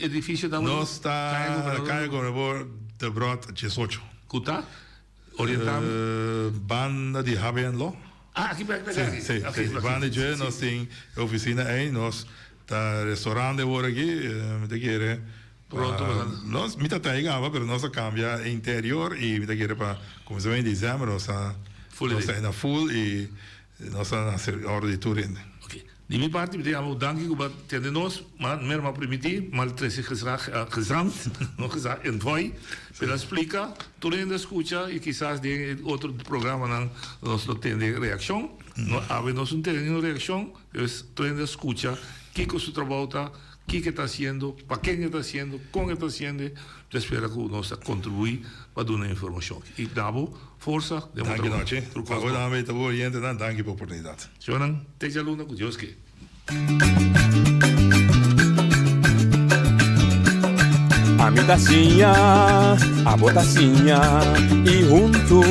S16: edificios?
S18: No está en la calle Gobernador de Brod 18.
S16: ¿Cuta? ¿Oriental?
S18: Banda de HBNLO.
S16: Aqui para
S18: Sí, banda de nós tem oficina aí, nós tá restaurante agora aqui, me quer
S16: pronto,
S18: nós me tá chegava, mas nós cambia interior e me quer para começar em dezembro, nós tá na full e nós tá na hora de turin.
S16: Die mijn partij betekent ook dank je wat tegen ons, maar meer maar primitief, maar het is gezond, nog gezegd in Voi, para explicar, tú le escucha y quizás de otro programa nos lo tiene reacción, no habemos un tenido reacción, es tú le escucha, qué con su trabajo, qué está haciendo, para qué está haciendo, cómo está haciendo, yo espero que nos contribuye para dar una información. Y dabo forza de
S18: dank je noche. Ahora me te voy a dan dank je por oportunidad.
S16: Jonan, te jaluna ku Dios que.
S15: A mi tacinha, a botacinha e junto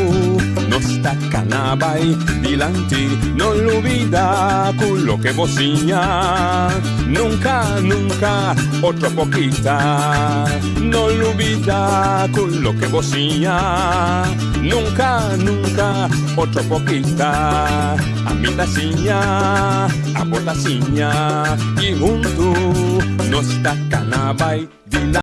S15: nos tacanabay dilante, no lo olvida con lo que bocinha, nunca, nunca otra poquita, no lo olvida con lo que bocinha, nunca, nunca otra poquita, a mi tacinha, a botacinha y junto nos tacanabay dilante.